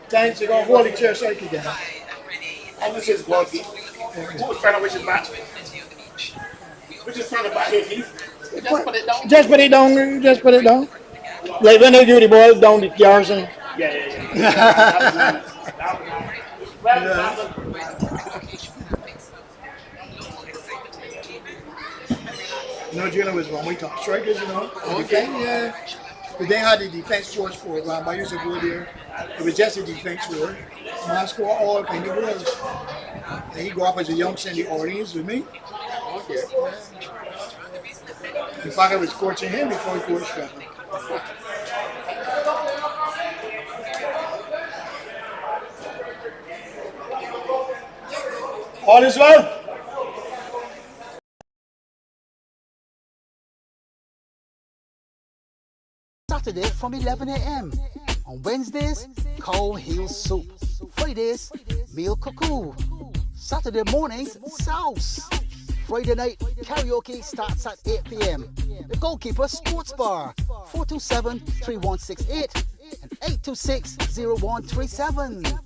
Thanks, you're going to hold the chair so you can get it. And this is Gorky. Who was trying to wish his back? Which is trying to back here, Keith? Just put it down. Just put it down. Just put it down. Like when they give the ball down the Garrison. Yeah. You know, Gina was one we talk strikers, you know. Okay. Yeah. But they had the defense force program. I used to go there. It was just a defense force. Man score all kind of goals. And he go up as a youngster in the audience with me. Okay. In fact, I was coaching him before he coached Trevor. All is well. Saturday from 11 a.m. On Wednesdays, cow heel soup. Fridays, meal cuckoo. Saturday mornings, sauce. Friday night, karaoke starts at 8 p.m. The Goalkeeper Sports Bar, 427-3168 and 826-0137.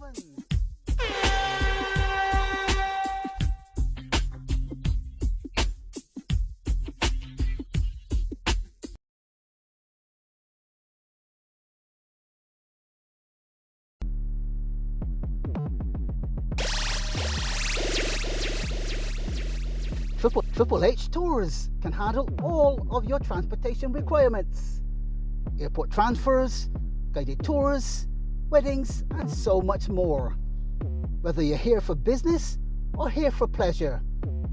Triple H Tours can handle all of your transportation requirements. Airport transfers, guided tours, weddings, and so much more. Whether you're here for business or here for pleasure,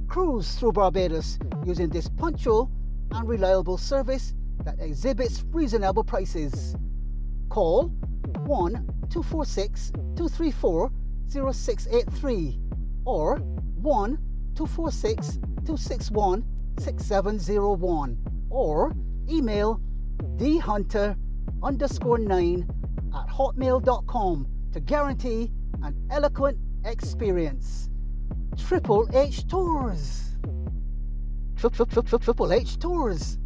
cruise through Barbados using this punctual and reliable service that exhibits reasonable prices. Call 1-246-234-0683 or 1-246-261-6701 or email dhunter_9@hotmail.com to guarantee an eloquent experience. Triple H Tours. Triple H Tours.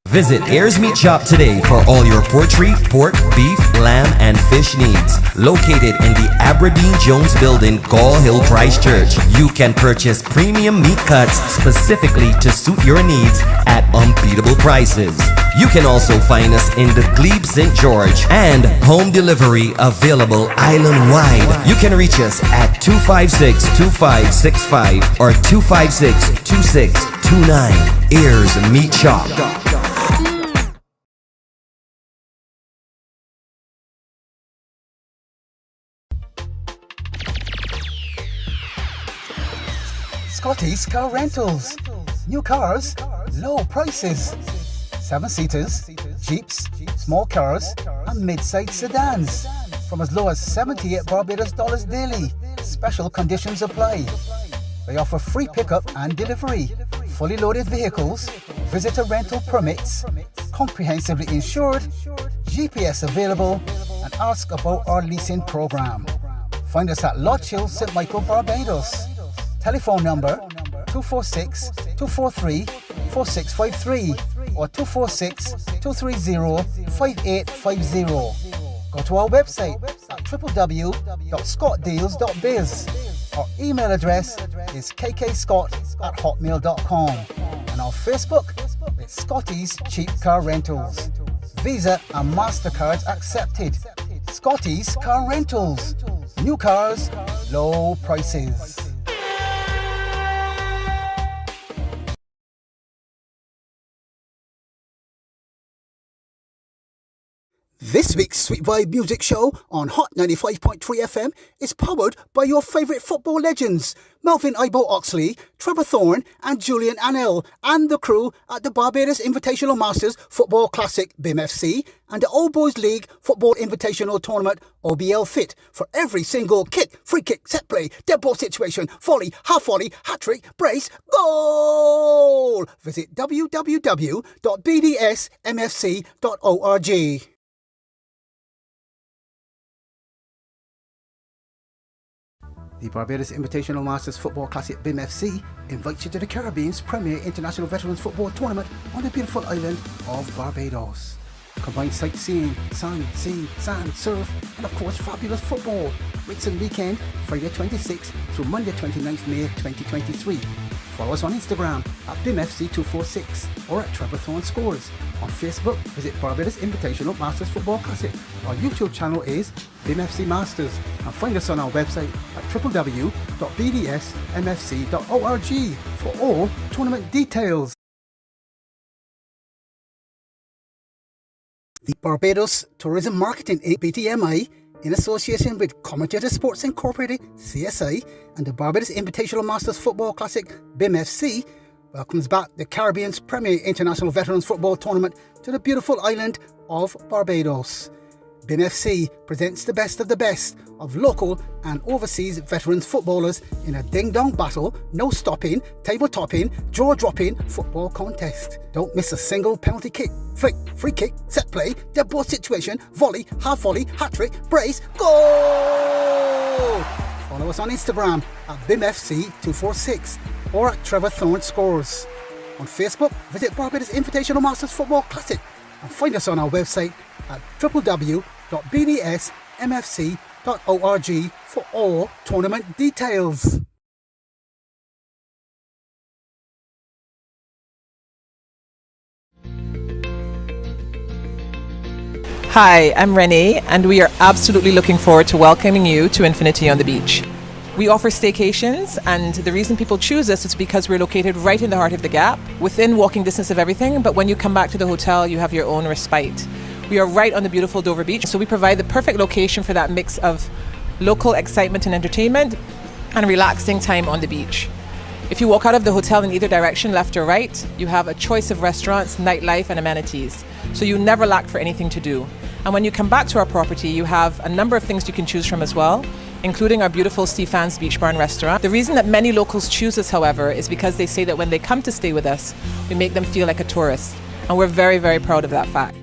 Visit Ayers Meat Shop today for all your poultry, pork, beef, lamb, and fish needs. Located in the Aberdeen Jones Building, Gall Hill, Christchurch. You can purchase premium meat cuts specifically to suit your needs at unbeatable prices. You can also find us in the Glebe St. George and home delivery available island-wide. You can reach us at 256-2565 or 256-2629. Ayers Meat Shop. Scotty's Car Rentals. New cars, low prices. 7-seaters, Jeeps, small cars, and mid-sized sedans. From as low as 78 Barbados dollars daily. Special conditions apply. They offer free pickup and delivery. Fully loaded vehicles, visitor rental permits, comprehensively insured, GPS available, and ask about our leasing program. Find us at Lodge Hill, St. Michael, Barbados. Telephone number 246-243-4653 or 246-230-5850. Go to our website at www.scottdeals.biz. Our email address is kkscott@hotmail.com and our Facebook is Scotty's Cheap Car Rentals. Visa and MasterCards accepted. Scotty's Car Rentals. New cars, low prices. This week's Sweet Vibe Music Show on Hot 95.3 FM is powered by your favourite football legends, Melvin Ibo Oxley, Trevor Thorne and Julian Annell, and the crew at the Barbados Invitational Masters Football Classic BIMFC and the Old Boys League Football Invitational Tournament OBL-FIT for every single kick, free kick, set play, dead ball situation, volley, half volley, hat-trick, brace, goal! Visit www.bdsmfc.org. The Barbados Invitational Masters Football Classic BIMFC invites you to the Caribbean's premier international veterans football tournament on the beautiful island of Barbados. Combine sightseeing, sun, sea, sand, surf, and of course fabulous football. Rates and weekend, Friday 26th through Monday 29th May 2023. Follow us on Instagram at BIMFC246 or at Trevor Thorne Scores. On Facebook, visit Barbados Invitational Masters Football Classic. Our YouTube channel is BIMFC Masters, and find us on our website at www.bdsmfc.org for all tournament details. The Barbados Tourism Marketing Inc. BTMI, in association with Commentator Sports Incorporated CSI and the Barbados Invitational Masters Football Classic BIMFC, welcomes back the Caribbean's premier international veterans football tournament to the beautiful island of Barbados. BIMFC presents the best of local and overseas veterans footballers in a ding-dong battle, no stopping, table-topping, jaw-dropping football contest. Don't miss a single penalty kick, flick, free kick, set play, dead ball situation, volley, half volley, hat-trick, brace, goal! Follow us on Instagram at BIMFC246 or at Trevor Thorne Scores. On Facebook, visit Barbados Invitational Masters Football Classic and find us on our website at www.bdsmfc.org for all tournament details. Hi, I'm Renee, and we are absolutely looking forward to welcoming you to Infinity on the Beach. We offer staycations, and the reason people choose us is because we're located right in the heart of the Gap, within walking distance of everything, but when you come back to the hotel, you have your own respite. We are right on the beautiful Dover Beach, so we provide the perfect location for that mix of local excitement and entertainment and relaxing time on the beach. If you walk out of the hotel in either direction, left or right, you have a choice of restaurants, nightlife, and amenities. So you never lack for anything to do. And when you come back to our property, you have a number of things you can choose from as well, including our beautiful Stefan's Beach Bar and Restaurant. The reason that many locals choose us, however, is because they say that when they come to stay with us, we make them feel like a tourist. And we're very, very proud of that fact.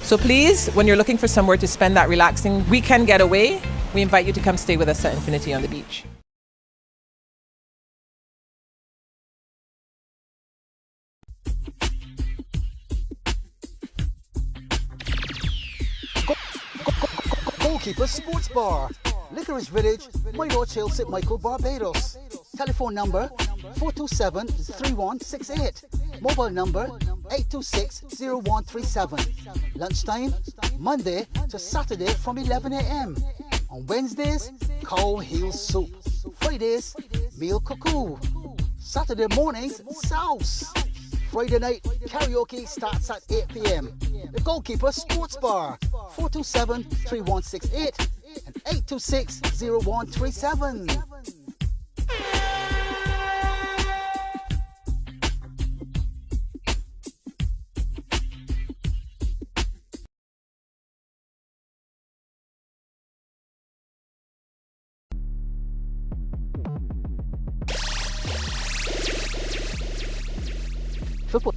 So please, when you're looking for somewhere to spend that relaxing weekend getaway, we invite you to come stay with us at Infinity on the Beach. Goalkeeper Sports Bar, Licorice Village, My Lord Hill, St Michael, Barbados. Telephone number 427-3168. Mobile number 826-0137. Lunchtime, Monday to Saturday from 11 a.m. On Wednesdays, cow heel soup. Fridays, meal cuckoo. Saturday mornings, sauce. Friday night, karaoke starts at 8 p.m. The Goalkeeper Sports Bar, 427-3168 and 826-0137.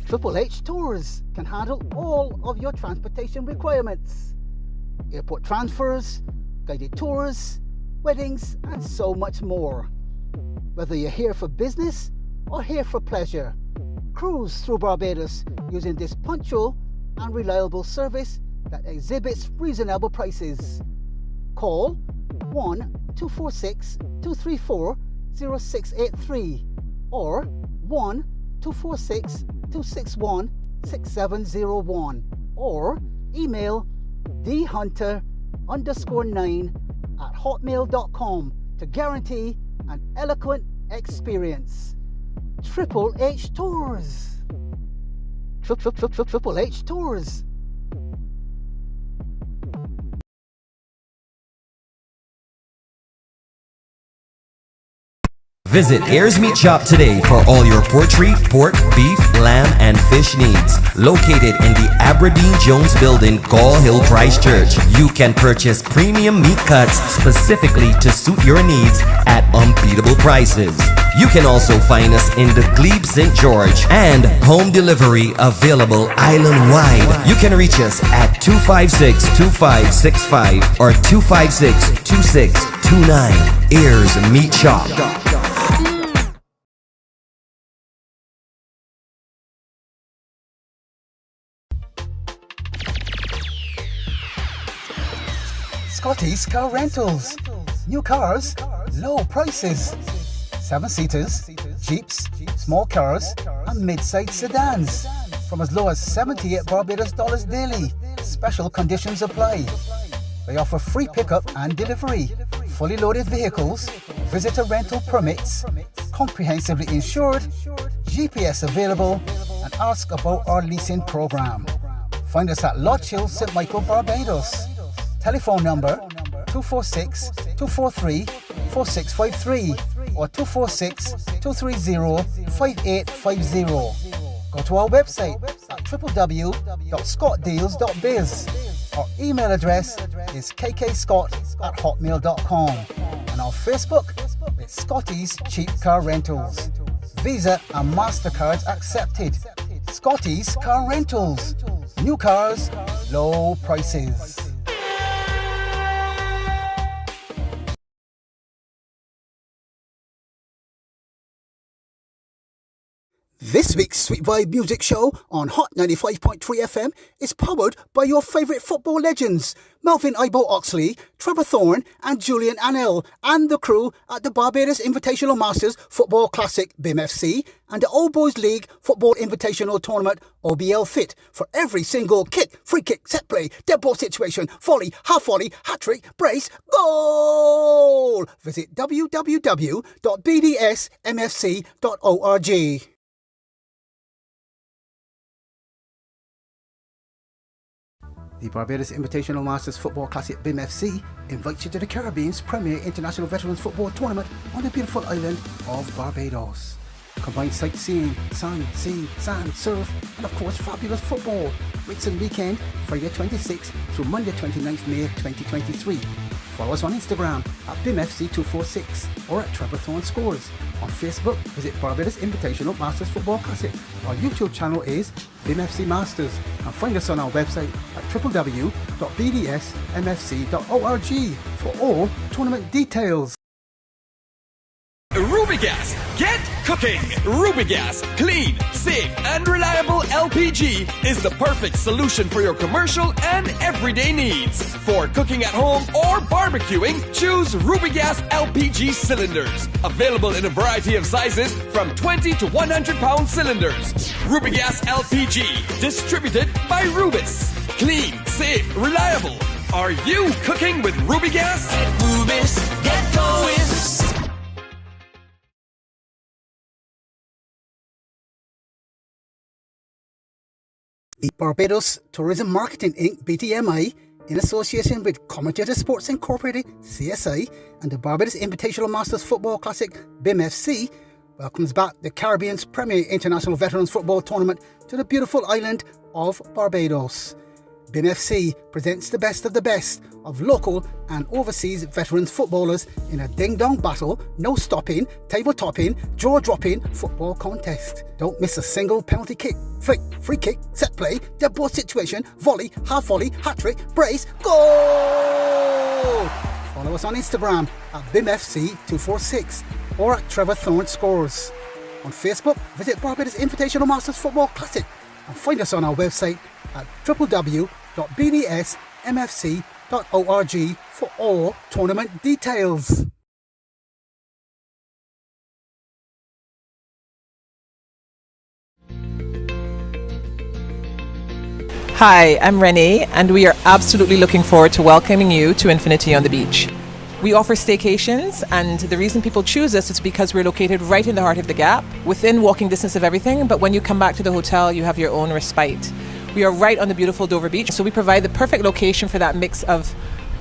Triple H Tours can handle all of your transportation requirements. Airport transfers, guided tours, weddings, and so much more. Whether you're here for business or here for pleasure, cruise through Barbados using this punctual and reliable service that exhibits reasonable prices. Call 1-246-234-0683 or 1-246-261-6701 or email dhunter_9@hotmail.com to guarantee an eloquent experience. Triple H Tours. Triple H Tours. Visit Ayers Meat Shop today for all your poultry, pork, beef, lamb, and fish needs. Located in the Aberdeen Jones Building, Gall Hill, Christchurch, you can purchase premium meat cuts specifically to suit your needs at unbeatable prices. You can also find us in the Glebe St. George, and home delivery available island-wide. You can reach us at 256-2565 or 256-2629. Ayers Meat Shop. Scotty's Car Rentals. New cars, low prices. 7-seaters, Jeeps, small cars, and mid-sized sedans. From as low as 78 Barbados dollars daily. Special conditions apply. They offer free pickup and delivery. Fully loaded vehicles, visitor rental permits, comprehensively insured, GPS available, and ask about our leasing program. Find us at Lodge Hill, St. Michael, Barbados. Telephone number 246-243-4653 or 246-230-5850. Go to our website at www.scottdeals.biz. Our email address is kkscott@hotmail.com, and our Facebook is Scotty's Cheap Car Rentals. Visa and MasterCards accepted. Scotty's Car Rentals. New cars, low prices. This week's Sweet Vibe Music Show on Hot 95.3 FM is powered by your favourite football legends, Melvin Ibo Oxley, Trevor Thorne and Julian Annell, and the crew at the Barbados Invitational Masters Football Classic BIMFC and the Old Boys League Football Invitational Tournament OBL-FIT for every single kick, free kick, set play, dead ball situation, volley, half volley, hat-trick, brace, goal! Visit www.bdsmfc.org. The Barbados Invitational Masters Football Classic BIMFC invites you to the Caribbean's premier international veterans football tournament on the beautiful island of Barbados. Combine sightseeing, sun, sea, sand, surf, and of course fabulous football. Weeks and weekend, Friday 26th through Monday 29th May 2023. Follow us on Instagram at BIMFC246 or at Trevor Thorne Scores. On Facebook, visit Barbados Invitational Masters Football Classic. Our YouTube channel is BIMFC Masters, and find us on our website at www.bdsmfc.org for all tournament details. Rubigas, get cooking! Rubigas, clean, safe, and reliable LPG is the perfect solution for your commercial and everyday needs. For cooking at home or barbecuing, choose Rubigas LPG cylinders. Available in a variety of sizes from 20 to 100 pound cylinders. Rubigas LPG, distributed by Rubis. Clean, safe, reliable. Are you cooking with Rubigas? Get Rubis, get going! The Barbados Tourism Marketing Inc. BTMI, in association with Commentator Sports Incorporated CSI and the Barbados Invitational Masters Football Classic BIMFC, welcomes back the Caribbean's premier international veterans football tournament to the beautiful island of Barbados. BIMFC presents the best of local and overseas veterans footballers in a ding-dong battle, no stopping, table topping, jaw dropping football contest. Don't miss a single penalty kick, flick, free kick, set play, dead ball situation, volley, half volley, hat-trick, brace, goal! Follow us on Instagram at BIMFC246 or at Trevor Thorne Scores. On Facebook, visit Barbados Invitational Masters Football Classic and find us on our website at www.bdsmfc.org for all tournament details. Hi, I'm Renee, and we are absolutely looking forward to welcoming you to Infinity on the Beach. We offer staycations, and the reason people choose us is because we're located right in the heart of the Gap, within walking distance of everything, but when you come back to the hotel, you have your own respite. We are right on the beautiful Dover Beach, so we provide the perfect location for that mix of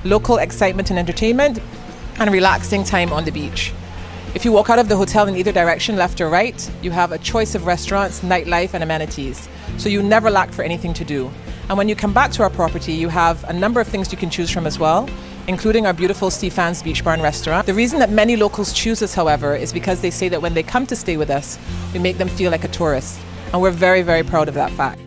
local excitement and entertainment and relaxing time on the beach. If you walk out of the hotel in either direction, left or right, you have a choice of restaurants, nightlife, and amenities. So you never lack for anything to do. And when you come back to our property, you have a number of things you can choose from as well, including our beautiful Stefan's Beach Bar and Restaurant. The reason that many locals choose us, however, is because they say that when they come to stay with us, we make them feel like a tourist. And we're very, very proud of that fact.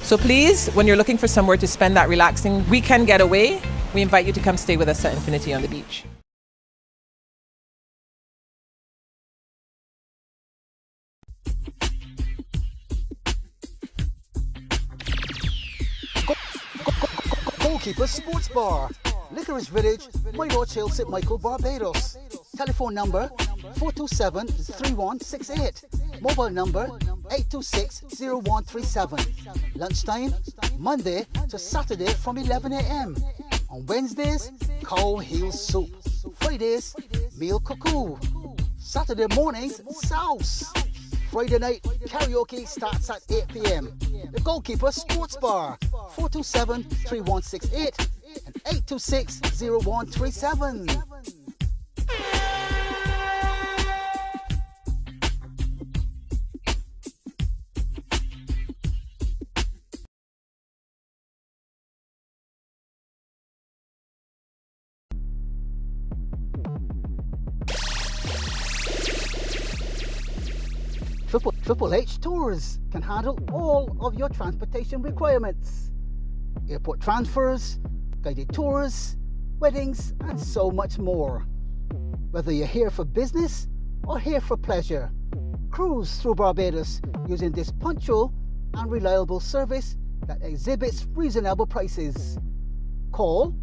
So please, when you're looking for somewhere to spend that relaxing weekend getaway, we invite you to come stay with us at Infinity on the Beach. Goalkeeper Sports Bar, Licorice Village, Mayor Hill, St Michael, Barbados. Telephone number 427-3168. Mobile number 826-0137. Lunchtime, Monday to Saturday from 11 a.m. On Wednesdays, cow heel soup. Fridays, meal cuckoo. Saturday mornings, sauce. Friday night, karaoke starts at 8 p.m. The Goalkeeper Sports Bar, 427-3168 and 826-0137. Triple H Tours can handle all of your transportation requirements. Airport transfers, guided tours, weddings, and so much more. Whether you're here for business or here for pleasure, cruise through Barbados using this punctual and reliable service that exhibits reasonable prices. Call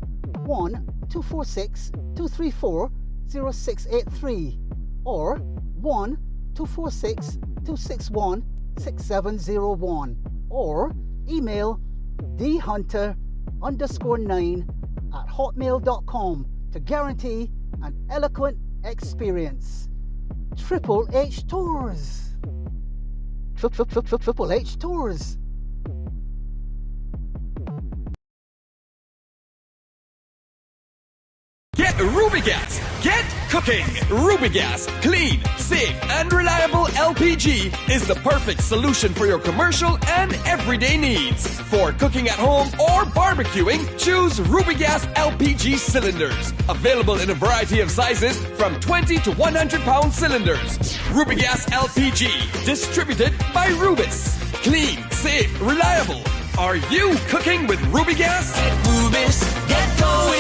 1-246-234-0683 or 1-246-261-6701 or email dhunter_9@hotmail.com to guarantee an eloquent experience. Triple H Tours. Triple H Tours. Get Rubigas. Get cooking. Rubigas, clean, safe, and reliable LPG is the perfect solution for your commercial and everyday needs. For cooking at home or barbecuing, choose Rubigas LPG cylinders. Available in a variety of sizes from 20 to 100 pound cylinders. Rubigas LPG, distributed by Rubis. Clean, safe, reliable. Are you cooking with Rubigas? Get Rubis, get going.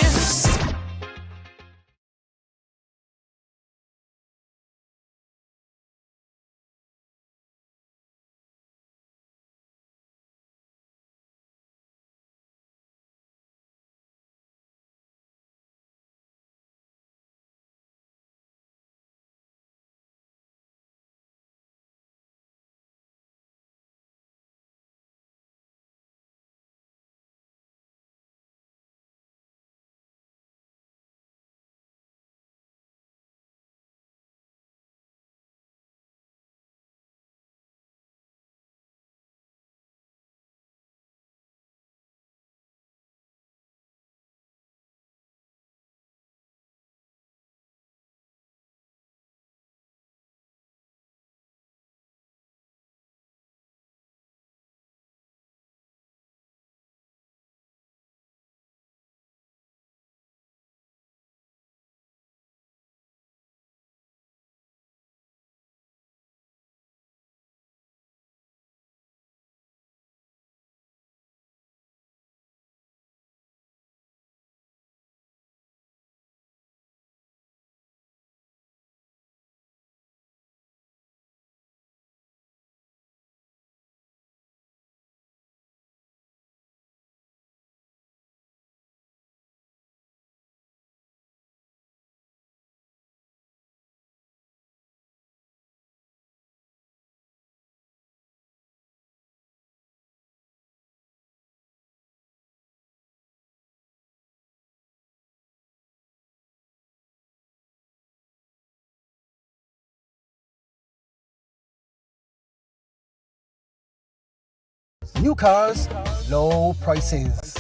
New cars, low prices.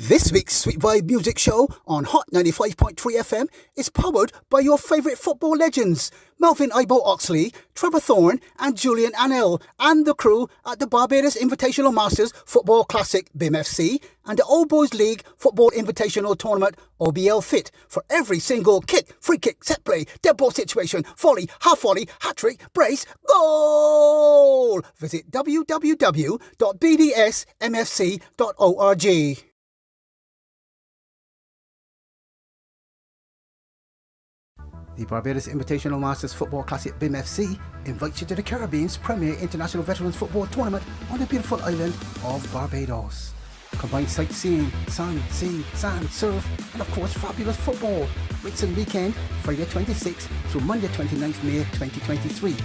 This week's Sweet Vibe Music Show on Hot 95.3 FM is powered by your favourite football legends, Melvin Ibo Oxley, Trevor Thorne and Julian Annell, and the crew at the Barbados Invitational Masters Football Classic BIMFC and the Old Boys League Football Invitational Tournament OBL-FIT for every single kick, free kick, set play, dead ball situation, volley, half-volley, hat-trick, brace, goal! Visit www.bdsmfc.org. The Barbados Invitational Masters Football Classic BIMFC invites you to the Caribbean's premier international veterans football tournament on the beautiful island of Barbados. Combine sightseeing, sun, sea, sand, surf, and of course fabulous football. Whitsun weekend, Friday 26th through Monday 29th May 2023.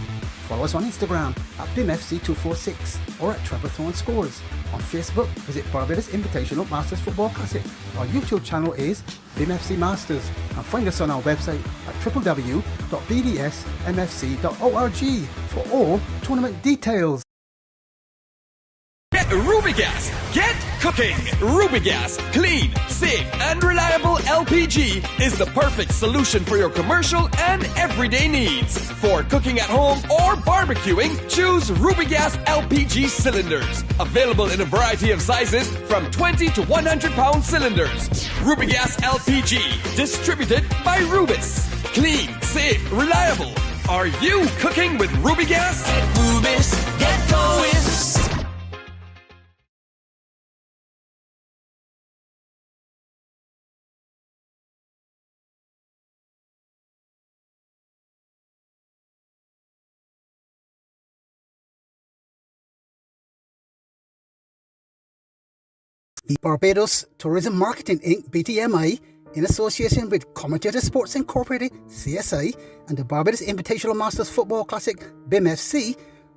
Follow us on Instagram at BIMFC246 or at Trevor Thorne Scores. On Facebook, visit Barbados Invitational Masters Football Classic. Our YouTube channel is BIMFC Masters, and find us on our website at www.bdsmfc.org for all tournament details. Get Rubigas. Get cooking. Rubigas, clean, safe, and reliable LPG is the perfect solution for your commercial and everyday needs. For cooking at home or barbecuing, choose Rubigas LPG cylinders. Available in a variety of sizes from 20 to 100 pound cylinders. Rubigas LPG, distributed by Rubis. Clean, safe, reliable. Are you cooking with Rubigas? Get Rubis, get going. The Barbados Tourism Marketing Inc. BTMI, in association with Commentator Sports Incorporated CSI and the Barbados Invitational Masters Football Classic BIMFC,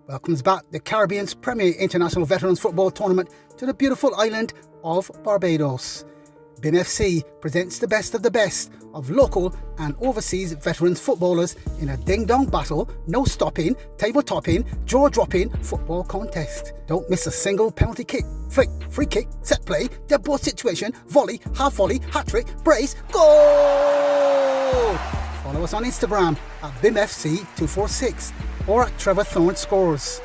welcomes back the Caribbean's premier international veterans football tournament to the beautiful island of Barbados. BIMFC presents the best of local and overseas veterans footballers in a ding-dong battle, no stopping, table-topping, jaw-dropping football contest. Don't miss a single penalty kick, flick, free kick, set play, dead ball situation, volley, half-volley, hat-trick, brace, goal! Follow us on Instagram at BIMFC246 or at Trevor Thorne Scores.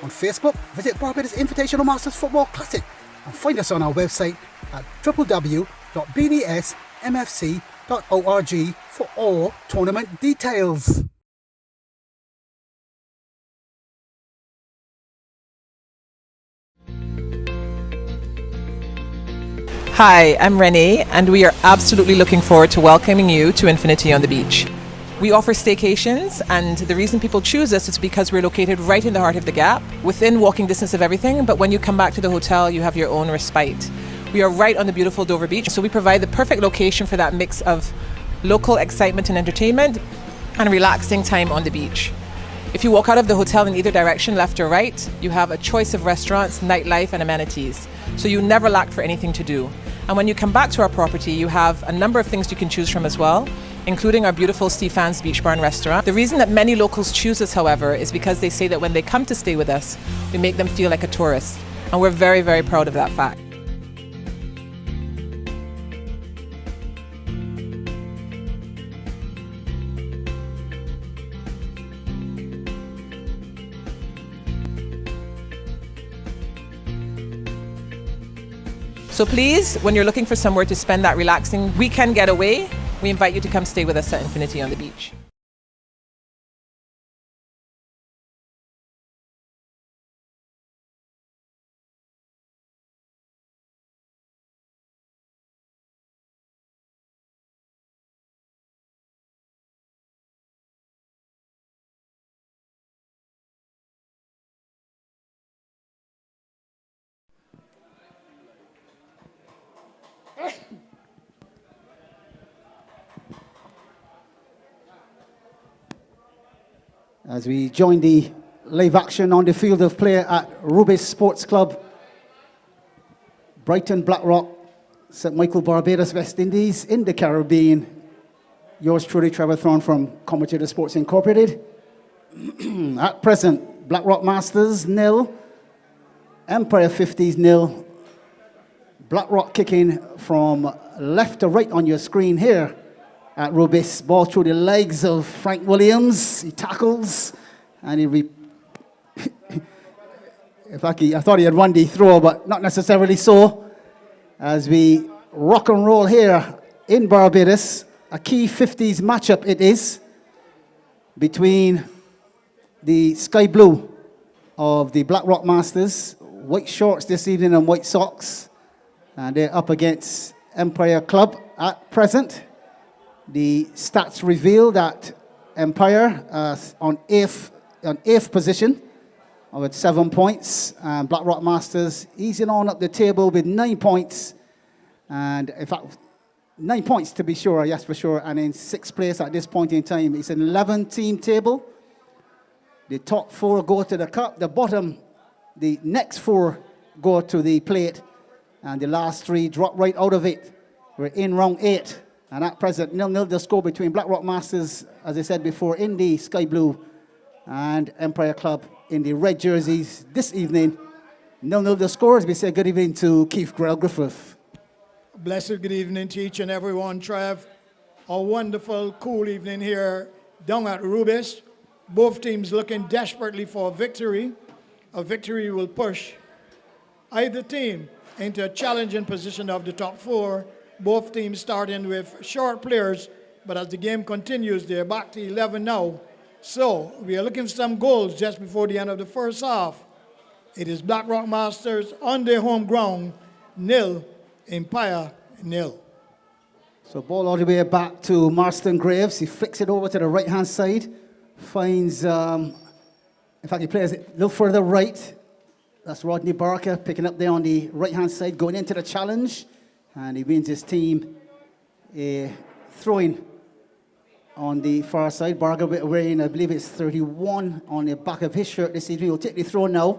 On Facebook, visit Barbados Invitational Masters Football Classic and find us on our website at www.bdsmfc.org for all tournament details. Hi, I'm Renee, and we are absolutely looking forward to welcoming you to Infinity on the Beach. We offer staycations, and the reason people choose us is because we're located right in the heart of the Gap, within walking distance of everything, but when you come back to the hotel, you have your own respite. We are right on the beautiful Dover Beach, so we provide the perfect location for that mix of local excitement and entertainment and relaxing time on the beach. If you walk out of the hotel in either direction, left or right, you have a choice of restaurants, nightlife, and amenities, so you never lack for anything to do. And when you come back to our property, you have a number of things you can choose from as well, including our beautiful Stefan's Beach Bar and Restaurant. The reason that many locals choose us, however, is because they say that when they come to stay with us, we make them feel like a tourist. And we're very, very proud of that fact. So please, when you're looking for somewhere to spend that relaxing weekend getaway, we invite you to come stay with us at Infinity on the Beach. As we join the live action on the field of play at Rubis Sports Club, Brighton, Blackrock, St. Michael, Barbados, West Indies in the Caribbean. Yours truly, Trevor Thorne from Commentator Sports Incorporated. At present, Blackrock Masters 0, Empire 50s 0. Blackrock kicking from left to right on your screen here at Rubis. Ball through the legs of Frank Williams. He tackles and he in fact, I thought he had won the throw, but not necessarily so. As we rock and roll here in Barbados, a key 50s matchup it is between the sky blue of the Blackrock Masters, white shorts this evening and white socks, and they're up against Empire Club at present. The stats reveal that Empire on eighth position with 7 points, and Blackrock Masters easing on up the table with 9 points, and in fact 9 points to be sure, yes for sure, and in 6th place at this point in time. It's an 11-team table. The top 4 go to the cup, the bottom, the next 4 go to the plate, and the last 3 drop right out of it. We're in round 8, and at present 0-0 the score between Blackrock Masters, as I said before, in the sky blue, and Empire Club in the red jerseys this evening. 0-0 the score, as we say good evening to Keith Grell-Griffith. Blessed good evening to each and everyone, Trev. A wonderful, cool evening here down at Rubis. Both teams looking desperately for a victory. A victory will push either team into a challenging position of the top 4. Both teams starting with short players, but as the game continues, they're back to 11 now. So we are looking for some goals just before the end of the first half. It is Blackrock Masters on their home ground, 0, Empire 0. So ball all the way back to Marston Graves. He flicks it over to the right-hand side. Finds, in fact, he plays it a little further right. That's Rodney Barker picking up there on the right-hand side, going into the challenge. And he wins his team throwing on the far side. Barker wearing, I believe it's 31 on the back of his shirt this evening. He'll take the throw now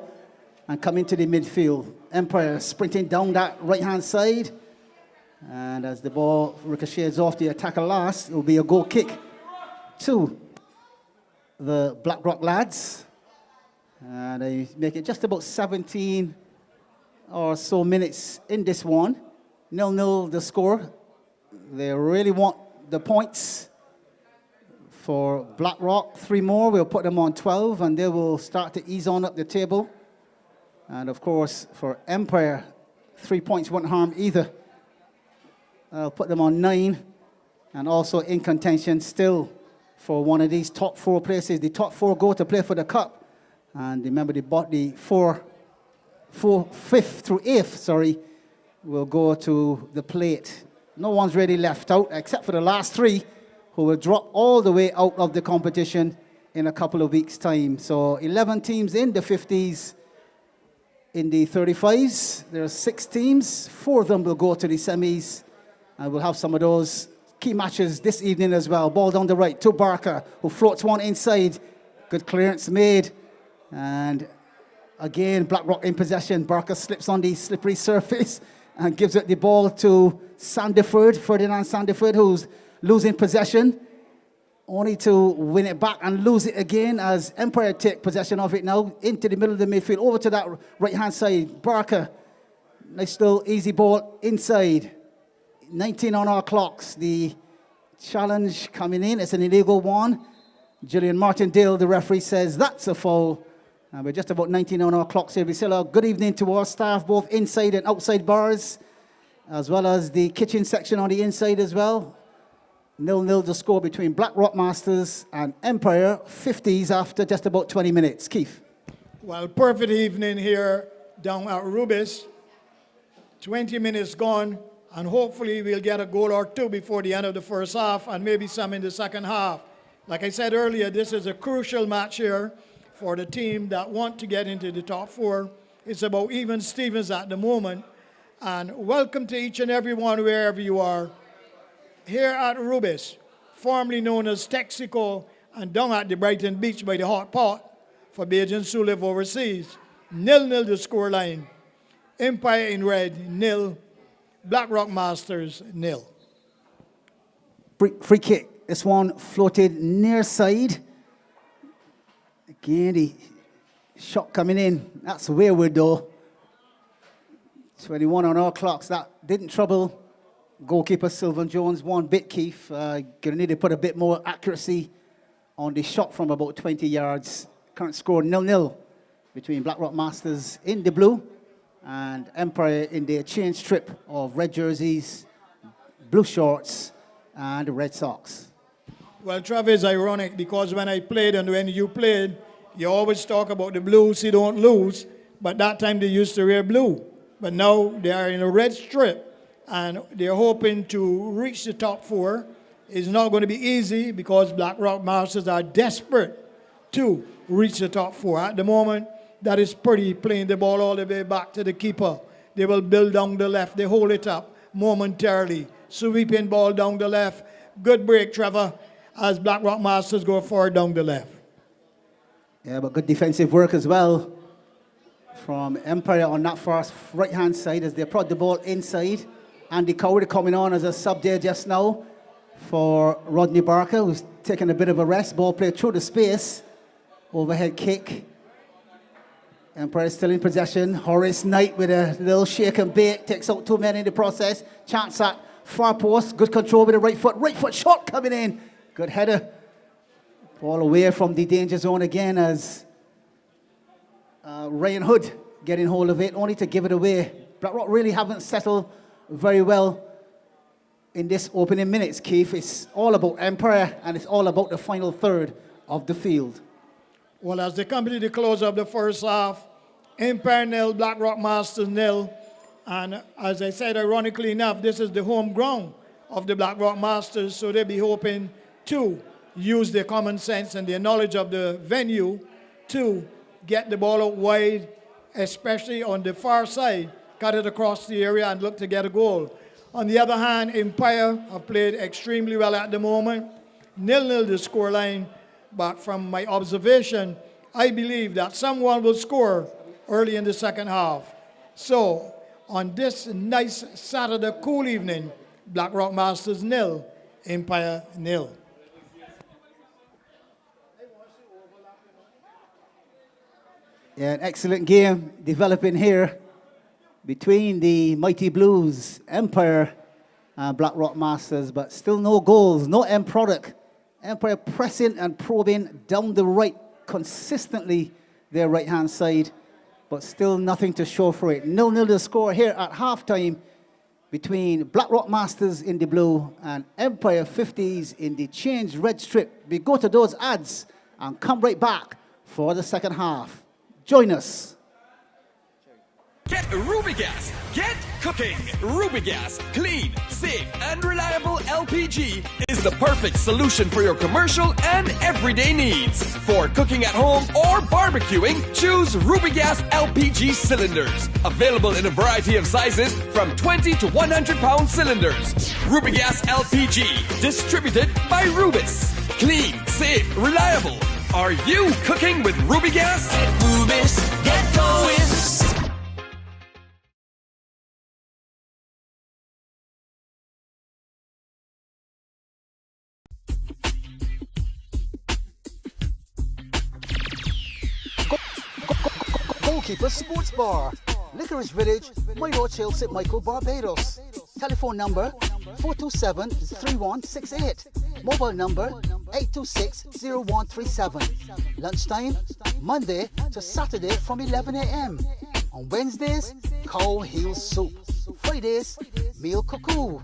and come into the midfield. Empire sprinting down that right-hand side. And as the ball ricochets off the attacker last, it will be a goal kick to the Blackrock lads. And they make it just about 17 or so minutes in this one. 0-0 the score. They really want the points. For Blackrock, 3 more, we'll put them on 12, and they will start to ease on up the table. And of course, for Empire, 3 points won't harm either. I'll put them on 9, and also in contention still for one of these top 4 places. The top 4 go to play for the cup. And remember, they bought the 5th through 8th, will go to the plate. No one's really left out, except for the last 3, who will drop all the way out of the competition in a couple of weeks' time. So 11 teams in the 50s. In the 35s, there are 6 teams. 4 of them will go to the semis. And we'll have some of those key matches this evening as well. Ball down the right to Barker, who floats one inside. Good clearance made. And again, Blackrock in possession. Barker slips on the slippery surface and gives it the ball to Ferdinand Sandiford, who's losing possession, only to win it back and lose it again as Empire take possession of it now into the middle of the midfield, over to that right-hand side. Barker, nice little easy ball inside. 19 on our clocks. The challenge coming in, it's an illegal one. Julian Martindale, the referee, says that's a foul. And we're just about 19 on our clocks here. We say a good evening to our staff, both inside and outside bars, as well as the kitchen section on the inside as well. 0-0 the score between Blackrock Masters and Empire 50s after just about 20 minutes. Keith. Well, perfect evening here down at Rubis. 20 minutes gone, and hopefully we'll get a goal or 2 before the end of the first half, and maybe some in the second half. Like I said earlier, this is a crucial match here for the team that want to get into the top 4. It's about even Stevens at the moment. And welcome to each and every one wherever you are. Here at Rubis, formerly known as Texaco, and down at the Brighton Beach by the Hot Pot for Bajans who live overseas. 0-0 the scoreline. Empire in red, 0. Blackrock Masters, 0. Free kick This one floated near side. Again, the shot coming in. That's wayward though. 21 on our clocks. That didn't trouble goalkeeper Sylvan Jones one bit, Keith. Gonna need to put a bit more accuracy on the shot from about 20 yards. Current score 0-0 between Blackrock Masters in the blue and Empire in their change strip of red jerseys, blue shorts, and red socks. Well, Trevor, it's ironic because when I played and when you played, you always talk about the blues, you don't lose, but that time they used to wear blue. But now they are in a red strip and they're hoping to reach the top four. It's not going to be easy because Blackrock Masters are desperate to reach the top four. At the moment, that is pretty, playing the ball all the way back to the keeper. They will build down the left. They hold it up momentarily. Sweeping ball down the left. Good break, Trevor, as Blackrock Masters go forward down the left. Yeah, but good defensive work as well from Empire on that far right-hand side as they prod the ball inside. Andy Coward coming on as a sub there just now for Rodney Barker, who's taking a bit of a rest. Ball played through the space. Overhead kick. Empire still in possession. Horace Knight with a little shake and bake. Takes out 2 men in the process. Chance at far post. Good control with the right foot. Right foot shot coming in. Good header. Ball away from the danger zone again as Ryan Hood getting hold of it, only to give it away. Blackrock really haven't settled very well in this opening minutes, Keith. It's all about Empire and it's all about the final third of the field. Well, as they come to the close of the first half, Empire 0, Blackrock Masters 0. And as I said, ironically enough, this is the home ground of the Blackrock Masters, so they'll be hoping to use their common sense and their knowledge of the venue to get the ball out wide, especially on the far side, cut it across the area and look to get a goal. On the other hand, Empire have played extremely well at the moment. 0-0 the scoreline, but from my observation, I believe that someone will score early in the second half. So, on this nice Saturday cool evening, Blackrock Masters 0, Empire 0. Yeah, an excellent game developing here between the Mighty Blues, Empire, and Blackrock Masters, but still no goals, no end product. Empire pressing and probing down the right consistently, their right-hand side, but still nothing to show for it. 0-0 the score here at halftime between Blackrock Masters in the blue and Empire 50s in the changed red strip. We go to those ads and come right back for the second half. Join us. Get Rubigas. Get cooking. Rubigas, clean, safe, and reliable LPG is the perfect solution for your commercial and everyday needs. For cooking at home or barbecuing, choose Rubigas LPG cylinders. Available in a variety of sizes from 20 to 100-pound cylinders. Rubigas LPG, distributed by Rubis. Clean, safe, reliable. Are you cooking with Rubigas? Get Rubis, get going. Goalkeeper Sports Bar, Licorice Village, Mayo Hill, St. Michael, Barbados. Telephone number 427-3168. Mobile number 826-0137. Lunchtime, Monday to Saturday from 11 a.m. On Wednesdays, cow heel soup. Fridays, meal cuckoo.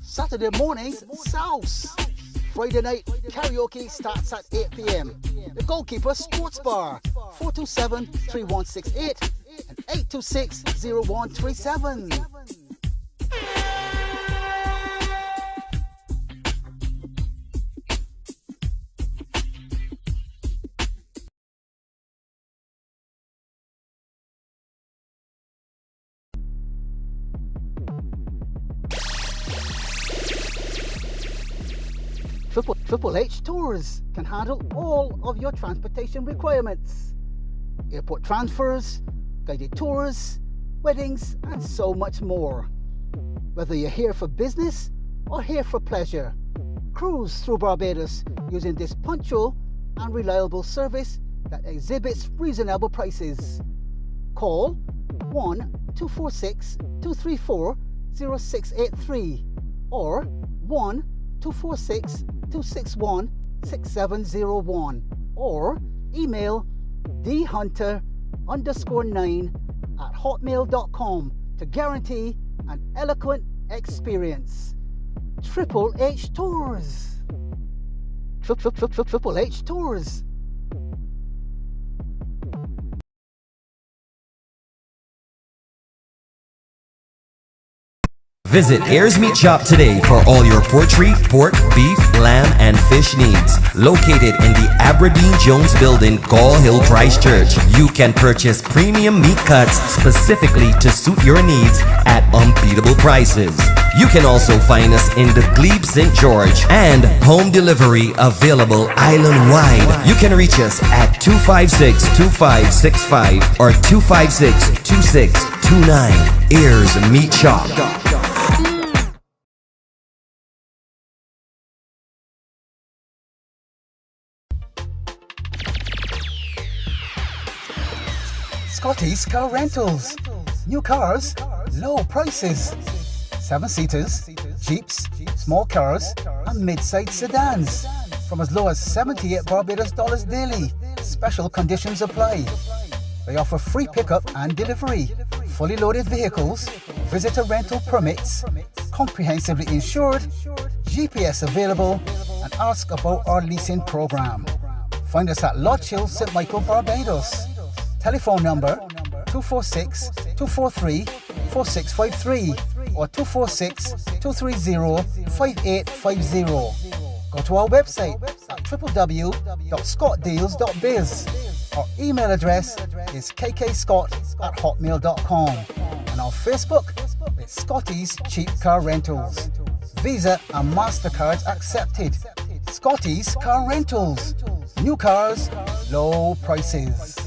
Saturday mornings, sauce. Friday night, karaoke starts at 8 p.m. The Goalkeeper Sports Bar, 427-3168 and 826-0137. Triple H Tours can handle all of your transportation requirements. Airport transfers, guided tours, weddings, and so much more. Whether you're here for business or here for pleasure, cruise through Barbados using this punctual and reliable service that exhibits reasonable prices. Call 1-246-234-0683 or 1-246-261-6701 or email dhunter_9@hotmail.com to guarantee an eloquent experience. Triple H Tours. Triple H Tours. Visit Ayers Meat Shop today for all your poultry, pork, beef, lamb, and fish needs. Located in the Aberdeen Jones Building, Gall Hill, Christchurch. You can purchase premium meat cuts specifically to suit your needs at unbeatable prices. You can also find us in the Glebe St. George and home delivery available island-wide. You can reach us at 256-2565 or 256-2629. Ayers Meat Shop. Scotty's Car Rentals. New cars, low prices. 7-seaters, Jeeps, small cars, and mid-sized sedans. From as low as 78 Barbados dollars daily. Special conditions apply. They offer free pickup and delivery. Fully loaded vehicles, visitor rental permits, comprehensively insured, GPS available, and ask about our leasing program. Find us at Lodge Hill, St. Michael, Barbados. Telephone number 246-243-4653 or 246-230-5850. Go to our website at www.scottdeals.biz. Our email address is kkscott@hotmail.com and our Facebook is Scotty's Cheap Car Rentals. Visa and MasterCards accepted. Scotty's Car Rentals. New cars, low prices.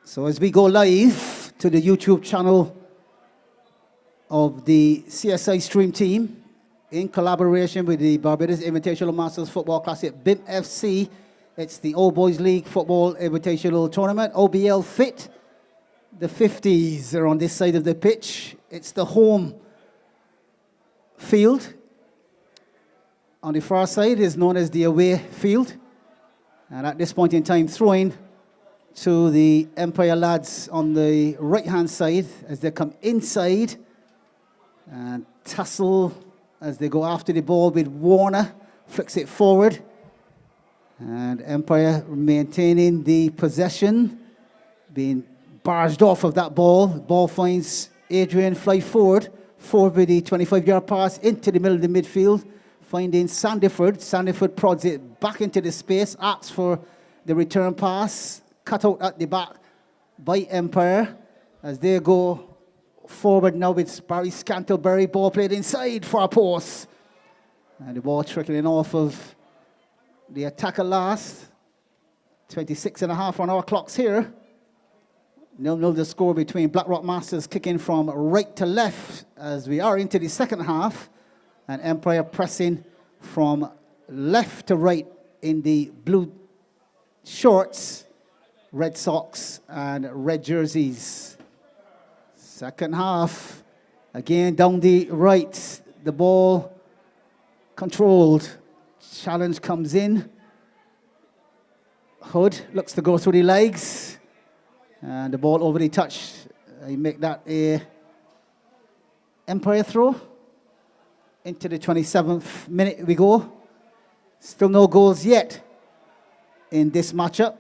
So as we go live to the YouTube channel of the CSI Stream team, in collaboration with the Barbados Invitational Masters Football Classic BIMFC, it's the All Boys League Football Invitational Tournament, OBL-FIT. The 50s are on this side of the pitch. It's the home field. On the far side is known as the away field. And at this point in time, throwing to the Empire lads on the right-hand side as they come inside and tussle as they go after the ball with Warner, flicks it forward. And Empire maintaining the possession, being barged off of that ball. Ball finds Adrian, fly forward with the 25-yard pass into the middle of the midfield, finding Sandiford. Sandiford prods it back into the space, asks for the return pass, cut out at the back by Empire. as they go forward now with Barry Scantlebury. Ball played inside for a post. And the ball trickling off of the attacker last. 26.5 on our clocks here. 0-0 the score between Blackrock Masters kicking from right to left as we are into the second half. And Empire pressing from left to right in the blue shorts, red socks and red jerseys. Second half, again down the right, the ball controlled. Challenge comes in. Hood looks to go through the legs. And the ball over the touch. You make that a Empire throw. Into the 27th minute we go. Still no goals yet in this matchup.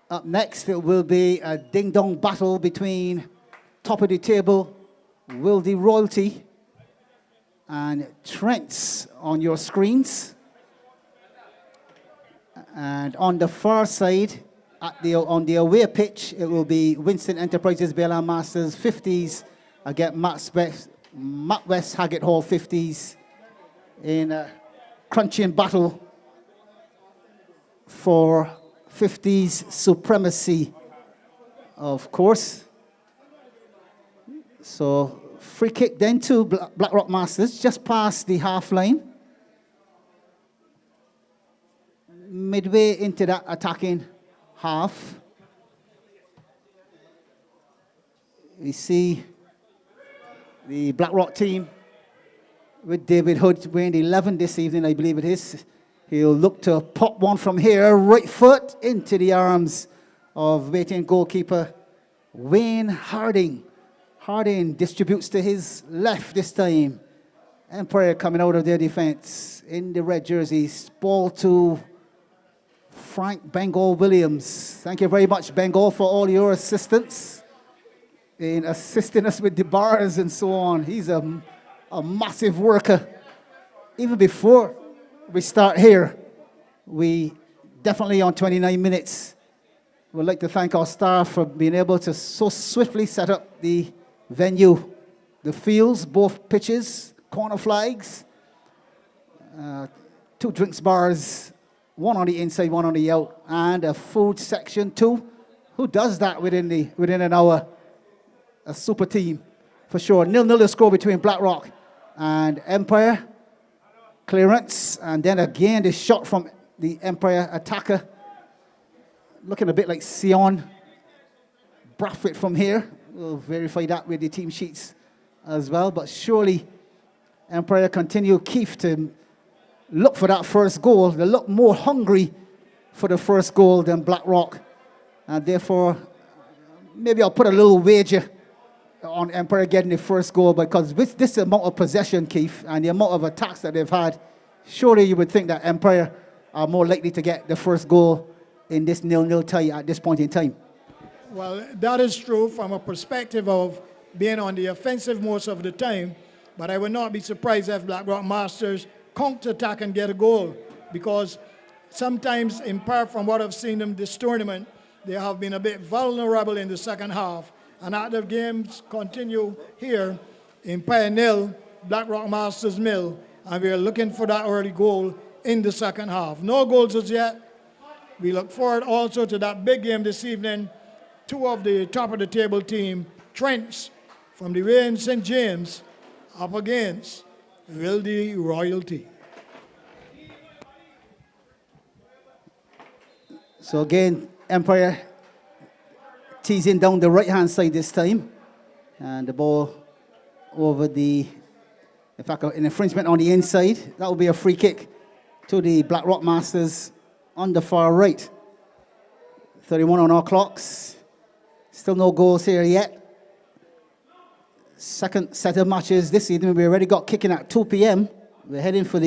Up next, it will be a ding-dong battle between top of the table, Wildy Royalty, and Trent's on your screens. And on the far side, on the away pitch, it will be Winston Enterprises, BLM Masters 50s against Matt West Haggett Hall 50s in a crunching battle for 50s supremacy, of course. So free kick then to Blackrock Masters, just past the half line. Midway into that attacking half, we see the Blackrock team with David Hood wearing 11 this evening, I believe it is. He'll look to pop one from here, right foot into the arms of waiting goalkeeper Wayne Harding. Harding distributes to his left this time. Empire coming out of their defense in the red jerseys. Ball to Frank Bengal Williams. Thank you very much, Bengal, for all your assistance in assisting us with the bars and so on. He's a massive worker. Even before we start here, we definitely on 29 minutes would like to thank our staff for being able to so swiftly set up the venue, the fields, both pitches, corner flags, 2 drinks bars, one on the inside, one on the out, and a food section too. Who does that within an hour? A super team, for sure. 0-0 the score between Blackrock and Empire. Clearance, and then again the shot from the Empire attacker. Looking a bit like Sion Brathwaite from here. We'll verify that with the team sheets as well. But surely Empire continue, Keith, to look for that first goal. They look more hungry for the first goal than Blackrock. And therefore, maybe I'll put a little wager on Empire getting the first goal, because with this amount of possession, Keith, and the amount of attacks that they've had, surely you would think that Empire are more likely to get the first goal in this 0-0 tie at this point in time. Well, that is true from a perspective of being on the offensive most of the time, but I would not be surprised if Blackrock Masters counter-attack and get a goal, because sometimes, in part from what I've seen them this tournament, they have been a bit vulnerable in the second half. And as the games continue here, Empire 0, Blackrock Masters 0, and we're looking for that early goal in the second half. No goals as yet. We look forward also to that big game this evening. 2 of the top of the table team, Trents from the way in St. James, up against Wildy Royalty. So again, Empire teasing down the right-hand side this time. And the ball over the, in fact, an infringement on the inside. That will be a free kick to the Blackrock Masters on the far right. 31 on our clocks. Still no goals here yet. Second set of matches this evening. We already got kicking at 2 p.m. We're heading for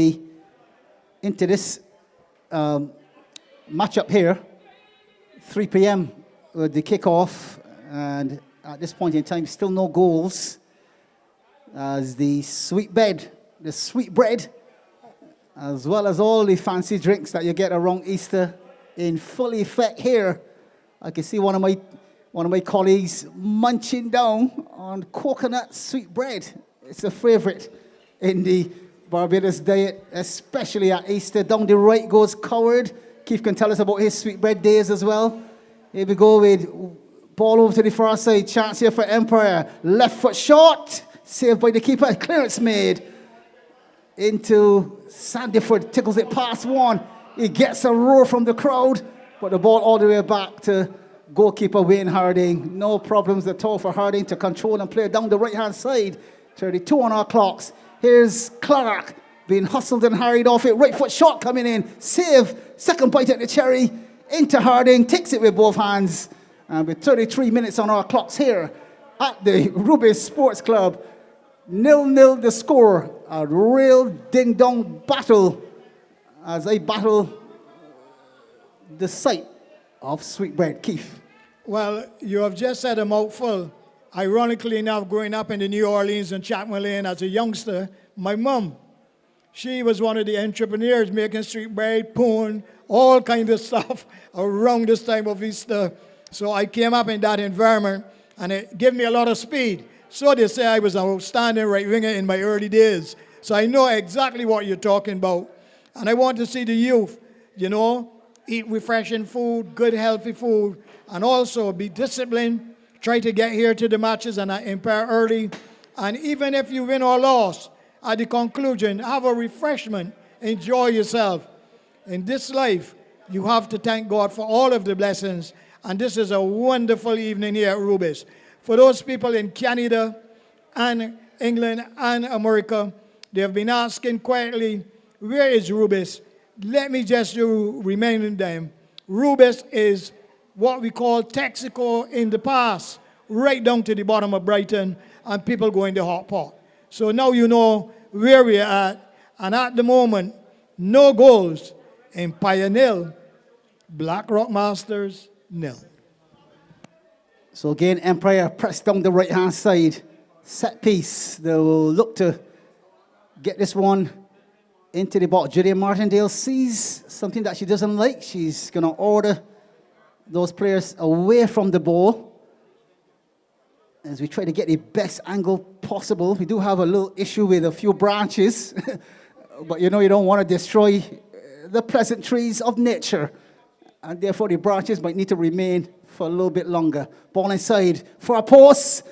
into this matchup here. 3 p.m. with the kickoff, and at this point in time, still no goals. As the sweet bread, as well as all the fancy drinks that you get around Easter, in full effect here I can see one of my colleagues munching down on coconut sweet bread. It's a favorite in the Barbados diet, especially at Easter. Down the right goes Coward. Keith can tell us about his sweet bread days as well. Here we go with ball over to the far side. Chance here for Empire. Left foot shot. Saved by the keeper. Clearance made into Sandyford. Tickles it past one. He gets a roar from the crowd. But the ball all the way back to goalkeeper Wayne Harding. No problems at all for Harding to control and play down the right-hand side. 32 on our clocks. Here's Clark being hustled and hurried off it. Right foot shot coming in. Save. Second bite at the cherry. Into Harding. Takes it with both hands. And with 33 minutes on our clocks here at the Rubis Sports Club. 0-0 the score. A real ding-dong battle as I battle the sight of sweetbread. Keith. Well, you have just said a mouthful. Ironically enough, growing up in the New Orleans and Chapman Lane as a youngster, my mom, she was one of the entrepreneurs making street bread, poon, all kinds of stuff around this time of Easter. So I came up in that environment, and it gave me a lot of speed. So they say I was an outstanding right winger in my early days. So I know exactly what you're talking about. And I want to see the youth, eat refreshing food, good healthy food, and also be disciplined. Try to get here to the matches and at Empire early. And even if you win or lose, at the conclusion, have a refreshment. Enjoy yourself. In this life, you have to thank God for all of the blessings. And this is a wonderful evening here at Rubis. For those people in Canada and England and America, they have been asking quietly, where is Rubis? Let me just remind them, Rubis is what we call Texaco in the past, right down to the bottom of Brighton, and people go in the hot pot. So now you know where we're at, and at the moment, no goals. Empire 0, Black Rock Masters 0. So again, Empire pressed down the right-hand side. Set piece. They will look to get this one into the box. Julia Martindale sees something that she doesn't like. She's going to order those players away from the ball as we try to get the best angle possible. We do have a little issue with a few branches, but you don't want to destroy the pleasant trees of nature, and therefore the branches might need to remain for a little bit longer. Ball inside for a post.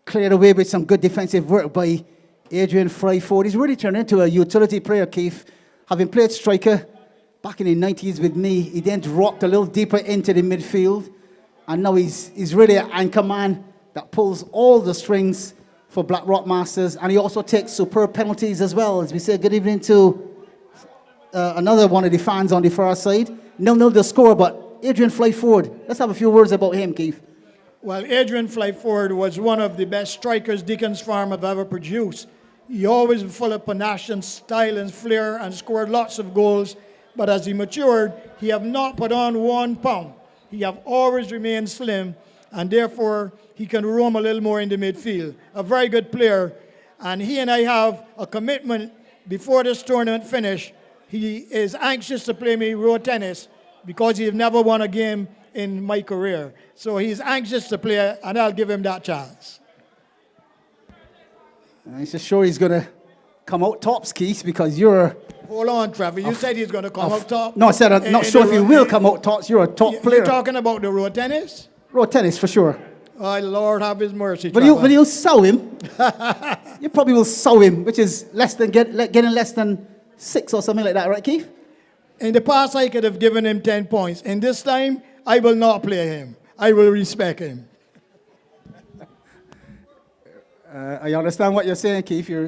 Cleared away with some good defensive work by Adrian Fryford. He's really turned into a utility player, Keith. Having played striker back in the 90s with me, he then dropped a little deeper into the midfield. And now he's really an anchor man that pulls all the strings for Black Rock Masters. And he also takes superb penalties as well. As we say good evening to another one of the fans on the far side. 0-0 the score, but Adrian Flyford, let's have a few words about him, Keith. Well, Adrian Flyford was one of the best strikers Deacons Farm have ever produced. He always was full of panache and style and flair and scored lots of goals. But as he matured, he have not put on 1 pound. He have always remained slim, and therefore he can roam a little more in the midfield. A very good player, and he and I have a commitment before this tournament finish. He is anxious to play me road tennis because he has never won a game in my career. So he's anxious to play, and I'll give him that chance. I'm just sure he's going to come out tops, Keith, because you're... Hold on, Trevor. You said he's going to come out top. No, I said I'm not sure if he will come out tops. You're a top player. You're talking about the road tennis? Road tennis, for sure. Oh, Lord have his mercy, But you'll sow him. You probably will sow him, which is less than getting less than 6 or something like that, right, Keith? In the past, I could have given him 10 points. In this time, I will not play him. I will respect him. I understand what you're saying, Keith. You're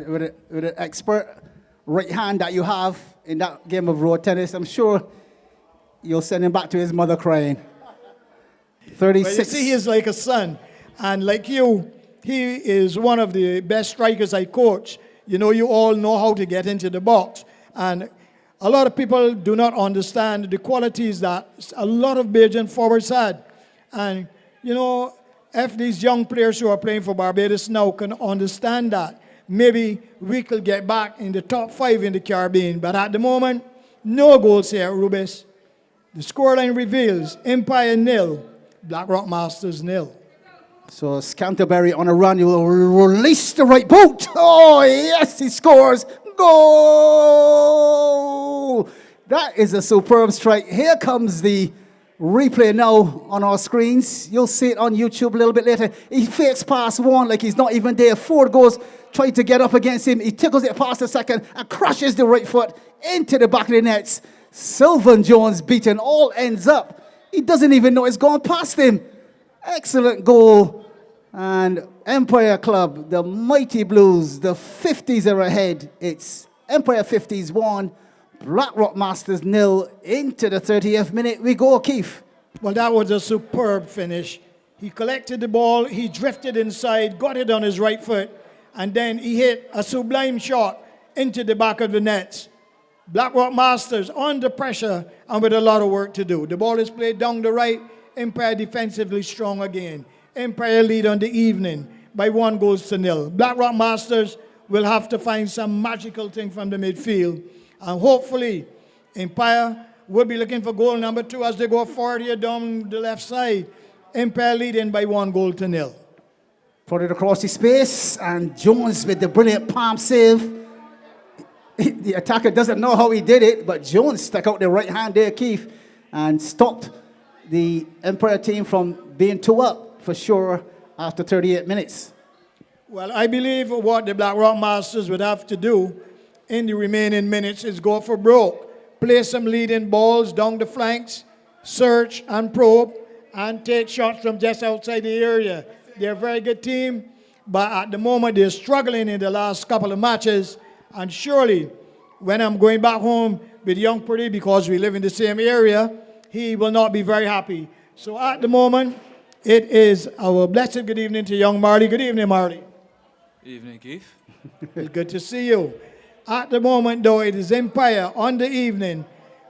with an expert right hand that you have in that game of road tennis. I'm sure you'll send him back to his mother crying. 36. Well, you see, he is like a son. And like you, he is one of the best strikers I coach. You all know how to get into the box. And a lot of people do not understand the qualities that a lot of Bajan forwards had. And, if these young players who are playing for Barbados now can understand that, maybe we could get back in the top 5 in the Caribbean. But at the moment, no goals here at Rubis. The scoreline reveals Empire 0, Blackrock Masters 0. So Scanterbury on a run, he will release the right boot. Oh, yes, he scores. Goal! That is a superb strike. Here comes the replay now on our screens. You'll see it on YouTube a little bit later. He fakes past one like he's not even there. Ford goes, trying to get up against him. He tickles it past the second and crushes the right foot into the back of the nets. Sylvan Jones beaten, all ends up. He doesn't even know it's gone past him. Excellent goal. And Empire Club, the Mighty Blues, the 50s are ahead. It's Empire 50s 1, Blackrock Masters 0. Into the 30th minute we go, Keith. Well, that was a superb finish. He collected the ball, he drifted inside, got it on his right foot, and then he hit a sublime shot into the back of the nets. Blackrock Masters under pressure and with a lot of work to do. The ball is played down the right. Empire defensively strong again. Empire lead on the evening by 1-0. Blackrock Masters will have to find some magical thing from the midfield. And hopefully, Empire will be looking for goal number 2 as they go forward here down the left side. Empire leading by 1-0. Put it across the space, and Jones with the brilliant palm save. The attacker doesn't know how he did it, but Jones stuck out the right hand there, Keith, and stopped the Empire team from being 2 up for sure after 38 minutes. Well, I believe what the Blackrock Masters would have to do in the remaining minutes is go for broke. Play some leading balls down the flanks, search and probe, and take shots from just outside the area. They're a very good team, but at the moment they're struggling in the last couple of matches. And surely, when I'm going back home with young Purdy, because we live in the same area, he will not be very happy. So at the moment, it is our blessed good evening to young Marley. Good evening, Marley. Evening, Keith. It's good to see you. At the moment, though, it is Empire on the evening,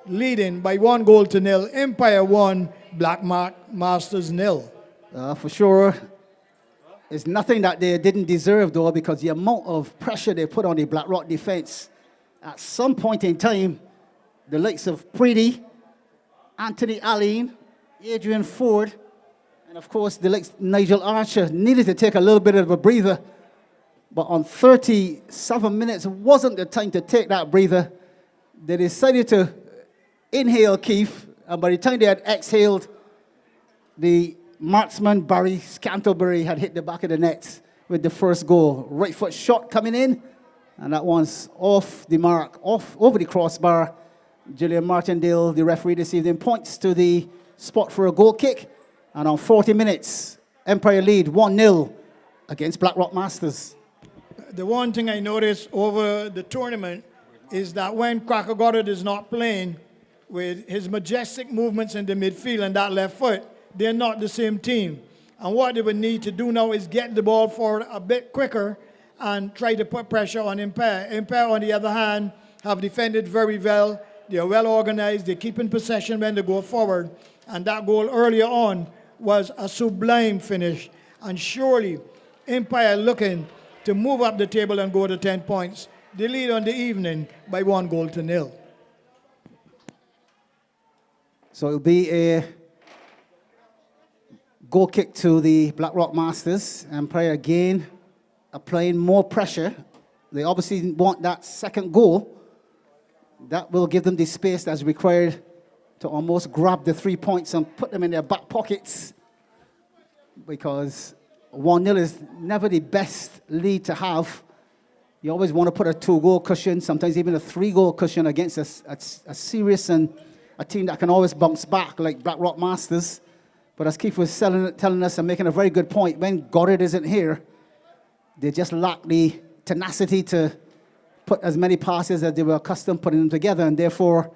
leading by 1-0. Empire 1, Black Masters 0. For sure. It's nothing that they didn't deserve, though, because the amount of pressure they put on the Blackrock defense. At some point in time, the likes of Preedy, Anthony Allen, Adrian Ford, and of course the likes Nigel Archer needed to take a little bit of a breather. But on 37 minutes wasn't the time to take that breather. They decided to inhale, Keith, and by the time they had exhaled, the marksman Barry Scantlebury had hit the back of the net with the first goal. Right foot shot coming in, and that one's off the mark, off over the crossbar. Julian Martindale, the referee this evening, points to the spot for a goal kick. And on 40 minutes, Empire lead 1-0 against Blackrock Masters. The one thing I noticed over the tournament is that when Cracker Goddard is not playing, with his majestic movements in the midfield and that left foot, they're not the same team. And what they would need to do now is get the ball forward a bit quicker and try to put pressure on Empire. Empire, on the other hand, have defended very well. They're well organized. They keep in possession when they go forward. And that goal earlier on was a sublime finish. And surely, Empire looking to move up the table and go to 10 points. They lead on the evening by 1-0. So it'll be a goal kick to the Blackrock Masters. Empire again applying more pressure. They obviously want that second goal. That will give them the space that's required to almost grab the 3 points and put them in their back pockets, because 1-0 is never the best lead to have. You always want to put a 2-goal cushion, sometimes even a 3-goal cushion against a serious and a team that can always bounce back like Blackrock Masters. But as Keith was telling us and making a very good point, when Goddard isn't here, they just lack the tenacity to put as many passes as they were accustomed putting them together, and therefore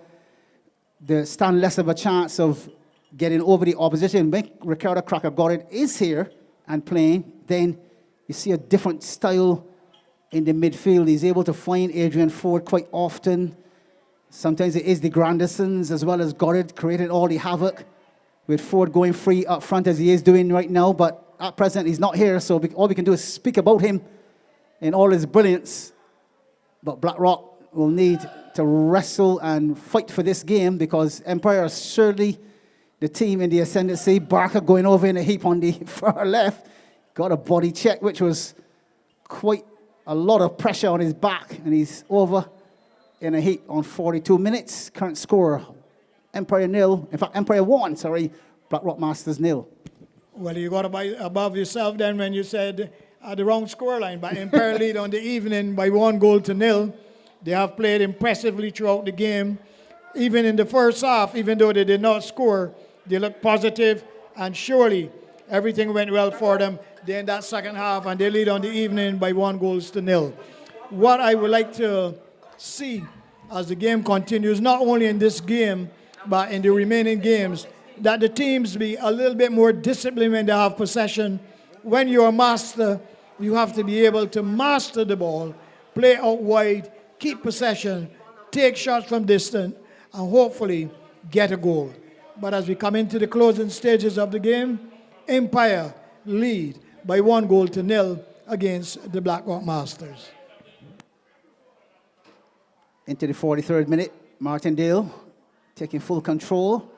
they stand less of a chance of getting over the opposition. When Ricardo Cracker Goddard is here and playing, then you see a different style in the midfield. He's able to find Adrian Ford quite often. Sometimes it is the Grandisons as well as Goddard creating all the havoc, with Ford going free up front as he is doing right now. But at present, he's not here, so all we can do is speak about him in all his brilliance. But Blackrock will need to wrestle and fight for this game, because Empire are surely the team in the ascendancy. Barker going over in a heap on the far left. Got a body check, which was quite a lot of pressure on his back. And he's over in a heap on 42 minutes. Current score, Empire 0. In fact, Empire 1, sorry. Blackrock Masters 0. Well, you got above yourself then when you said the wrong scoreline. But Empire lead on the evening by 1-0. They have played impressively throughout the game. Even in the first half, even though they did not score, they looked positive, and surely everything went well for them. They're in that second half, and they lead on the evening by 1-0. What I would like to see as the game continues, not only in this game, but in the remaining games, that the teams be a little bit more disciplined when they have possession. When you're a master, you have to be able to master the ball, play out wide, keep possession, take shots from distance, and hopefully get a goal. But as we come into the closing stages of the game, Empire lead by 1-0 against the Blackrock Masters. Into the 43rd minute, Martindale taking full control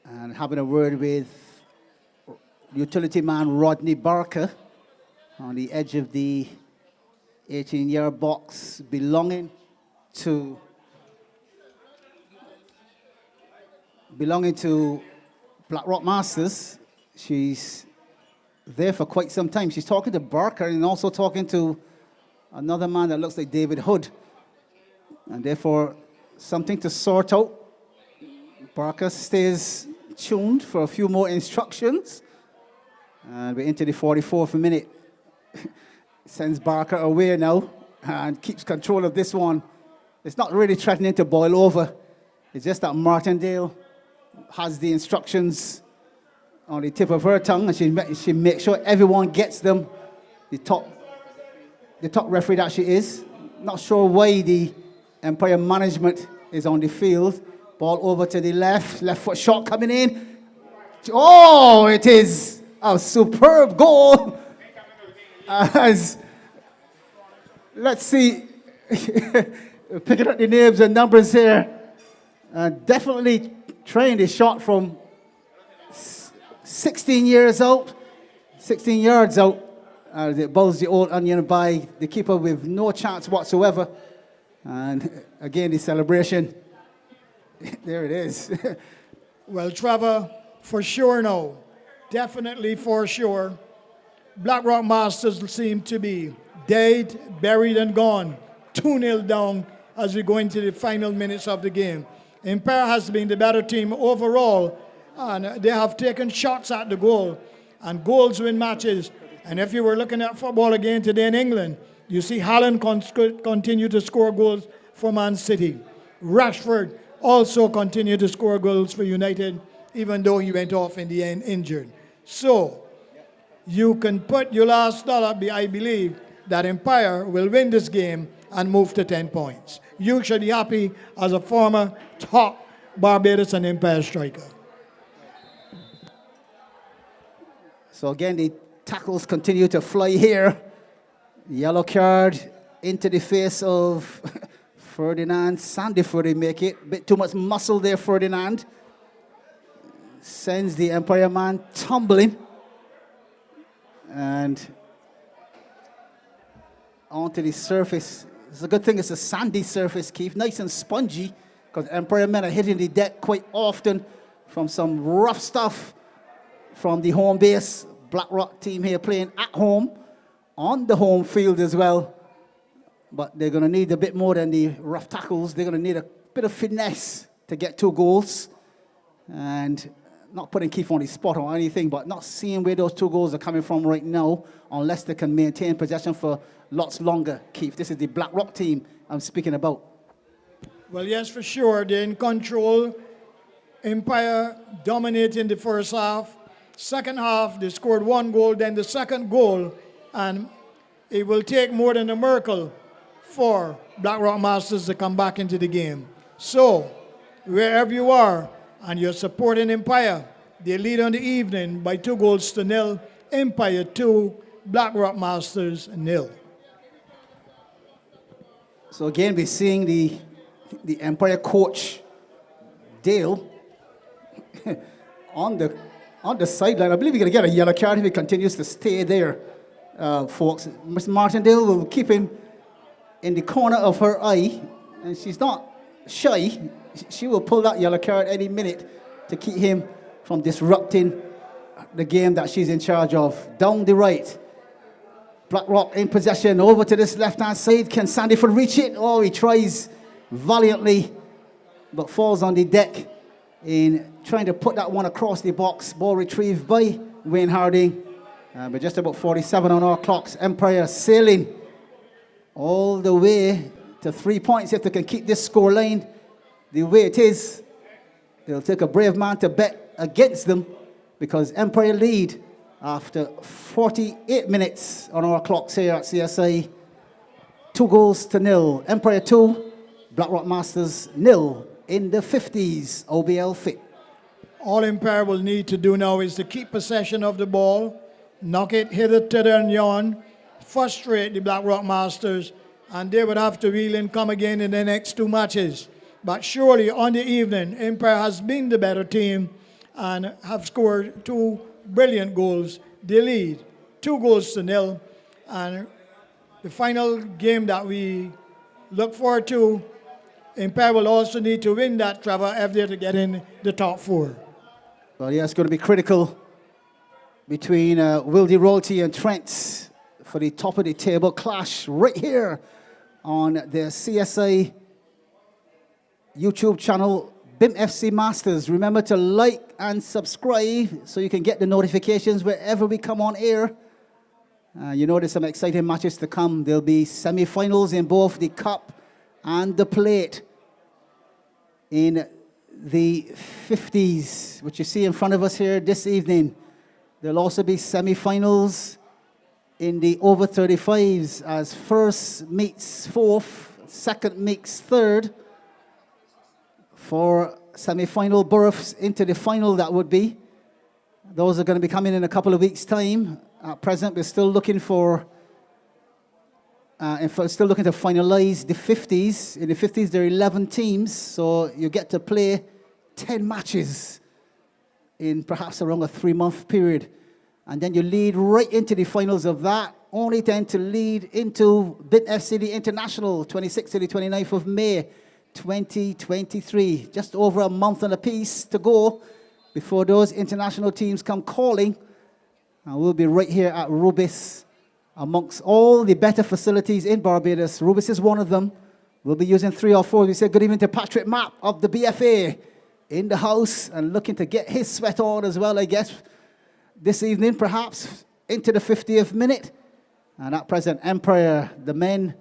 and having a word with utility man Rodney Barker on the edge of the 18-yard box belonging to Blackrock Masters. She's there for quite some time. She's talking to Barker and also talking to another man that looks like David Hood. And therefore, something to sort out. Barker stays tuned for a few more instructions. And we're into the 44th minute. Sends Barker away now and keeps control of this one. It's not really threatening to boil over. It's just that Martindale has the instructions on the tip of her tongue, and she makes sure everyone gets them. The top referee that she is. Not sure why the Empire management is on the field. Ball over to the left foot shot coming in. Oh, it is a superb goal. As let's see, picking up the names and numbers here. Definitely trained a shot from 16 yards out. It bowls the old onion by the keeper with no chance whatsoever. And again, the celebration. There it is. Well, Trevor, for sure no. Definitely for sure. Blackrock Masters seem to be dead, buried, and gone. 2-0 down as we go into the final minutes of the game. Empire has been the better team overall, and they have taken shots at the goal, and goals win matches. And if you were looking at football again today in England, you see Haaland continue to score goals for Man City. Rashford also continued to score goals for United, even though he went off in the end injured. So, you can put your last dollar, I believe, that Empire will win this game and move to 10 points. You should be happy as a former top Barbados and Empire striker. So again, the tackles continue to fly here. Yellow card into the face of Ferdinand. Sandiford, they make it. A bit too much muscle there, Ferdinand. Sends the Empire man tumbling. And onto the surface. It's a good thing it's a sandy surface, Keith. Nice and spongy, because Empire men are hitting the deck quite often from some rough stuff from the home base. Blackrock team here playing at home, on the home field as well. But they're going to need a bit more than the rough tackles. They're going to need a bit of finesse to get 2 goals. And not putting Keith on the spot or anything, but not seeing where those 2 goals are coming from right now, unless they can maintain possession for lots longer, Keith. This is the Blackrock team I'm speaking about. Well, yes, for sure. They're in control. Empire dominating the first half. Second half, they scored 1 goal, then the second goal, and it will take more than a miracle for Blackrock Masters to come back into the game. So, wherever you are, and you're supporting Empire, they lead on the evening by 2-0. Empire 2, Blackrock Masters 0. So again, we're seeing the Empire coach, Dale, on the sideline. I believe he's going to get a yellow card if he continues to stay there, folks. Miss Martindale will keep him in the corner of her eye, and she's not shy. She will pull that yellow card any minute to keep him from disrupting the game that she's in charge of. Down the right, Blackrock in possession, over to this left-hand side. Can Sandyford reach it? Oh, he tries valiantly, but falls on the deck in trying to put that one across the box. Ball retrieved by Wayne Harding. But just about 47 on our clocks. Empire sailing all the way to 3 points if they can keep this score line the way it is. It'll take a brave man to bet against them, because Empire lead after 48 minutes on our clocks here at CSI. 2-0. Empire 2, Blackrock Masters 0 in the 50s OBL-FIT. All Empire will need to do now is to keep possession of the ball, knock it hither, thither, and yon, frustrate the Blackrock Masters, and they would have to reel and come again in the next 2 matches. But surely on the evening, Empire has been the better team and have scored 2 brilliant goals. They lead 2-0, and the final game that we look forward to, Empire will also need to win that travel if they're to get in the top 4. Well, yeah, it's going to be critical between Wildy Royalty and Trent for the top of the table clash right here on the CSI YouTube channel, BIMFC Masters. Remember to like and subscribe so you can get the notifications wherever we come on air. You know there's some exciting matches to come. There'll be semi-finals in both the cup and the plate in the 50s, which you see in front of us here this evening. There'll also be semi-finals in the over 35s as first meets fourth, second meets third for semi-final berths into the final. That would be. Those are going to be coming in a couple of weeks' time. At present, we're still looking for still looking to finalize the 50s. In the 50s, there are 11 teams, so you get to play 10 matches in perhaps around a 3-month period. And then you lead right into the finals of that, only then to lead into BIMFC the International, 26th to the 29th of May, 2023. Just over a month and a piece to go before those international teams come calling. And we'll be right here at Rubis, amongst all the better facilities in Barbados. Rubis is one of them. We'll be using 3 or 4. We say good evening to Patrick Mapp of the BFA in the house and looking to get his sweat on as well, I guess, this evening, perhaps into the 50th minute. And at present, Empire, the men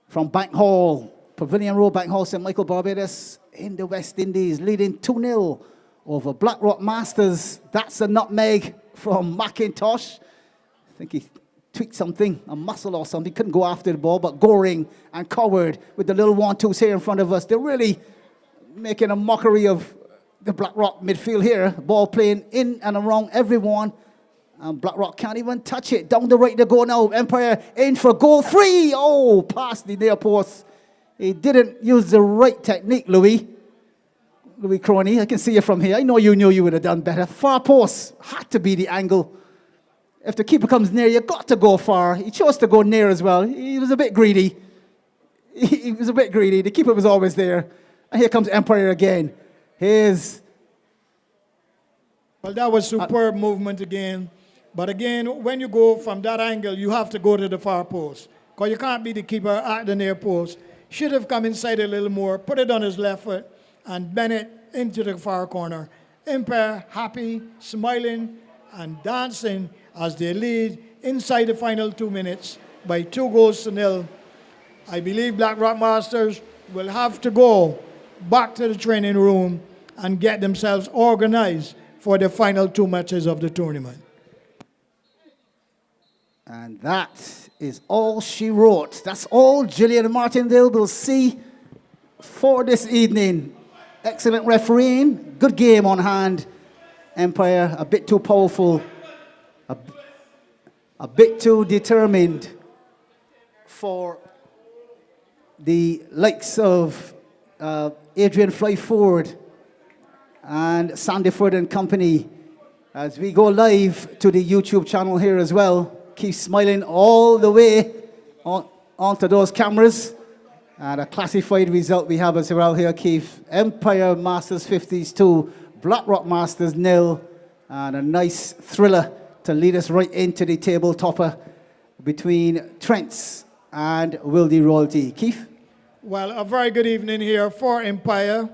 from Bank Hall, Pavilion Road, Bank Hall, St. Michael, Barbados, in the West Indies, leading 2-0 over Blackrock Masters. That's a nutmeg from McIntosh. I think he tweaked something, a muscle or something. Couldn't go after the ball, but Goring and Coward with the little 1-2s here in front of us. They're really making a mockery of the Blackrock midfield here. Ball playing in and around everyone. And Blackrock can't even touch it. Down the right they go now. Empire in for goal 3. Oh, past the near post. He didn't use the right technique, Louis Croney. I can see you from here. I know you knew you would have done better. Far post had to be the angle. If the keeper comes near, you've got to go far. He chose to go near as well. He was a bit greedy. He was a bit greedy. The keeper was always there. And here comes Empire again. Well, that was superb movement again. But again, when you go from that angle, you have to go to the far post. Because you can't be the keeper at the near post. Should have come inside a little more, put it on his left foot, and bend it into the far corner. Empire happy, smiling, and dancing as they lead inside the final 2 minutes by 2-0. I believe Blackrock Masters will have to go back to the training room and get themselves organized for the final 2 matches of the tournament. And that is all she wrote. That's all Gillian Martindale will see for this evening. Excellent refereeing, good game on hand. Empire a bit too powerful, a bit too determined for the likes of Adrian Fly Ford and Sandiford and Company. As we go live to the YouTube channel here as well. Keep smiling all the way onto those cameras. And a classified result we have as well here, Keith. Empire Masters 50s 2, Blackrock Masters 0. And a nice thriller to lead us right into the table topper between Trents and Wildy Royalty. Keith? Well, a very good evening here for Empire.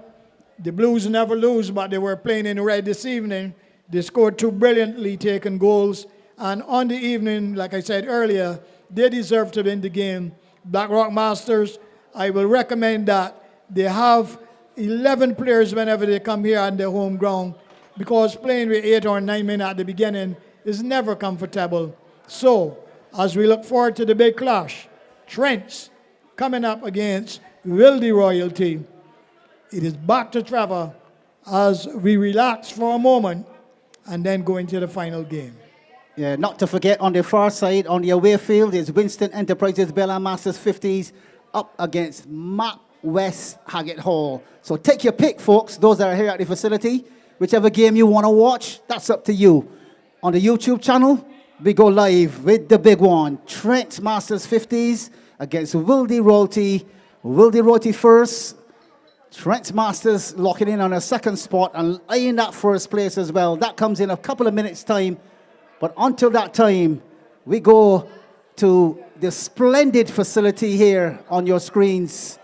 The Blues never lose, but they were playing in red this evening. They scored 2 brilliantly taken goals. And on the evening, like I said earlier, they deserve to win the game. Blackrock Masters, I will recommend that they have 11 players whenever they come here on their home ground, because playing with 8 or 9 men at the beginning is never comfortable. So, as we look forward to the big clash, Trents coming up against Wildy Royalty. It is back to Trevor as we relax for a moment and then go into the final game. Yeah, not to forget, on the far side, on the away field, is Winston Enterprises Bella Masters 50s up against Map West Haggett Hall. So take your pick, folks, those that are here at the facility. Whichever game you want to watch, that's up to you. On the YouTube channel, we go live with the big one. Trent Masters 50s against Wildy Royalty. Wildy Royalty first. Trent Masters locking in on a second spot and eyeing that first place as well. That comes in a couple of minutes' time. But until that time, we go to the splendid facility here on your screens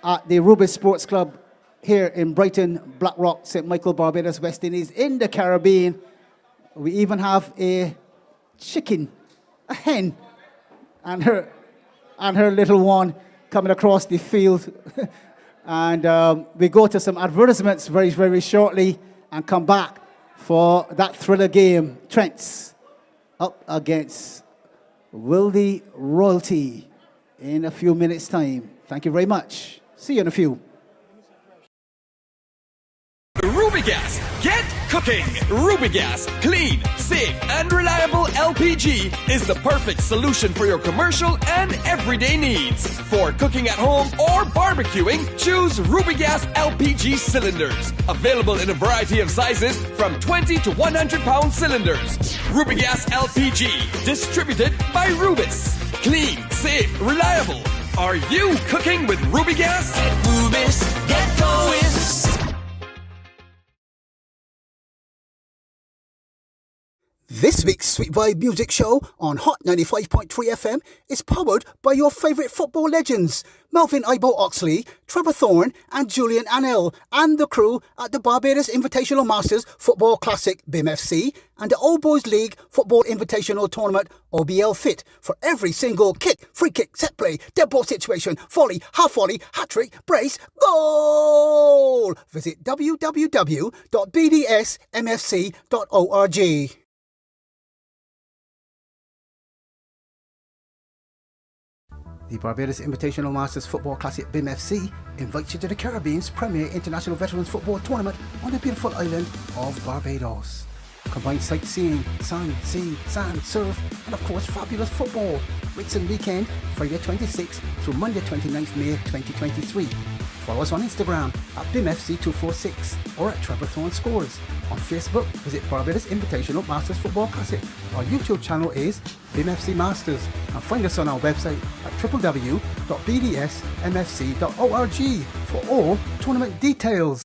at the Rubis Sports Club here in Brighton, Blackrock, St. Michael, Barbados, West Indies, in the Caribbean. We even have a chicken, a hen, and her little one coming across the field. And we go to some advertisements very, very shortly and come back for that thriller game. Trents up against Wildy Royalty in a few minutes' time. Thank you very much. See you in a few. Rubigas, get cooking! Rubigas, clean, safe, and reliable LPG is the perfect solution for your commercial and everyday needs. For cooking at home or barbecuing, choose Rubigas LPG cylinders. Available in a variety of sizes from 20 to 100 pound cylinders. Rubigas LPG, distributed by Rubis. Clean, safe, reliable. Are you cooking with Rubigas? Get Rubis, get going. This week's Sweet Vibe Music Show on Hot 95.3 FM is powered by your favourite football legends, Melvin Ibo Oxley, Trevor Thorne and Julian Annell, and the crew at the Barbados Invitational Masters Football Classic BIMFC and the Old Boys League Football Invitational Tournament OBL-FIT for every single kick, free kick, set play, dead ball situation, volley, half-volley, hat-trick, brace, goal! Visit www.bdsmfc.org. The Barbados Invitational Masters Football Classic BIMFC invites you to the Caribbean's premier international veterans football tournament on the beautiful island of Barbados. Combined sightseeing, sun, sea, sand, surf, and of course fabulous football. Weeks and weekend, Friday 26th through Monday 29th May 2023. Follow us on Instagram at BIMFC246 or at Trevor Thorne Scores. On Facebook, visit Barbados Invitational Masters Football Classic. Our YouTube channel is BIMFC Masters, and find us on our website at www.bdsmfc.org for all tournament details.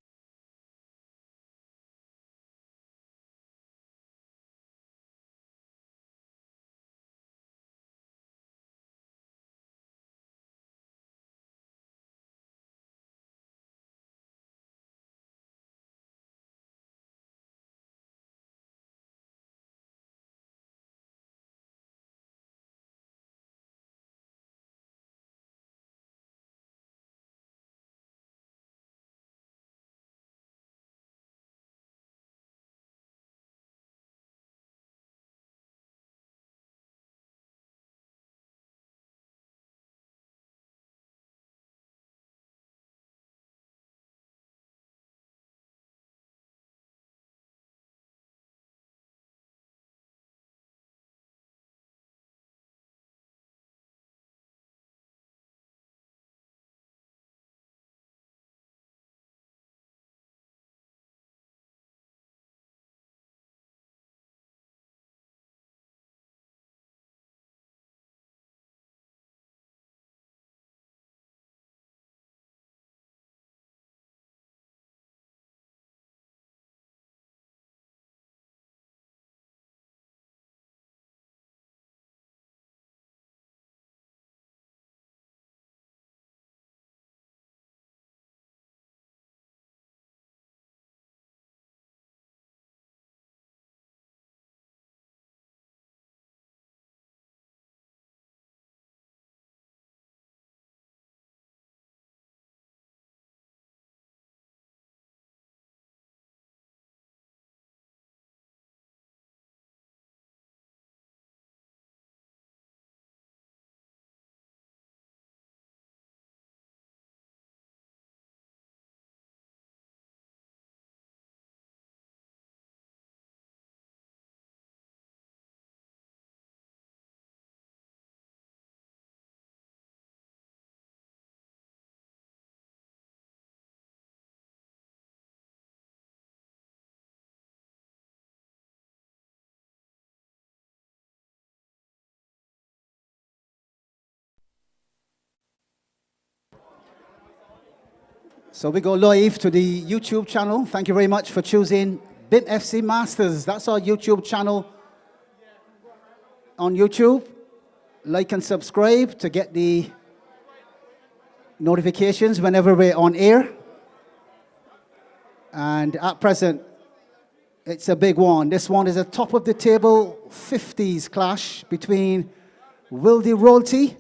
So we go live to the YouTube channel. Thank you very much for choosing BIMFC Masters. That's our YouTube channel on YouTube. Like and subscribe to get the notifications whenever we're on air. And at present, it's a big one. This one is a top of the table 50s clash between Wildy Royalty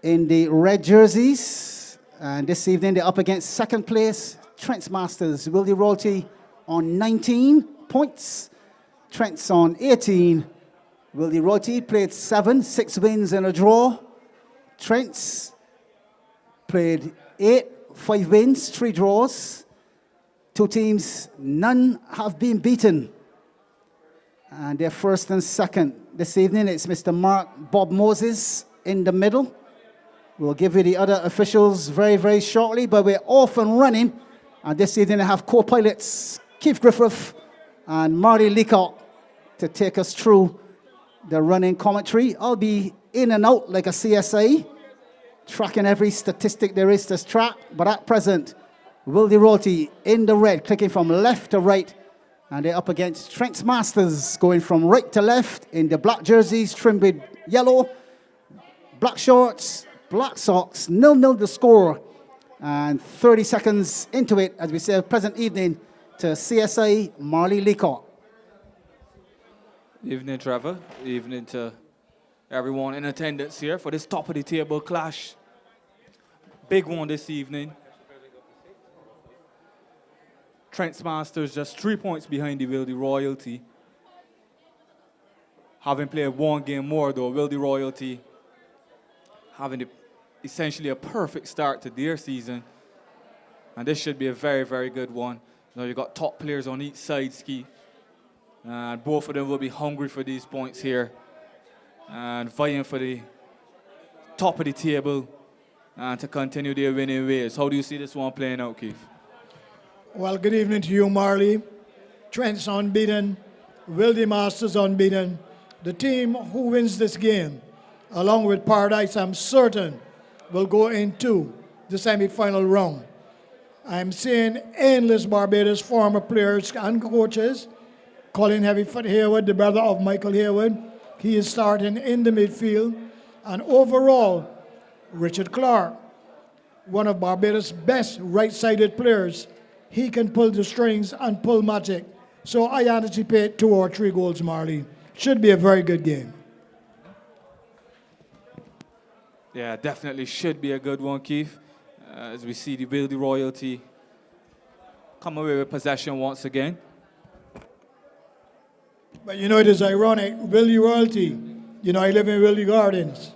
in the red jerseys. And this evening, they're up against second place, Trent's Masters. Wildy Royalty on 19 points. Trent's on 18. Wildy Royalty played 7, 6 wins and a draw. Trent's played 8, 5 wins, 3 draws. 2 teams, none have been beaten. And they're first and second. This evening, it's Mr. Mark Bob Moses in the middle. We'll give you the other officials very, very shortly, but we're off and running. And this evening I have co-pilots Keith Griffith and Marty Leacock to take us through the running commentary. I'll be in and out like a CSI, tracking every statistic there is to track. But at present, Wildy Royalty in the red, clicking from left to right. And they're up against Trent's Masters, going from right to left in the black jerseys, trimmed with yellow, black shorts, black socks, 0-0 the score. And 30 seconds into it, as we say, present evening to CSI Marley Leacock. Evening, Trevor. Evening to everyone in attendance here for this top of the table clash. Big one this evening. Trent's Masters just 3 points behind the Wildy Royalty. Having played 1 game more though, Wildy Royalty having essentially a perfect start to their season. And this should be a very, very good one. You know, you've got top players on each side, Ski. And both of them will be hungry for these points here. And vying for the top of the table and to continue their winning ways. How do you see this one playing out, Keith? Well, good evening to you, Marley. Trent's unbeaten. Wildy Masters unbeaten. The team who wins this game, along with Paradise, I'm certain, will go into the semi-final round. I'm seeing endless Barbados former players and coaches. Colin Heavyfoot Hayward, the brother of Michael Hayward, he is starting in the midfield. And overall, Richard Clark, one of Barbados' best right-sided players, he can pull the strings and pull magic. So I anticipate 2 or 3 goals, Marley. Should be a very good game. Yeah, definitely should be a good one, Keith. As we see the Wildy Royalty come away with possession once again. But you know, it is ironic, Wildy Royalty, you know, I live in Wildy Gardens.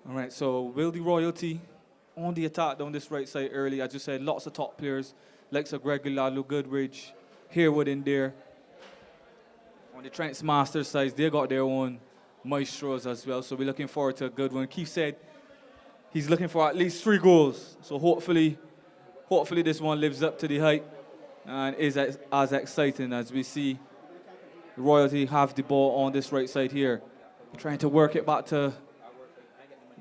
All right, so Wildy Royalty on the attack down this right side early. As you said, lots of top players, like Sir Gregory Lalo, Goodridge, Harewood in there. On the Trent's Masters side, they got their own maestros as well, so we're looking forward to a good one. Keith said he's looking for at least 3 goals, so hopefully this one lives up to the hype and is as exciting as we see the Royalty have the ball on this right side here. Trying to work it back to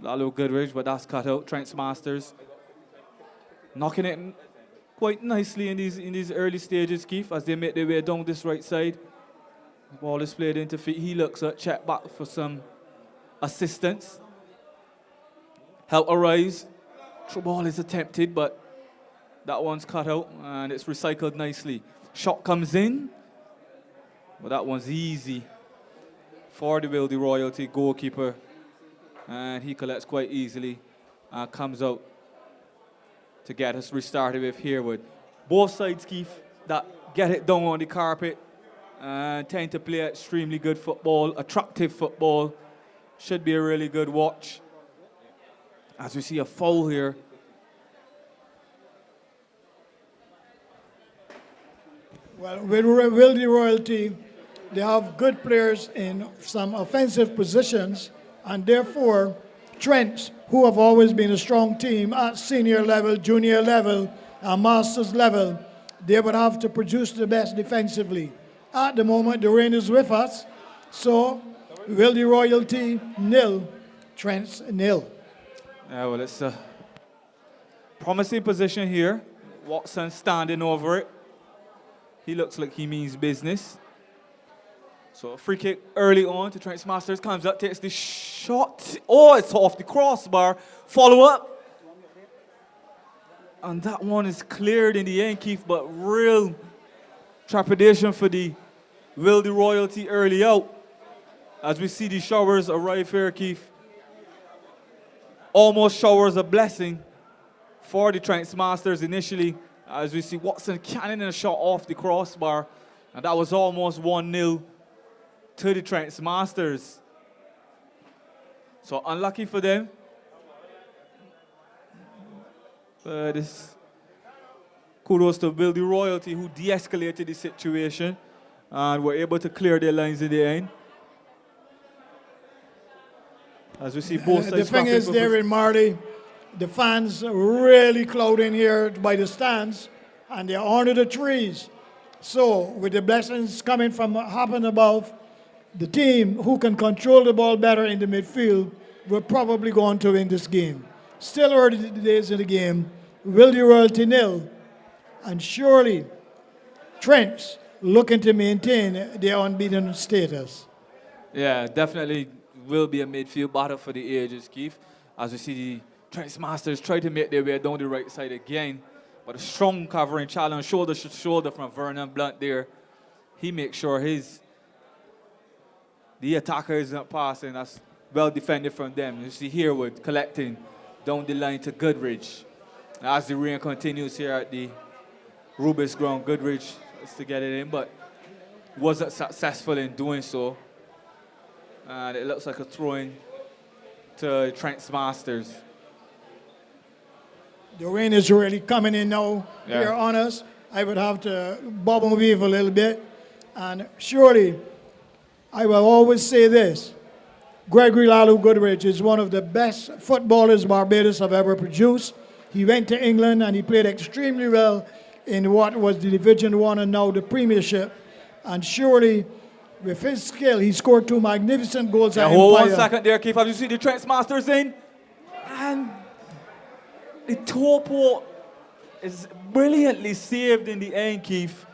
Lalo Goodridge, but that's cut out. Trent's Masters knocking it quite nicely in these early stages, Keith, as they make their way down this right side. The ball is played into feet. He looks at check back for some assistance. Help arise. Through ball is attempted, but that one's cut out and it's recycled nicely. Shot comes in, but that one's easy for the Wildy Royalty goalkeeper. And he collects quite easily and comes out to get us restarted with Harewood. Both sides, Keith, that get it down on the carpet and tend to play extremely good football, attractive football. Should be a really good watch. As we see a foul here. Well, with Wildy Royalty, they have good players in some offensive positions, and therefore Trent, who have always been a strong team at senior level, junior level, and masters level, they would have to produce the best defensively. At the moment, the rain is with us, so will the Royalty 0, Trent's 0. Yeah, well, it's a promising position here. Watson standing over it. He looks like he means business. So a free kick early on to Trent's Masters. Comes up, takes the shot. Oh, it's off the crossbar. Follow up. And that one is cleared in the end, Keith, but real trepidation for the Wildy Royalty early out. As we see the showers arrive here, Keith. Almost showers of blessing for the Trent's Masters initially. As we see Watson cannoning a shot off the crossbar. And that was almost 1-0 to the Trent's Masters. So unlucky for them. This kudos to Wildy Royalty, who de-escalated the situation and were able to clear their lines in the end. As we see both sides. The thing is there in Marley, the fans are really crowding here by the stands, and they're under the trees. So with the blessings coming from happening above, the team who can control the ball better in the midfield will probably go on to win this game. Still early days in the game. Wildy Royalty 0, and surely Trent's looking to maintain their unbeaten status. Yeah, definitely will be a midfield battle for the ages, Keith. As we see the Trent's Masters try to make their way down the right side again. But a strong covering challenge, shoulder to shoulder from Vernon Blunt there. He makes sure the attacker isn't passing. That's well defended from them. You see Herwood collecting down the line to Goodridge. As the rain continues here at the Rubis ground, Goodridge tries to get it in, but wasn't successful in doing so. And it looks like a throw-in to Trent's Masters. The rain is really coming in now here on us. I would have to bob and weave a little bit. And surely, I will always say this. Gregory Lalu Goodridge is one of the best footballers Barbados have ever produced. He went to England and he played extremely well in what was the Division 1 and now the Premiership. And surely, with his skill, he scored 2 magnificent goals at hold Empire. 1 second there, Keith. Have you seen the Trent's Masters in? And the topo is brilliantly saved in the end, Keith.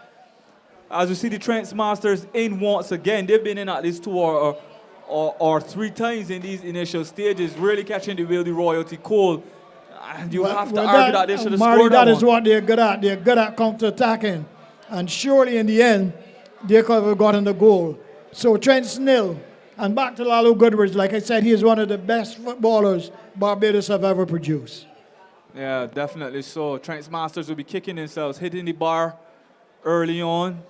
As you see the Trent's Masters in once again. They've been in at least 2 or 3 times in these initial stages, really catching the Wildy Royalty cold. And you have to argue that they should have scored that one. is what they're good at. They're good at counter-attacking. And surely in the end, they could have gotten the goal. So Trent's 0. And back to Lalu Goodridge. Like I said, he is one of the best footballers Barbados have ever produced. Yeah, definitely so. Trent's Masters will be kicking themselves, hitting the bar early on.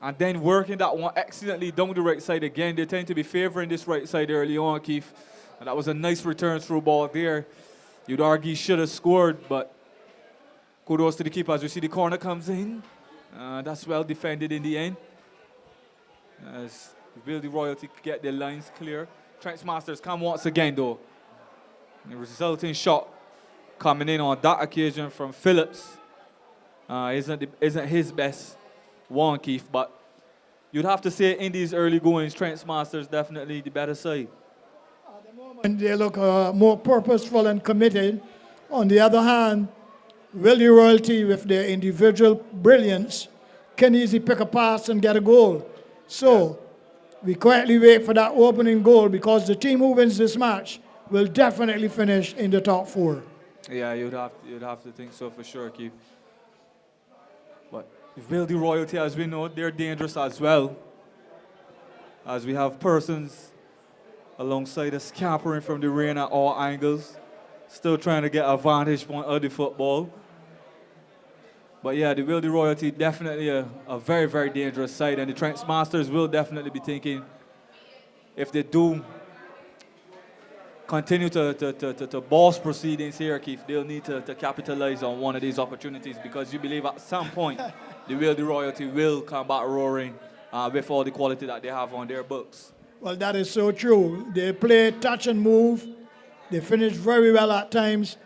And then working that one excellently down the right side again. They tend to be favoring this right side early on, Keith. And that was a nice return through ball there. You'd argue he should have scored, but kudos to the keeper. As we see the corner comes in. That's well defended in the end. As Wildy Royalty get their lines clear. Trent's Masters come once again, though. The resulting shot coming in on that occasion from Phillips isn't his best one, Keith, but you'd have to say in these early goings, Trent's Masters definitely the better side. At the moment, they look more purposeful and committed. On the other hand, Wildy Royalty, with their individual brilliance, can easily pick a pass and get a goal. So we quietly wait for that opening goal, because the team who wins this match will definitely finish in the top 4. Yeah, you'd have to think so for sure, Keith. But Wildy Royalty, as we know, they're dangerous as well. As we have persons alongside us scampering from the rain at all angles, still trying to get a vantage point of the football. But yeah, the Wildy Royalty definitely a very, very dangerous side, and the Trent's Masters will definitely be thinking, if they do continue to boss proceedings here, Keith, they'll need to capitalize on one of these opportunities, because you believe at some point the Wildy Royalty will come back roaring with all the quality that they have on their books. Well, that is so true. They play touch and move. They finish very well at times.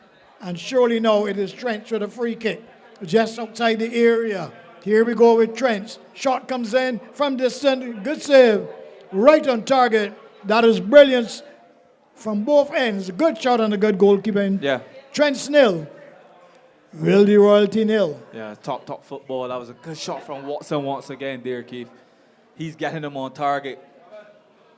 And surely now it is Trent with a free kick. just outside the area. Here we go with Trent. Shot comes in from distance. Good save. Right on target. That is brilliance from both ends. Good shot and a good goalkeeping. Yeah. Trent nil. Wildy Royalty nil. Yeah, top football. That was a good shot from Watson once again there, Keith. He's getting them on target.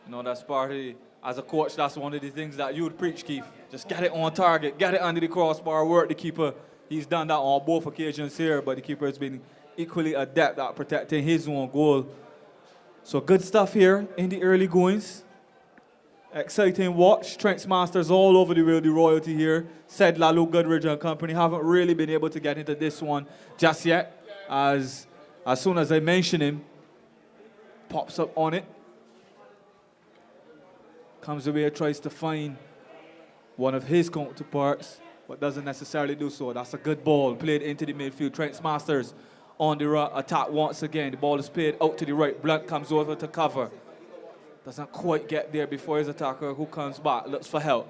You know, that's part of the, as a coach, that's one of the things that you would preach, Keith. Just get it on target, get it under the crossbar, work the keeper. He's done that on both occasions here, but the keeper has been equally adept at protecting his own goal. So good stuff here in the early goings. Exciting watch. Trent's Masters all over the Wildy Royalty here. Said Lalo Goodridge and company haven't really been able to get into this one just yet. As soon as I mention him, pops up on it. Comes away, tries to find one of his counterparts, but doesn't necessarily do so. That's a good ball played into the midfield. Trent's Masters on the attack once again. The ball is played out to the right. Blunt comes over to cover. Doesn't quite get there before his attacker, who comes back, looks for help.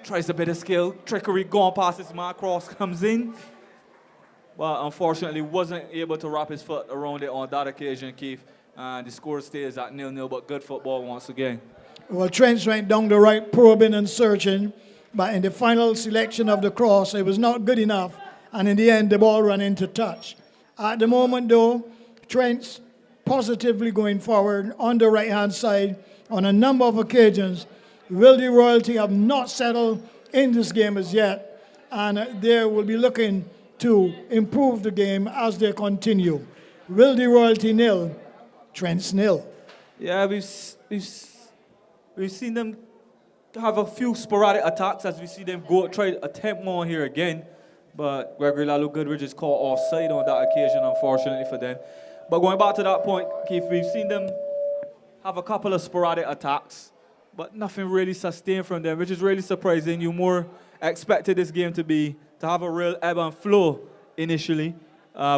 Tries a bit of skill, trickery, gone past his man, cross comes in. But unfortunately wasn't able to wrap his foot around it on that occasion, Keith. And the score stays at 0-0, but good football once again. Well, Trent went down the right, probing and searching. But in the final selection of the cross, it was not good enough. And in the end, the ball ran into touch. At the moment, though, Trent's positively going forward on the right-hand side on a number of occasions. Wildy Royalty have not settled in this game as yet, and they will be looking to improve the game as they continue. Wildy Royalty nil, Trent's nil. Yeah, we've seen them have a few sporadic attacks as we see them try to attempt more here again, but Gregory Lalo Goodridge is caught offside on that occasion, unfortunately for them. But going back to that point, Keith, we've seen them have a couple of sporadic attacks, but nothing really sustained from them, which is really surprising. You more expected this game to have a real ebb and flow initially,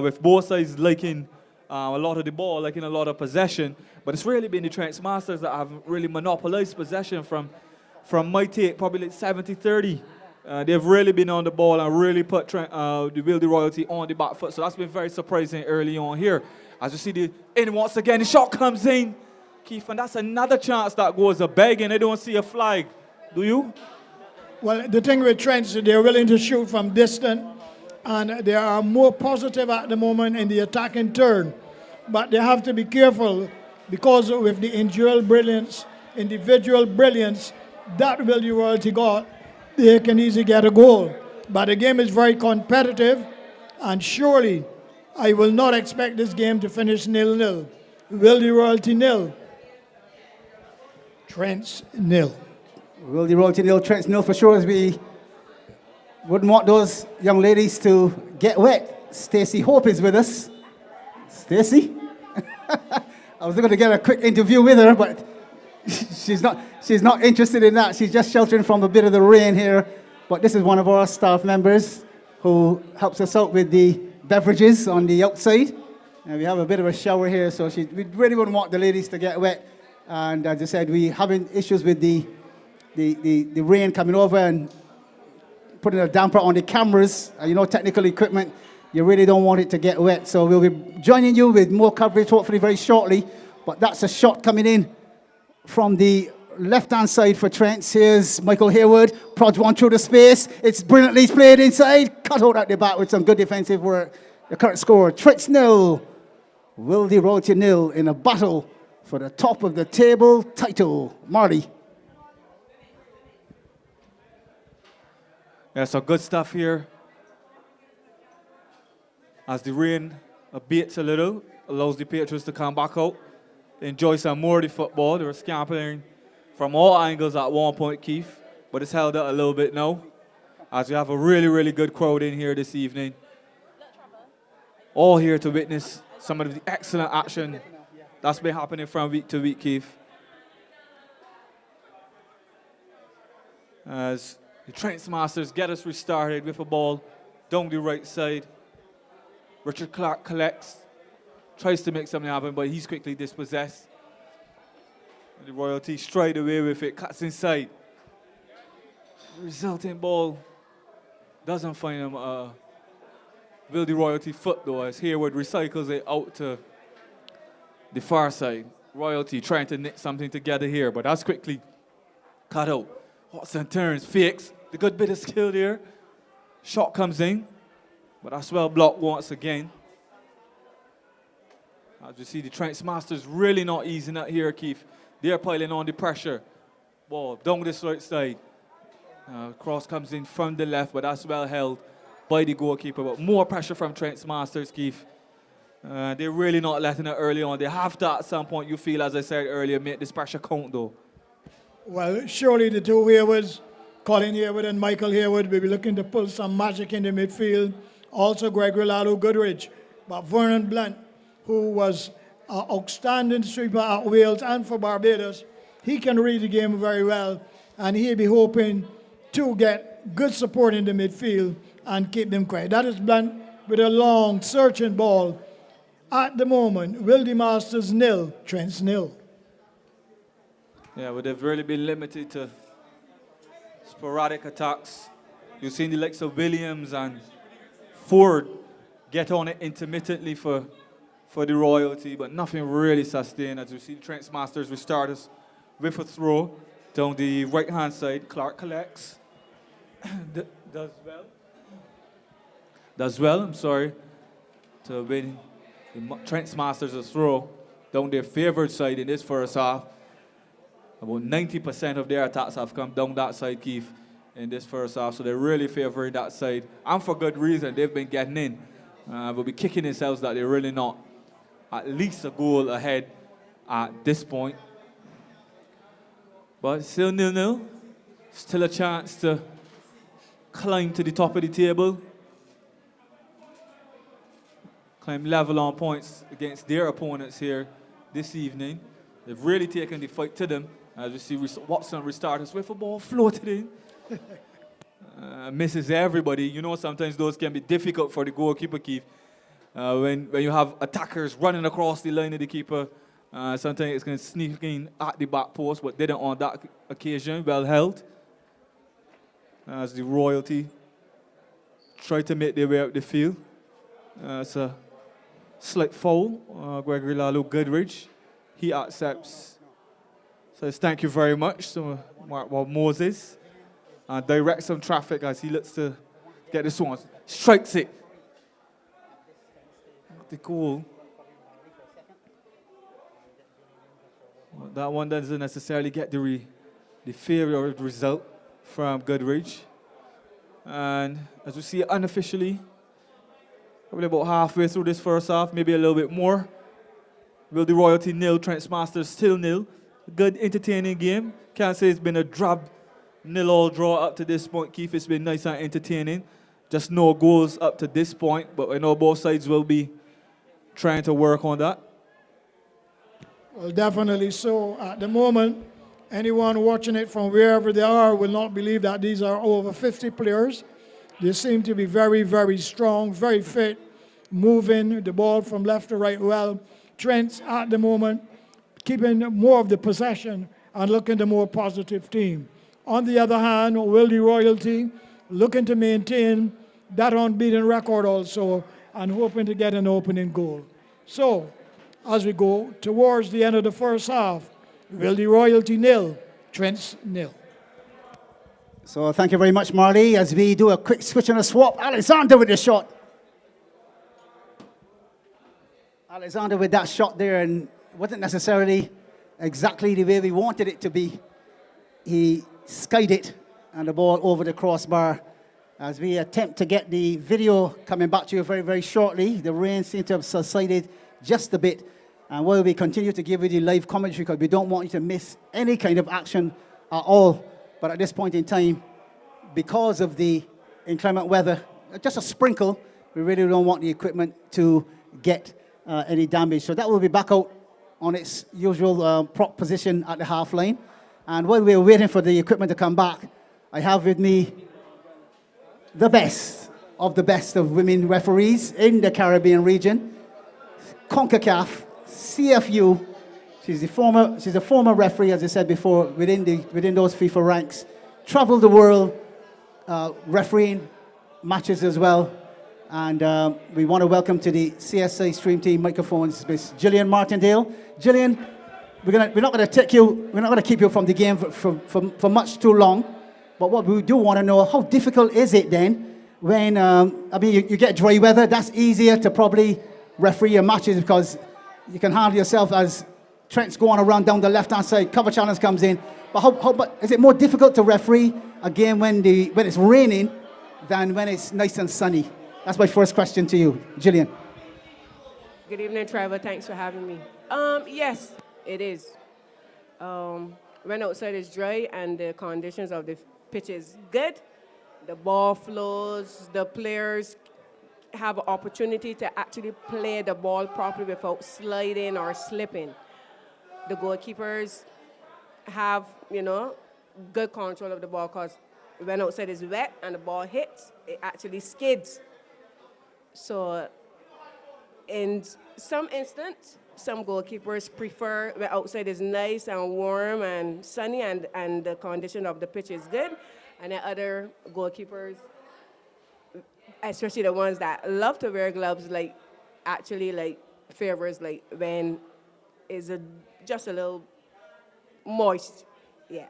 with both sides liking a lot of the ball, liking a lot of possession. But it's really been the Trent's Masters that have really monopolized possession from my take, probably like 70-30. They've really been on the ball and really put the Wildy Royalty on the back foot. So that's been very surprising early on here. As you see once again, the shot comes in, Keith, and that's another chance that goes a begging. I don't see a flag. Do you? Well, the thing with Trent is they're willing to shoot from distance, and they are more positive at the moment in the attacking turn. But they have to be careful because with the individual brilliance that Wildy Royalty got, they can easily get a goal. But the game is very competitive, and surely I will not expect this game to finish 0-0. Wildy Royalty nil, Trent's nil. Wildy Royalty nil, Trent's nil for sure, as we wouldn't want those young ladies to get wet. Stacey Hope is with us. Stacey? I was going to get a quick interview with her, but she's not interested in that. She's just sheltering from a bit of the rain here. But this is one of our staff members who helps us out with the beverages on the outside. And we have a bit of a shower here, so we really wouldn't want the ladies to get wet. And as I said, we're having issues with the rain coming over and putting a damper on the cameras. Technical equipment, you really don't want it to get wet. So we'll be joining you with more coverage hopefully very shortly. But that's a shot coming in from the left-hand side for Trent. Here's Michael Hayward, prods one through the space. It's brilliantly played inside, cut out at the back with some good defensive work. The current score, Trent's nil, Wildy Royalty nil in a battle for the top of the table title. Marley. Yeah, so good stuff here. As the rain abates a little, allows the Patriots to come back out, enjoy some more of the football. They were scampering from all angles at one point, Keith, but it's held out a little bit now, as we have a really, really good crowd in here this evening. All here to witness some of the excellent action that's been happening from week to week, Keith. As the Trent's Masters get us restarted with a ball down the right side. Richard Clark collects, tries to make something happen, but he's quickly dispossessed. The Royalty straight away with it, cuts inside. The resulting ball doesn't find him a Will the Royalty foot though, as Hayward recycles it out to the far side. Royalty trying to knit something together here, but that's quickly cut out. Watson turns, fakes, the good bit of skill there. Shot comes in, but that's well blocked once again. As you see, the Trent Masters really not easing up here, Keith. They're piling on the pressure. Ball down this right side. Cross comes in from the left, but that's well held by the goalkeeper. But more pressure from Trent Masters, Keith. They're really not letting it early on. They have to, at some point, you feel, as I said earlier, make this pressure count, though. Well, surely the two Haywards, Colin Hayward and Michael Hayward, will be looking to pull some magic in the midfield. Also, Gregory Lalo Goodrich. But Vernon Blunt, who was an outstanding sweeper at Wales and for Barbados, he can read the game very well, and he'll be hoping to get good support in the midfield and keep them quiet. That is Blunt with a long, searching ball. At the moment, Wildy Masters 0, Trent's 0. Yeah, but they've really been limited to sporadic attacks. You've seen the likes of Williams and Ford get on it intermittently for the Royalty, but nothing really sustained. As you see, Trent Masters restart us with a throw down the right-hand side. Clark collects. Does well, to win the Trent Masters a throw down their favoured side in this first half. About 90% of their attacks have come down that side, Keith, in this first half. So they're really favouring that side. And for good reason. They've been getting in. They'll be kicking themselves that they're really not at least a goal ahead at this point. But still 0-0. Still a chance to climb to the top of the table. Climb level on points against their opponents here this evening. They've really taken the fight to them. As you see, Watson restart us with a ball floated in. Misses everybody. You know, sometimes those can be difficult for the goalkeeper, Keith. When you have attackers running across the line of the keeper, sometimes it's going to sneak in at the back post, but didn't on that occasion. Well held. As the Royalty try to make their way up the field. It's a slight foul. Gregory Lalo Goodrich, he accepts. Says thank you very much. So Mark Moses directs some traffic as he looks to get this one. Strikes it. The goal. Well, that one doesn't necessarily get the favorable result from Goodrich. And as we see unofficially, probably about halfway through this first half, maybe a little bit more. Will the Royalty 0, Trent Masters still 0. Good, entertaining game. Can't say it's been a drab 0-0 draw up to this point, Keith. It's been nice and entertaining. Just no goals up to this point, but I know both sides will be trying to work on that. Well, definitely so. At the moment, anyone watching it from wherever they are will not believe that these are over 50 players. They seem to be very, very strong, very fit, moving the ball from left to right well. Trent, at the moment, keeping more of the possession and looking the more positive team. On the other hand, will the Royalty looking to maintain that unbeaten record also and hoping to get an opening goal. So, as we go towards the end of the first half, will the Royalty 0, Trent's 0. So thank you very much, Marley. As we do a quick switch and a swap, Alexander with the shot. Alexander with that shot there, and wasn't necessarily exactly the way we wanted it to be. He skied it and the ball over the crossbar. As we attempt to get the video coming back to you very, very shortly, the rain seems to have subsided just a bit. And while we continue to give you the live commentary, because we don't want you to miss any kind of action at all. But at this point in time, because of the inclement weather, just a sprinkle, we really don't want the equipment to get any damage. So that will be back out on its usual prop position at the half line. And while we're waiting for the equipment to come back, I have with me the best of women referees in the Caribbean region, CONCACAF, CFU. She's a former referee, as I said before, within those FIFA ranks. Traveled the world, refereeing matches as well. And we want to welcome to the CSI Stream Team microphones Miss Gillian Martindale. Gillian, we're not going to keep you from the game for much too long. But what we do want to know, how difficult is it then when you get dry weather? That's easier to probably referee your matches because you can handle yourself as Trent's going around down the left-hand side, cover challenge comes in. But is it more difficult to referee a game when it's raining than when it's nice and sunny? That's my first question to you, Gillian. Good evening, Trevor. Thanks for having me. Yes, it is. When outside is dry and the conditions of the pitch is good, the ball flows, the players have an opportunity to actually play the ball properly without sliding or slipping. The goalkeepers have, good control of the ball because when outside is wet and the ball hits, it actually skids. So in some instances, some goalkeepers prefer when outside is nice and warm and sunny and the condition of the pitch is good. And then other goalkeepers, especially the ones that love to wear gloves, favors when it's just a little moist, yeah.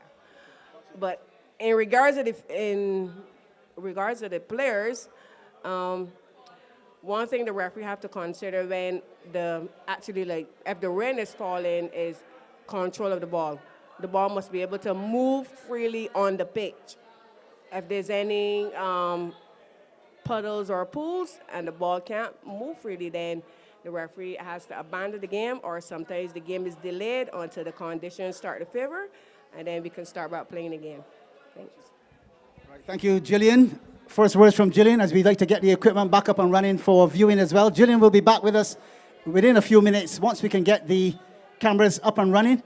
But in regards to the players, one thing the referee have to consider when if the rain is falling is control of the ball. The ball must be able to move freely on the pitch. If there's any puddles or pools and the ball can't move freely, then the referee has to abandon the game, or sometimes the game is delayed until the conditions start to favor, and then we can start back playing again. Thank you. Right, thank you, Gillian. First words from Gillian as we'd like to get the equipment back up and running for viewing as well. Gillian will be back with us within a few minutes once we can get the cameras up and running.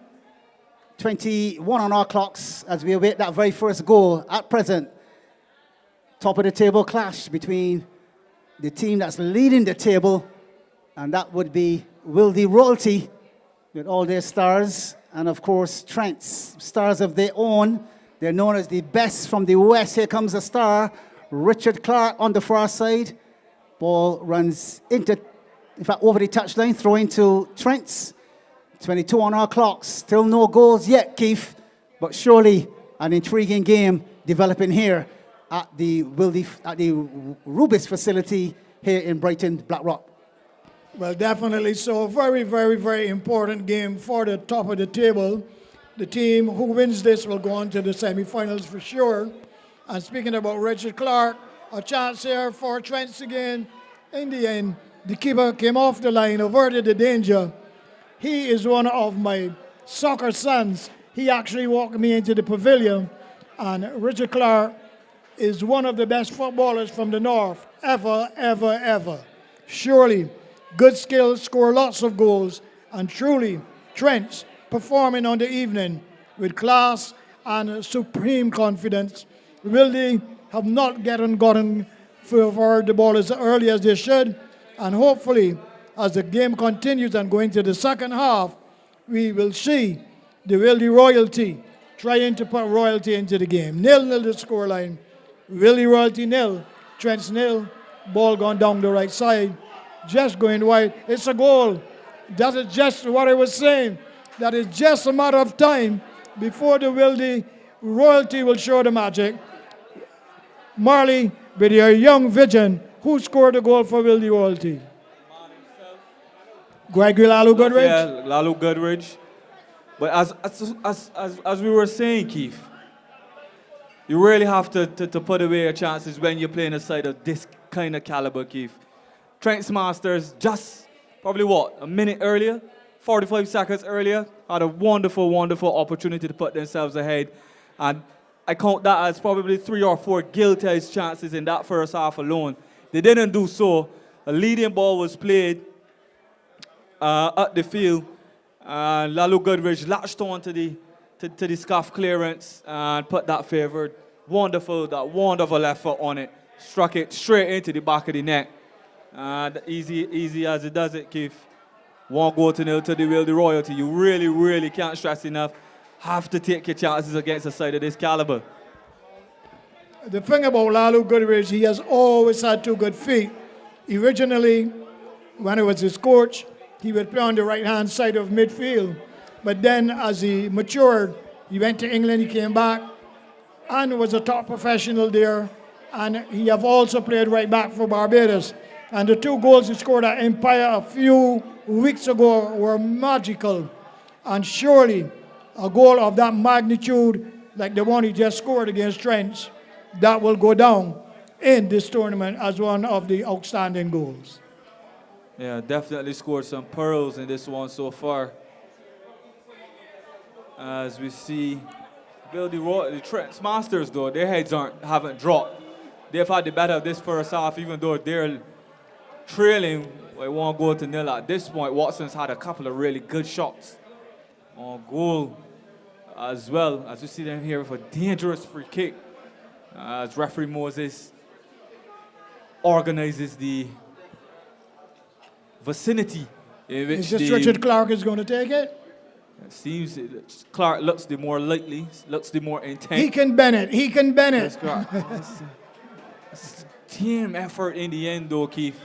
21 on our clocks as we await that very first goal. At present, top of the table clash between the team that's leading the table, and that would be Wildy Royalty with all their stars, and of course Trent's stars of their own. They're known as the best from the west. Here comes a star, Richard Clark on the far side. Ball runs over the touchline, throw into Trent's. 22 on our clocks. Still no goals yet, Keith, but surely an intriguing game developing here at the Rubis facility here in Brighton, Blackrock. Well, definitely so. Very, very, very important game for the top of the table. The team who wins this will go on to the semi-finals for sure. And speaking about Richard Clark, a chance here for Trent again. In the end, the keeper came off the line, averted the danger. He is one of my soccer sons. He actually walked me into the pavilion. And Richard Clark is one of the best footballers from the north, ever, ever, ever. Surely, good skills, score lots of goals, and truly, Trent performing on the evening with class and supreme confidence. Will they have not gotten for the ball as early as they should, and hopefully, as the game continues and going to the second half, we will see the Wildy Royalty trying to put Royalty into the game. 0-0 the scoreline. Wildy Royalty 0, Trent's 0. Ball gone down the right side, just going wide. It's a goal. That is just what I was saying. That is just a matter of time before the Wildy Royalty will show the magic. Marley, with your young vision, who scored the goal for Wildy Royalty? Gregory Lalu Goodrich? Yeah, Lalu Goodrich. But as we were saying, Keith, you really have to put away your chances when you're playing a side of this kind of caliber, Keith. Trent's Masters just probably a minute earlier, 45 seconds earlier, had a wonderful, wonderful opportunity to put themselves ahead. And I count that as probably 3 or 4 guilty chances in that first half alone. They didn't do so. A leading ball was played up the field. Lalu Goodrich latched on to the scuff clearance and put that wonderful left foot on it. Struck it straight into the back of the net. Easy as it does it, Keith. 1-0 to the Wildy Royalty. You really, really can't stress enough. Have to take your chances against a side of this caliber. The thing about Lalu Goodrich, he has always had 2 good feet. Originally, when he was his coach, he would play on the right-hand side of midfield. But then as he matured, he went to England, he came back, and was a top professional there. And he have also played right back for Barbados. And the 2 goals he scored at Empire a few weeks ago were magical. And surely a goal of that magnitude, like the one he just scored against Trent, that will go down in this tournament as one of the outstanding goals. Yeah, definitely scored some pearls in this one so far. As we see, the Trent Masters, though, their heads haven't dropped. They've had the better of this first half, even though they're trailing 1-0 at this point. Watson's had a couple of really good shots on goal as well. As we see them here with a dangerous free kick. As referee Moses organizes the vicinity in which Is this Richard Clark is going to take it? It seems Clark looks the more likely, looks the more intent. He can bend it. He can bend it. It's team effort in the end, though, Keith.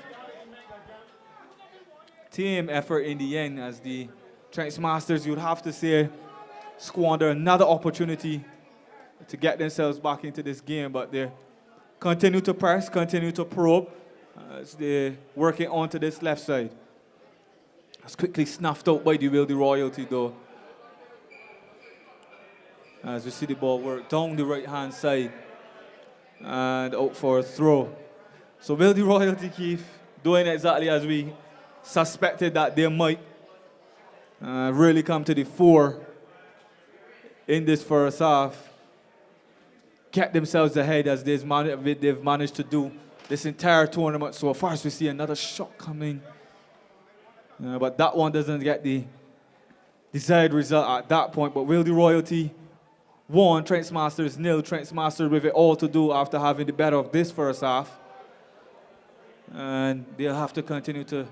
Team effort in the end, as the Trent Masters, you'd have to say, squander another opportunity to get themselves back into this game, but they continue to press, continue to probe as they're working onto this left side. It's quickly snuffed out by the Wildy Royalty, though. As we see the ball work down the right-hand side and out for a throw. So Wildy Royalty, Keith, doing exactly as we suspected that they might really come to the fore in this first half. Kept themselves ahead as they've managed to do this entire tournament so far. As we see another shot coming. But that one doesn't get the desired result at that point. But Wildy Royalty won, Trent Masters 0. Trent Masters with it all to do after having the better of this first half. And they'll have to continue to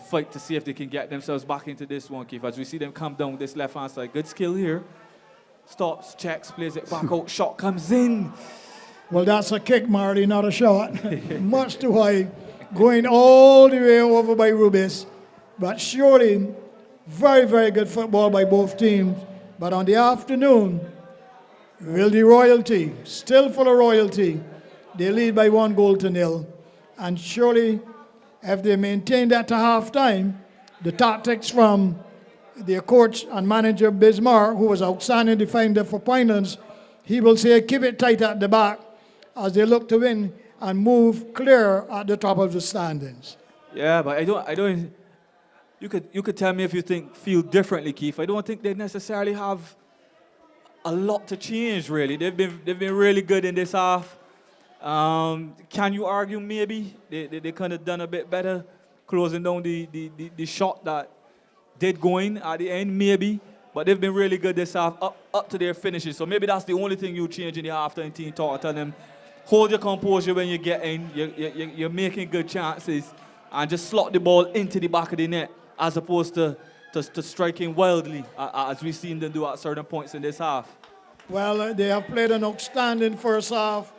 fight to see if they can get themselves back into this one, Keith. As we see them come down this left-hand side. Good skill here. Stops, checks, plays it back out. Shot comes in. Well, that's a kick, Marty, not a shot. Much too high. Going all the way over by Rubis. But surely, very, very good football by both teams. But on the afternoon, Wildy Royalty, still full of royalty. They lead by 1-0. And surely, if they maintain that to half-time, the tactics from their coach and manager Bismarck, who was outstanding defender for Pinelands, he will say, keep it tight at the back as they look to win and move clear at the top of the standings. Yeah, but I don't. You could tell me if you feel differently, Keith. I don't think they necessarily have a lot to change, really. They've been really good in this half. Can you argue maybe they could have done a bit better closing down the shot that did go in at the end, maybe? But they've been really good this half up to their finishes. So maybe that's the only thing you change in the halftime team talk. Tell them, hold your composure when you get in. You're making good chances. And just slot the ball into the back of the net as opposed to striking wildly, as we've seen them do at certain points in this half. Well, they have played an outstanding first half.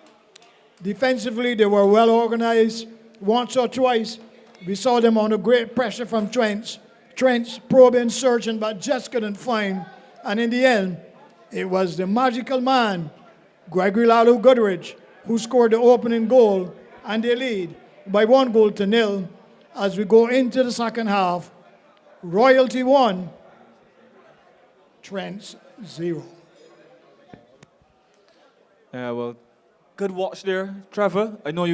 Defensively, they were well organized. Once or twice, we saw them under great pressure from Trent. Trent probing, searching, but just couldn't find. And in the end, it was the magical man, Gregory Lalu Goodrich, who scored the opening goal, and they lead by 1-0 as we go into the second half. Royalty 1, Trent 0. Yeah, well, good watch there, Trevor. I know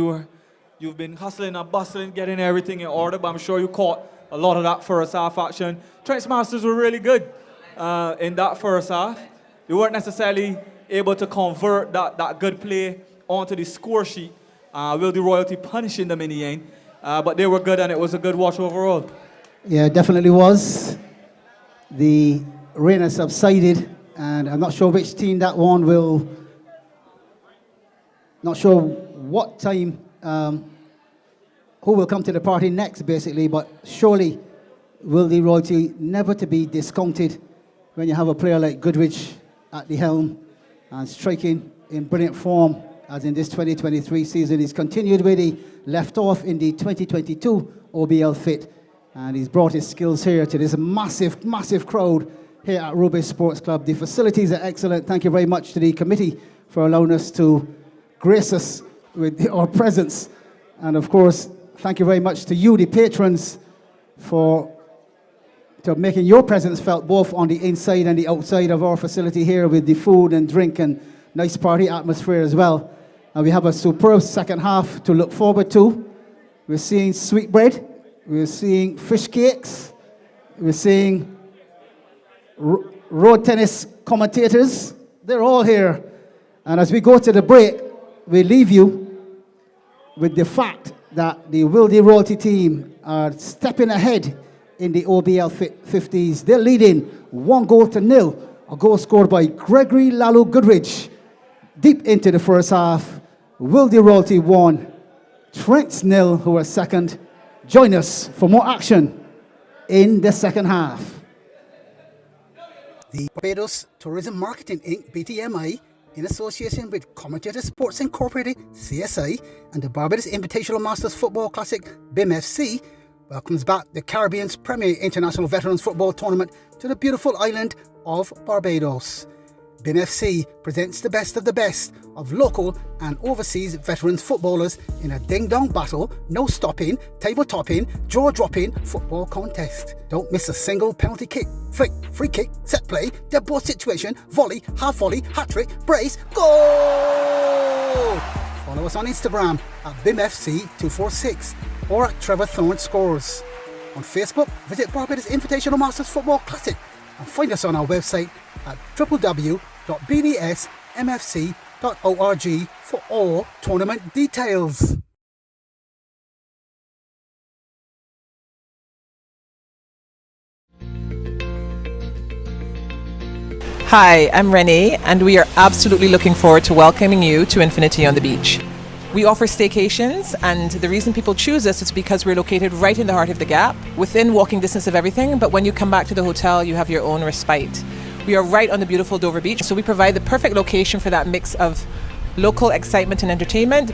you've been hustling and bustling, getting everything in order, but I'm sure you caught a lot of that first half action. Trent Masters were really good in that first half. They weren't necessarily able to convert that good play onto the score sheet. Wildy Royalty punishing them in the end. But they were good, and it was a good watch overall. Yeah, it definitely was. The rain has subsided, and I'm not sure which team that one will... Not sure what time, who will come to the party next, basically, but surely Wildy Royalty never to be discounted when you have a player like Goodrich at the helm and striking in brilliant form as in this 2023 season. He's continued where he left off in the 2022 OBL-FIT, and he's brought his skills here to this massive, massive crowd here at Rubis Sports Club. The facilities are excellent. Thank you very much to the committee for allowing us to grace us with our presence. And of course, thank you very much to you, the patrons, for making your presence felt both on the inside and the outside of our facility here with the food and drink and nice party atmosphere as well. And we have a superb second half to look forward to. We're seeing sweetbread, we're seeing fish cakes, we're seeing road tennis commentators. They're all here. And as we go to the break, we leave you with the fact that the Wildy Royalty team are stepping ahead in the OBL-FIT 50s. They're leading 1-0. A goal scored by Gregory Lalu Goodridge. Deep into the first half, Wildy Royalty 1, Trent's 0, who are second. Join us for more action in the second half. The Barbados Tourism Marketing Inc. BTMI, in association with Commentator Sports Incorporated CSI and the Barbados Invitational Masters Football Classic BIMFC, welcomes back the Caribbean's premier international veterans football tournament to the beautiful island of Barbados. BIMFC presents the best of local and overseas veterans footballers in a ding-dong battle, no stopping, table-topping, jaw-dropping football contest. Don't miss a single penalty kick, flick, free kick, set play, dead ball situation, volley, half volley, hat-trick, brace, goal! Follow us on Instagram at BIMFC246 or at Trevor Thorne Scores. On Facebook, visit Barbados Invitational Masters Football Classic and find us on our website at www.bdsmfc.org for all tournament details. Hi, I'm Renee, and we are absolutely looking forward to welcoming you to Infinity on the Beach. We offer staycations, and the reason people choose us is because we're located right in the heart of the Gap, within walking distance of everything, but when you come back to the hotel, you have your own respite. We are right on the beautiful Dover Beach, so we provide the perfect location for that mix of local excitement and entertainment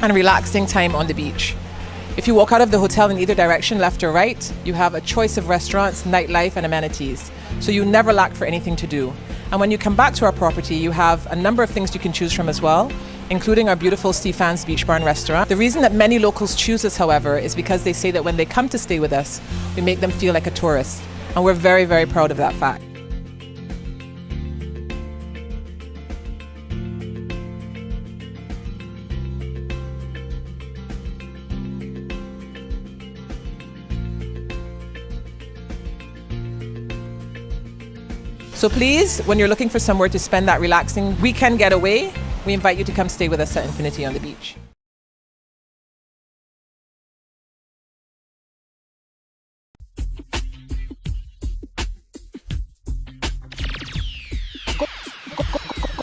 and relaxing time on the beach. If you walk out of the hotel in either direction, left or right, you have a choice of restaurants, nightlife, and amenities, so you never lack for anything to do. And when you come back to our property, you have a number of things you can choose from as well, including our beautiful Stefan's Beach Bar and Restaurant. The reason that many locals choose us, however, is because they say that when they come to stay with us, we make them feel like a tourist. And we're very, very proud of that fact. So please, when you're looking for somewhere to spend that relaxing weekend getaway, we invite you to come stay with us at Infinity on the Beach.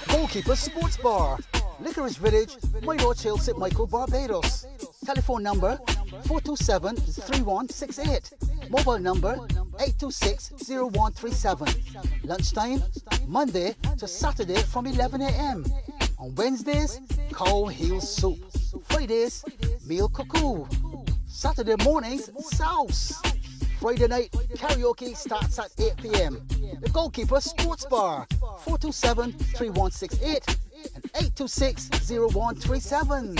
Goalkeeper Sports Bar, Licorice Village, Lord Hill, St Michael, Barbados. Telephone number 427-3168. Mobile number 826-0137. Lunchtime, Monday to Saturday from 11 a.m. On Wednesdays, cow heel soup. Fridays, meal cuckoo. Saturday mornings, sauce. Friday night, karaoke starts at 8 p.m. The Goalkeeper Sports Bar, 427-3168 and 826-0137.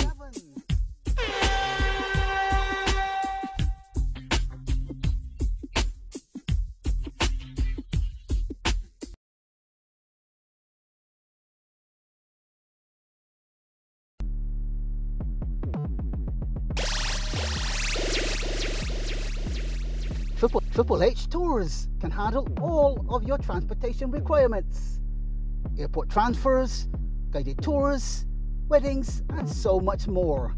Triple H Tours can handle all of your transportation requirements. Airport transfers, guided tours, weddings, and so much more.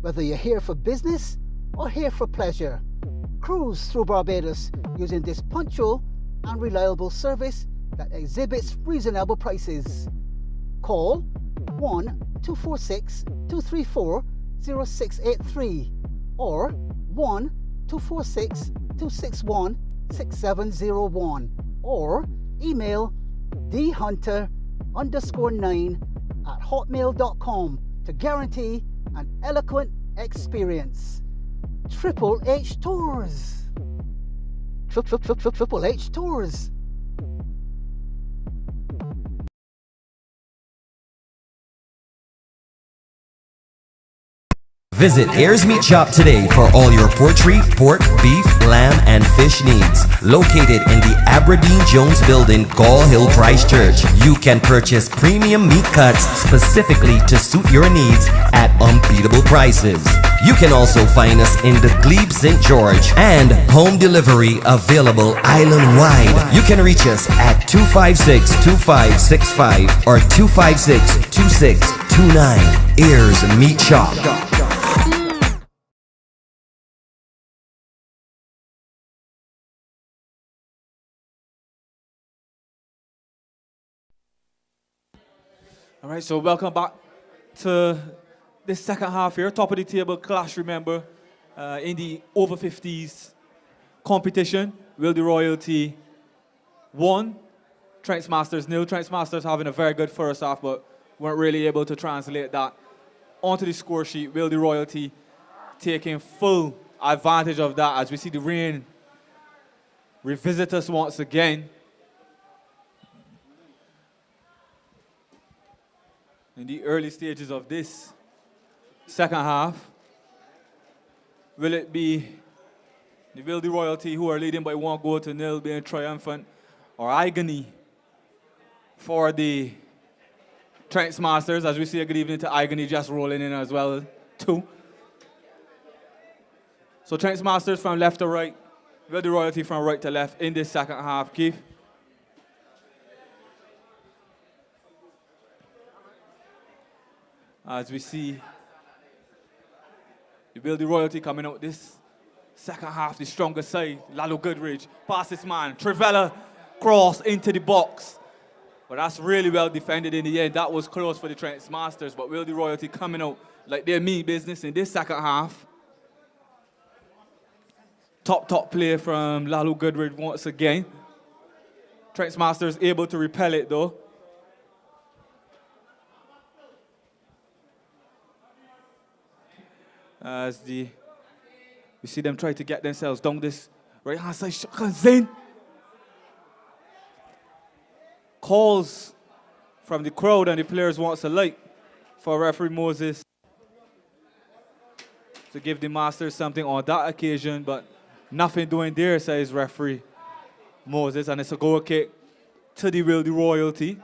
Whether you're here for business or here for pleasure, cruise through Barbados using this punctual and reliable service that exhibits reasonable prices. Call 1-246-234-0683 or 1-246-261-6701 or email dhunter_9 at hotmail.com to guarantee an eloquent experience. Triple H Tours. Triple H Tours. Visit Ayers Meat Shop today for all your poultry, pork, beef, lamb, and fish needs. Located in the Aberdeen Jones Building, Gall Hill, Christchurch. You can purchase premium meat cuts specifically to suit your needs at unbeatable prices. You can also find us in the Glebe St. George and home delivery available island-wide. You can reach us at 256-2565 or 256-2629. Ayers Meat Shop. All right, so welcome back to this second half here. Top of the table clash, remember, in the over 50s competition. Wildy Royalty 1, Trents Masters 0. Trents Masters having a very good first half, but weren't really able to translate that onto the score sheet. Wildy Royalty taking full advantage of that as we see the rain revisit us once again. In the early stages of this second half, will it be the Wildy Royalty who are leading by 1-0 being triumphant, or agony for the Trents Masters, as we see a good evening to agony just rolling in as well too. So Trents Masters from left to right, Wildy Royalty from right to left in this second half. Keith? As we see the Wildy Royalty coming out this second half, the stronger side. Lalo Goodridge, pass this man, Trivella cross into the box. But that's really well defended in the end. That was close for the Trents Masters, but Wildy Royalty coming out like they mean business in this second half. Top play from Lalo Goodridge once again. Trents Masters able to repel it though. As we see them try to get themselves down this right hand side comes in. Calls from the crowd and the players wants alike for referee Moses to give the Masters something on that occasion, but nothing doing there, says referee Moses, and it's a goal kick to the Wildy Royalty.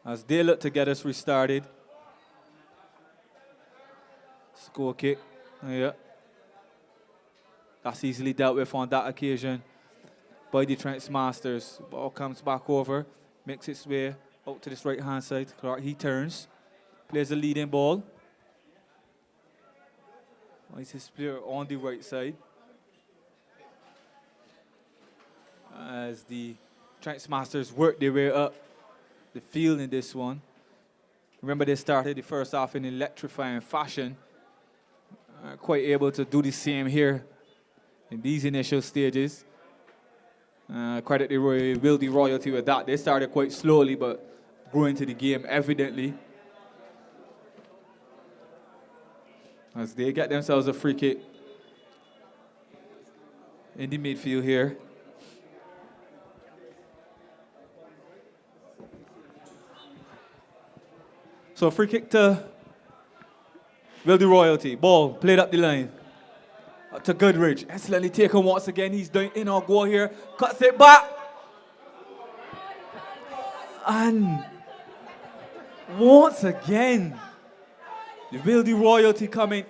As they look to get us restarted. Score kick. Yeah. That's easily dealt with on that occasion by the Trents Masters. Ball comes back over, makes its way out to this right-hand side. Clark, he turns, plays the leading ball. It's his player on the right side. As the Trents Masters work their way up the field in this one. Remember, they started the first half in electrifying fashion. Quite able to do the same here in these initial stages. Credit the Wildy Royalty with that. They started quite slowly, but grew into the game evidently. As they get themselves a free kick in the midfield here. So free kick to Wildy Royalty. Ball played up the line. To Goodridge. Excellently taken once again. He's doing in or goal here. Cuts it back. And once again, the Wildy Royalty coming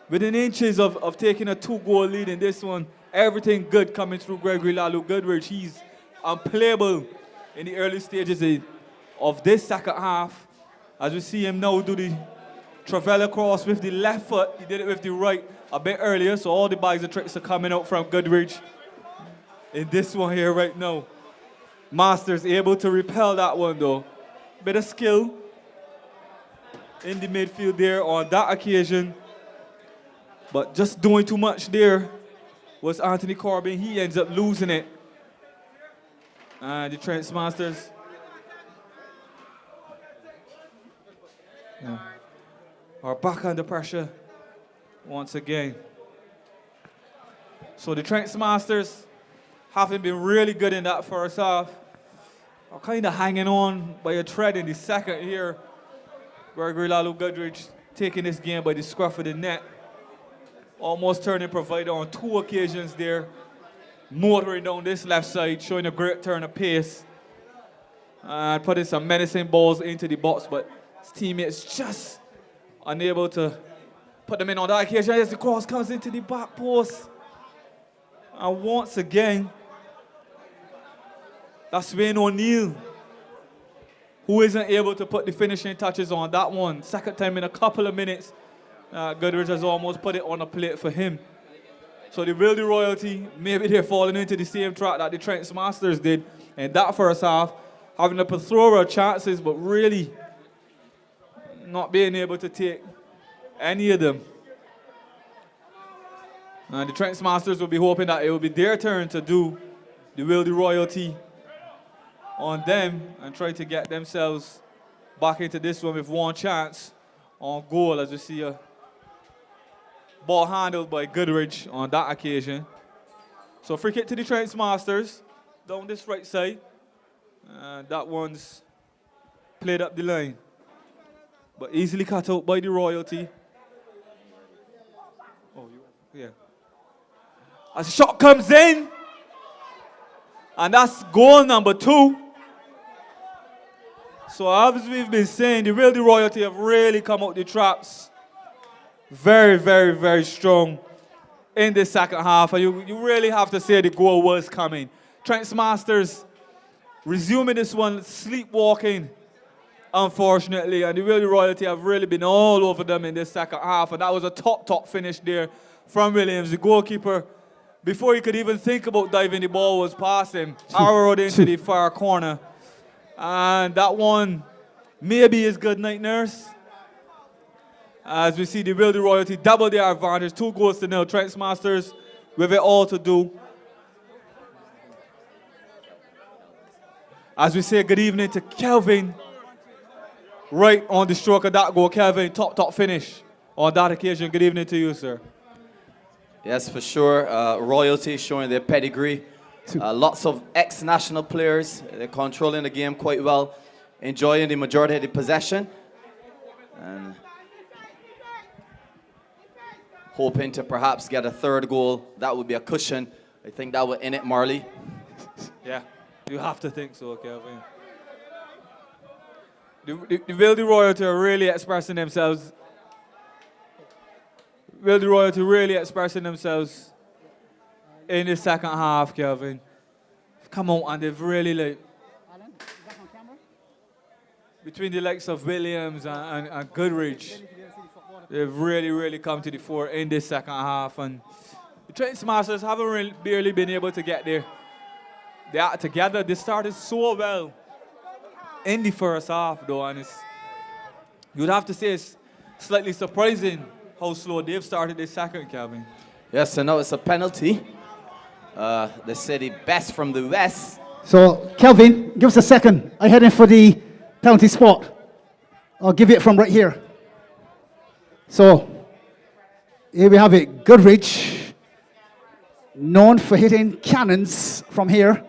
within inches of taking a 2-goal lead in this one. Everything good coming through Gregory Lalo Goodridge. He's unplayable in the early stages of this second half. As we see him now do the Travella cross with the left foot. He did it with the right a bit earlier, so all the bags and tricks are coming out from Goodridge in this one here right now. Masters able to repel that one though. Bit of skill in the midfield there on that occasion. But just doing too much there was Anthony Corbin. He ends up losing it And the Trent Masters are back under pressure once again. So the Trent Masters, having been really good in that first half, are kind of hanging on by a thread in the second here, where Lalu Goodrich taking this game by the scruff of the neck, almost turning provider on 2 occasions there, motoring down this left side, showing a great turn of pace, and putting some menacing balls into the box, but his teammates just unable to put them in on that occasion as the cross comes into the back post. And once again, that's Wayne O'Neill, who isn't able to put the finishing touches on that one. Second time in a couple of minutes, Goodrich has almost put it on a plate for him. So the Wildy Royalty, maybe they're falling into the same trap that the Trent Masters did in that first half, having a plethora of chances, but really not being able to take any of them. And the Trent Masters will be hoping that it will be their turn to do the Wildy Royalty on them and try to get themselves back into this one with one chance on goal, as we see a ball handled by Goodrich on that occasion. So free kick to the Trent Masters down this right side. And that one's played up the line, but easily cut out by the Royalty. Oh, yeah. As the shot comes in, and that's goal number 2. So as we've been saying, the Wildy Royalty have really come out the traps very, very, very strong in the second half. And you really have to say the goal was coming. Trent Masters resuming this one, sleepwalking, unfortunately. And the Wildy Royalty have really been all over them in this second half. And that was a top finish there from Williams. The goalkeeper, before he could even think about diving, the ball was past him, arrowed into the far corner. And that one maybe is good night, nurse. As we see the Wildy Royalty double their advantage, 2-0. Trent Masters with it all to do. As we say good evening to Kelvin, right on the stroke of that goal. Kelvin, top finish on that occasion. Good evening to you, sir. Yes, for sure. Royalty showing their pedigree. Lots of ex-national players. They're controlling the game quite well, enjoying the majority of the possession, and hoping to perhaps get a third goal. That would be a cushion. I think that would end it, Marley. Yeah, you have to think so, Kelvin. The Wildy Royalty are really expressing themselves. Wildy Royalty really expressing themselves in the second half, Kelvin. Come on, and they've really, like, between the likes of Williams and Goodrich, they've really come to the fore in this second half. And the Trent Masters haven't barely been able to get there. They are together. They started so well in the first half, though, and you'd have to say it's slightly surprising how slow they've started this second, Kelvin. Yes, and now it's a penalty. They say the best from the west. So, Kelvin, give us a second. I'm heading for the penalty spot. I'll give it from right here. So, here we have it. Goodrich, known for hitting cannons from here.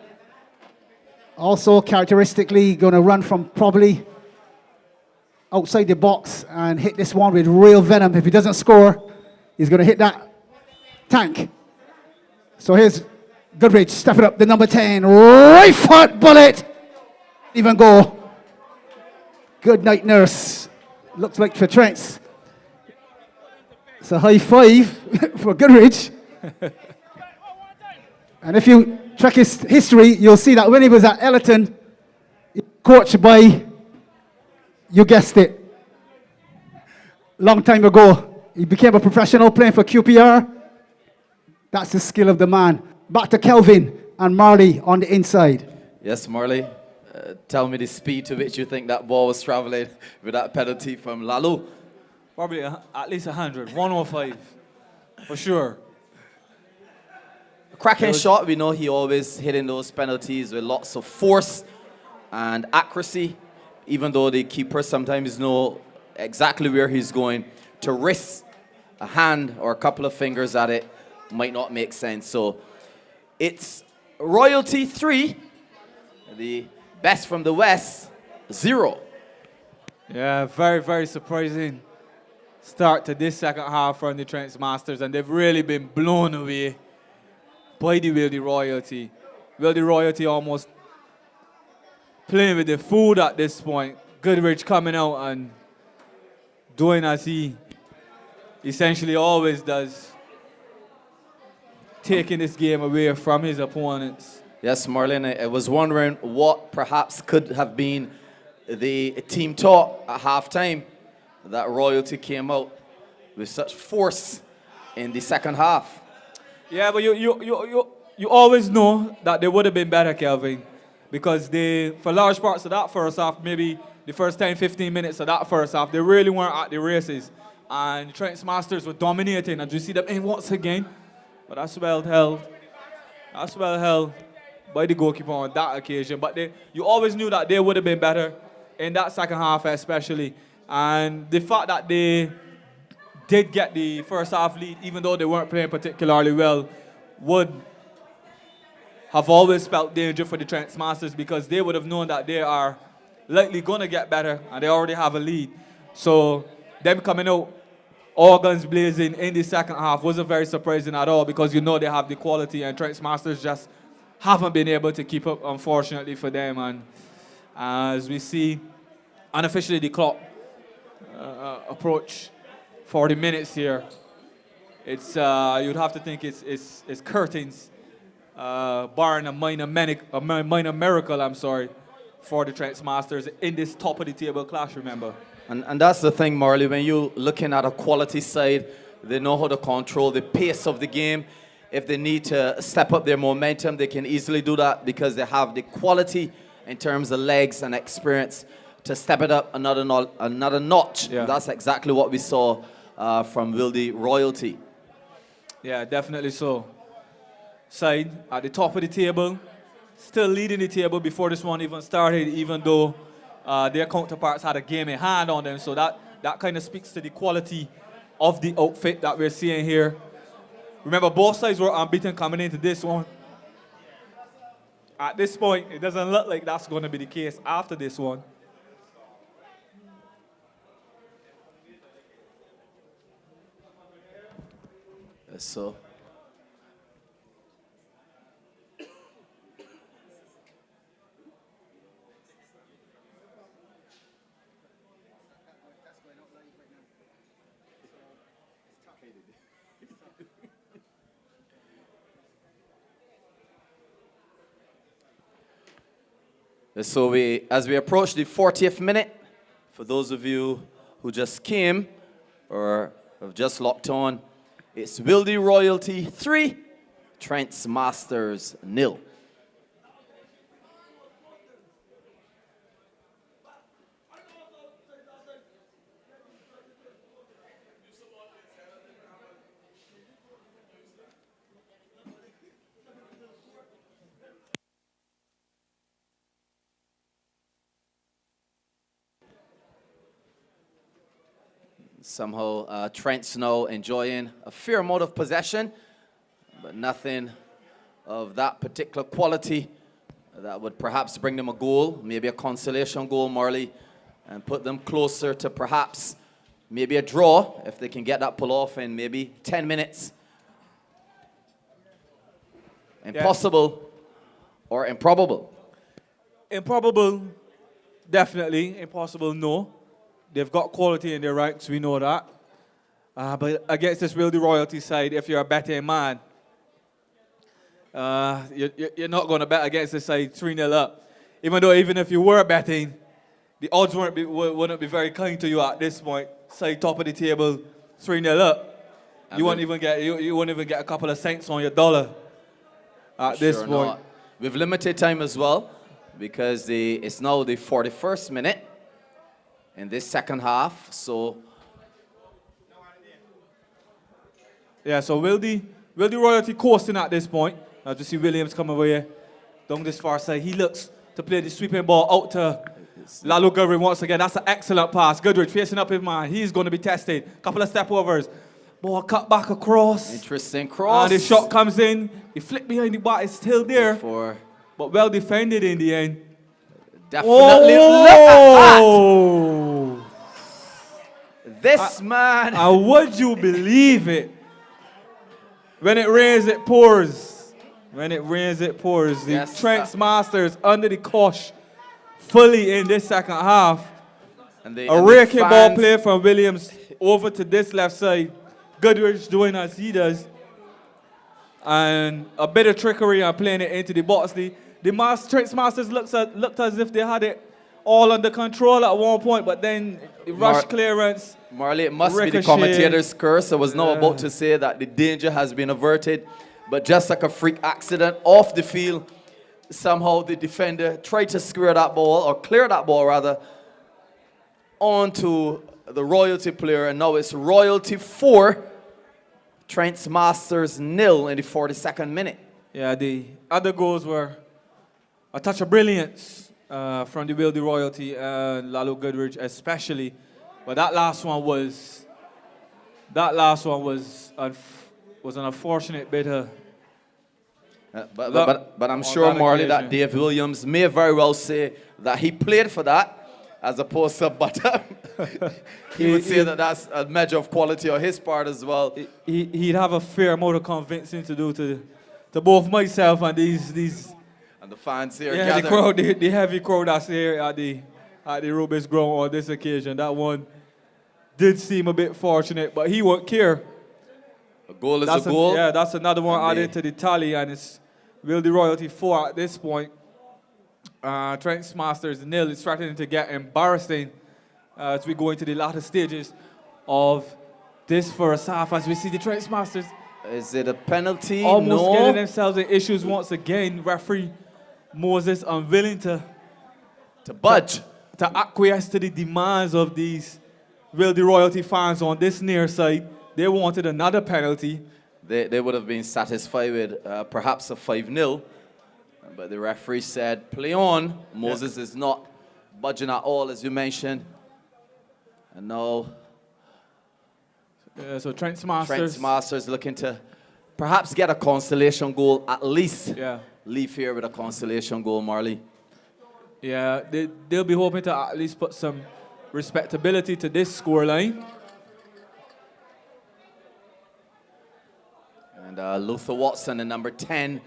Also, characteristically, going to run from probably outside the box and hit this one with real venom. If he doesn't score, he's going to hit that tank. So here's Goodrich stepping up, the number 10. Right foot bullet. Even go. Good night, nurse. Looks like for Trent's. It's a high five for Goodrich. And if you track his history, you'll see that when he was at Ellerton, he was coached by, you guessed it, long time ago. He became a professional playing for QPR. That's the skill of the man. Back to Kelvin and Marley on the inside. Yes, Marley. Tell me the speed to which you think that ball was traveling with that penalty from Lalu. Probably at least 100, 105, for sure. Cracking shot. We know he always hitting those penalties with lots of force and accuracy, even though the keeper sometimes know exactly where he's going. To risk a hand or a couple of fingers at it might not make sense. So it's Royalty 3, the best from the West 0. Yeah, very, very surprising start to this second half from the Trent Masters, and they've really been blown away by the Wildy Royalty. Wildy Royalty almost playing with the food at this point. Goodrich coming out and doing as he essentially always does, taking this game away from his opponents. Yes, Marlon, I was wondering what perhaps could have been the team talk at halftime. That Royalty came out with such force in the second half. Yeah, but you always know that they would have been better, Kelvin, because they, for large parts of that first half, maybe the first 10, 15 minutes of that first half, they really weren't at the races. And the Trent Masters were dominating, and you see them in once again. But that's well held. That's well held by the goalkeeper on that occasion. But you always knew that they would have been better in that second half especially. And the fact that they did get the first half lead, even though they weren't playing particularly well, would have always spelt danger for the Trent Masters, because they would have known that they are likely going to get better and they already have a lead. So them coming out all guns blazing in the second half wasn't very surprising at all, because you know they have the quality, and Trent Masters just haven't been able to keep up, unfortunately for them. And as we see unofficially the clock approach 40 minutes here, it's you'd have to think it's curtains, barring a minor miracle, for the Trent Masters in this top of the table clash, remember. And that's the thing, Marley, when you're looking at a quality side, they know how to control the pace of the game. If they need to step up their momentum, they can easily do that, because they have the quality in terms of legs and experience to step it up another notch. Yeah. That's exactly what we saw from Wildy Royalty. Yeah, definitely so. Side at the top of the table, still leading the table before this one even started, even though their counterparts had a game in hand on them. So that kind of speaks to the quality of the outfit that we're seeing here. Remember, both sides were unbeaten coming into this one. At this point, it doesn't look like that's going to be the case after this one. So as we approach the 40th minute, for those of you who just came or have just locked on, it's Wildy Royalty 3, Trent Masters 0. Somehow Trent's now enjoying a fair amount of possession, but nothing of that particular quality that would perhaps bring them a goal, maybe a consolation goal, Marley, and put them closer to perhaps maybe a draw if they can get that pull off in maybe 10 minutes. Impossible or improbable? Improbable, definitely. Impossible, no. They've got quality in their ranks, we know that. But against this Wildy Royalty side, if you're a betting man, you're not going to bet against this side 3-0 up. Even if you were betting, the odds wouldn't be very kind to you at this point. Side top of the table, 3-0 up. You wouldn't even get a couple of cents on your dollar at this point. Not. We've limited time as well, because it's now the 41st minute in this second half. So yeah, so Wildy Will the Royalty coasting at this point? As you see Williams come over here down this far side. He looks to play the sweeping ball out to Lalo Goodrich once again. That's an excellent pass. Goodrich facing up his man. He's going to be tested. Couple of step overs. Ball cut back across. Interesting cross. And the shot comes in. He flicked behind the bar. It's still there. But well defended in the end. Definitely. Oh! Look at that. This man. And would you believe it? When it rains, it pours. When it rains, it pours. The Trent Masters under the cosh fully in this second half. A raking ball play from Williams over to this left side. Goodrich doing as he does. And a bit of trickery and playing it into the box. The Trent Masters looked as if they had it all under control at one point, but then the rush clearance. Marley, it must be the commentator's curse. I was now about to say that the danger has been averted, but just like a freak accident off the field, somehow the defender tried to square that ball, or clear that ball rather, onto the Royalty player, and now it's Royalty 4, Trent Masters 0 in the 42nd minute. Yeah, the other goals were a touch of brilliance from the Wildy Royalty and Lalo Goodrich especially, but that last one was an unfortunate bit of. But I'm sure, Marley, that Dave Williams may very well say that he played for that, as opposed to bottom. He would say that that's a measure of quality on his part as well. He'd have a fair amount of convincing to do to both myself and these and the fans here. Yeah, the crowd, the heavy crowd that's here at the Rubis ground on this occasion. That one did seem a bit fortunate, but he won't care. A goal is a goal. Yeah, that's another one added to the tally, and it's Wildy Royalty 4 at this point. Trent Masters 0. It's starting to get embarrassing as we go into the latter stages of this first half. As we see the Trent Masters. Is it a penalty? Almost getting themselves in issues once again. Referee Moses unwilling to budge, to acquiesce to the demands of these Wildy Royalty fans on this near side. They wanted another penalty. They would have been satisfied with perhaps a 5-0. But the referee said, play on. Moses is not budging at all, as you mentioned. And now, so Trent Masters looking to perhaps get a consolation goal, at least. Leave here with a consolation goal, Marley. Yeah, they'll be hoping to at least put some respectability to this scoreline. And Luther Watson, the number 10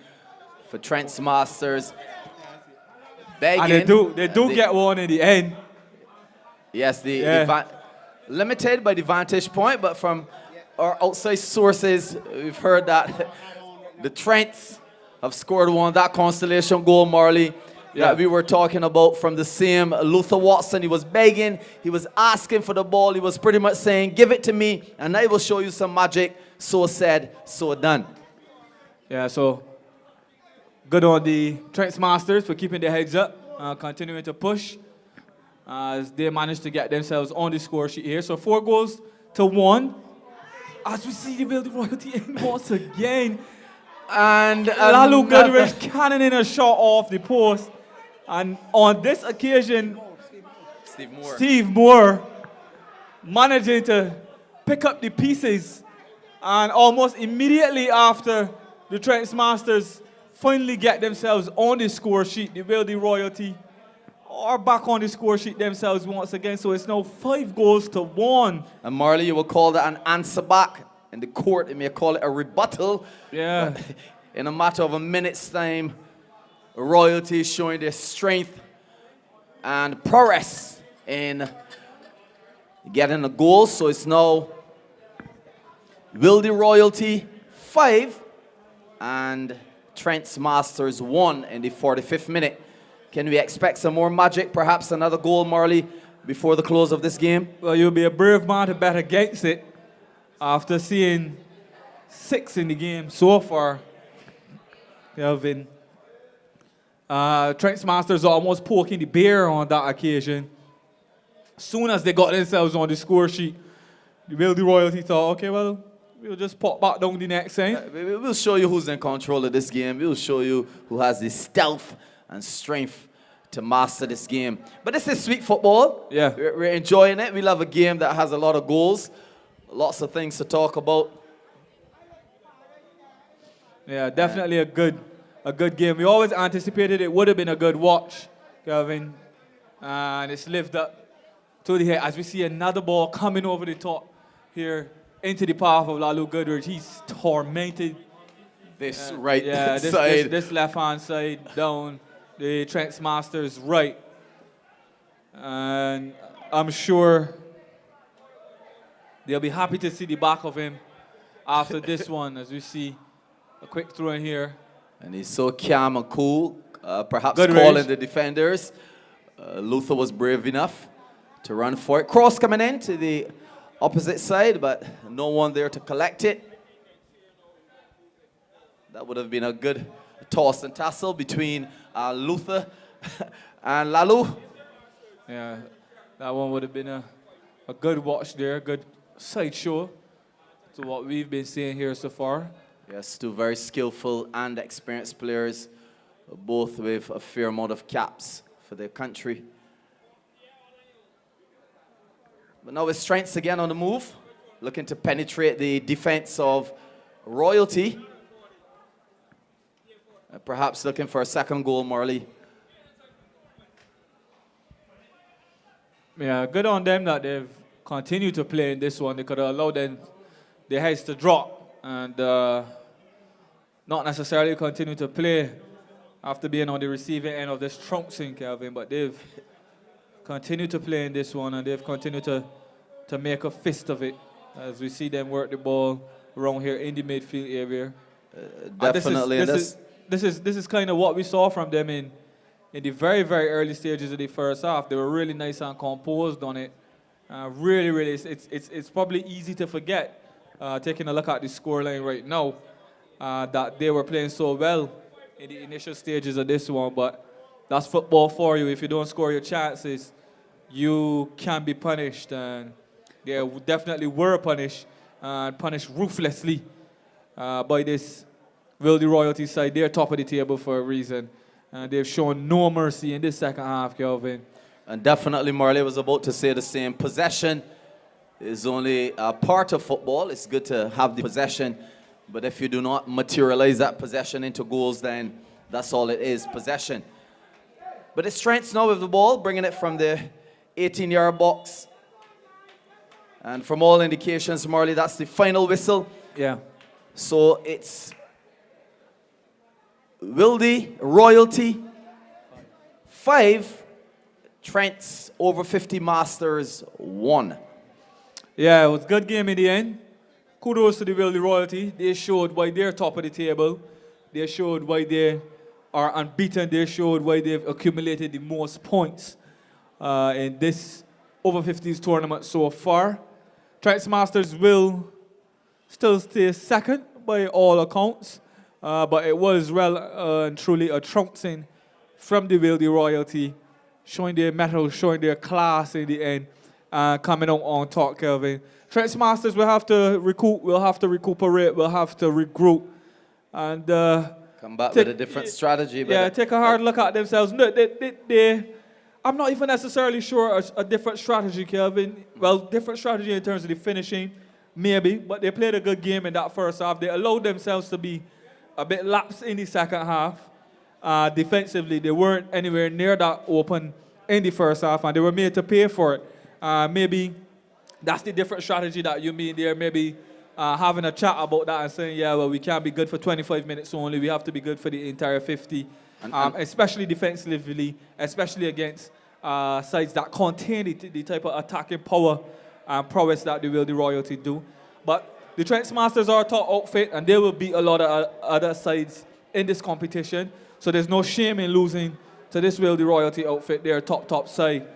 for Trent Masters, begging. And they do get one in the end. Yes, limited by the vantage point, but from our outside sources, we've heard that the Trents have scored one, that consolation goal, Marley, that we were talking about from the same Luther Watson. He was begging, he was asking for the ball, he was pretty much saying, give it to me, and I will show you some magic. So said, so done. Yeah, so good on the Trent Masters for keeping their heads up, continuing to push as they managed to get themselves on the score sheet here. So 4-1. As we see the Wildy Royalty in once again. And Lalo Goodrich cannoning a shot off the post. And on this occasion, Steve Moore managing to pick up the pieces. And almost immediately after the Trent Masters finally get themselves on the score sheet, the Wildy Royalty are back on the score sheet themselves once again. So it's now 5-1. And Marley, you will call that an answer back. In the court, you may call it a rebuttal. Yeah. But in a matter of a minute's time, Royalty showing their strength and prowess in getting a goal. So it's now Wildy Royalty 5 and Trent Masters 1 in the 45th minute. Can we expect some more magic, perhaps another goal, Marley, before the close of this game? Well, you'll be a brave man to bet against it after seeing 6 in the game so far. Kelvin. Trent Masters almost poking the bear on that occasion. As soon as they got themselves on the score sheet, the Wildy Royalty thought, okay, well, we'll just pop back down the next time. We'll show you who's in control of this game. We'll show you who has the stealth and strength to master this game. But this is sweet football. Yeah. We're enjoying it. We love a game that has a lot of goals, lots of things to talk about. Yeah, definitely a good game. We always anticipated it would have been a good watch, Kelvin. And it's lived up to the head as we see another ball coming over the top here into the path of Lalu Goodrich. He's tormented. This side. This left-hand side down the Trent Masters right. And I'm sure they'll be happy to see the back of him after this one, as we see a quick throw in here. And he's so calm and cool, perhaps Good calling range. the defenders. Luther was brave enough to run for it. Cross coming in to the opposite side, but no one there to collect it. That would have been a good toss and tassel between Luther and Lalu. Yeah, that one would have been a good watch there, good sideshow to what we've been seeing here so far. Yes, two very skillful and experienced players, both with a fair amount of caps for their country. But now with Strengths again on the move, looking to penetrate the defense of Royalty. Perhaps looking for a second goal, Marley. Yeah, good on them that they've continued to play in this one. They could have allowed them their heads to drop and not necessarily continue to play after being on the receiving end of this trouncing, Kelvin, but they've continued to play in this one and they've continued to make a fist of it as we see them work the ball around here in the midfield area. Definitely. This is kind of what we saw from them in the very, very early stages of the first half. They were really nice and composed on it. Really, it's probably easy to forget, taking a look at the scoreline right now, that they were playing so well in the initial stages of this one. But that's football for you. If you don't score your chances, you can be punished. And they definitely were punished, and punished ruthlessly by this Wildy Royalty side. They're top of the table for a reason. And they've shown no mercy in this second half, Kelvin. And definitely, Marley was about to say the same. Possession is only a part of football. It's good to have the possession. But if you do not materialize that possession into goals, then that's all it is, possession. But it's Strengths now with the ball, bringing it from the 18-yard box. And from all indications, Marley, that's the final whistle. Yeah. So it's Wildy Royalty 5, Trent's over 50 Masters 1. Yeah, it was a good game in the end. Kudos to the Wildy Royalty. They showed why they're top of the table. They showed why they are unbeaten. They showed why they've accumulated the most points in this over 50s tournament so far. Trent's Masters will still stay second by all accounts. But it was and truly a trouncing from the Wildy Royalty, showing their mettle, showing their class in the end, coming out on top, Kelvin. Trent's Masters will have to recoup, we'll have to recuperate, we'll have to regroup, and come back with a different strategy. Yeah, take a hard look at themselves. No, I'm not even necessarily sure a different strategy, Kelvin. Well, different strategy in terms of the finishing, maybe, but they played a good game in that first half. They allowed themselves to be a bit lapsed in the second half. Defensively, they weren't anywhere near that open in the first half, and they were made to pay for it. Maybe that's the different strategy that you mean there. Maybe having a chat about that and saying, yeah, well, we can't be good for 25 minutes only. We have to be good for the entire 50, especially defensively, especially against sides that contain the type of attacking power and prowess that the Wildy Royalty do. But the Trent's Masters are a top outfit, and they will beat a lot of other sides in this competition. So there's no shame in losing to this Wildy Royalty outfit. They're a top side.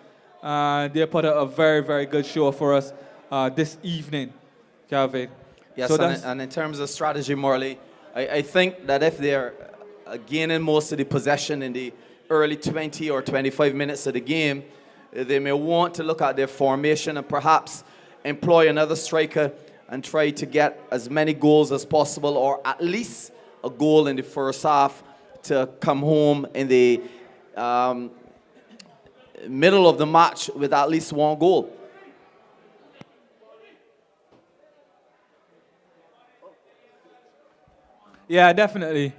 They put out a very, very good show for us this evening, Calvin. Yes, so and in terms of strategy, Marley, I think that if they're gaining most of the possession in the early 20 or 25 minutes of the game, they may want to look at their formation and perhaps employ another striker and try to get as many goals as possible, or at least a goal in the first half to come home in the middle of the match with at least one goal. Yeah, definitely.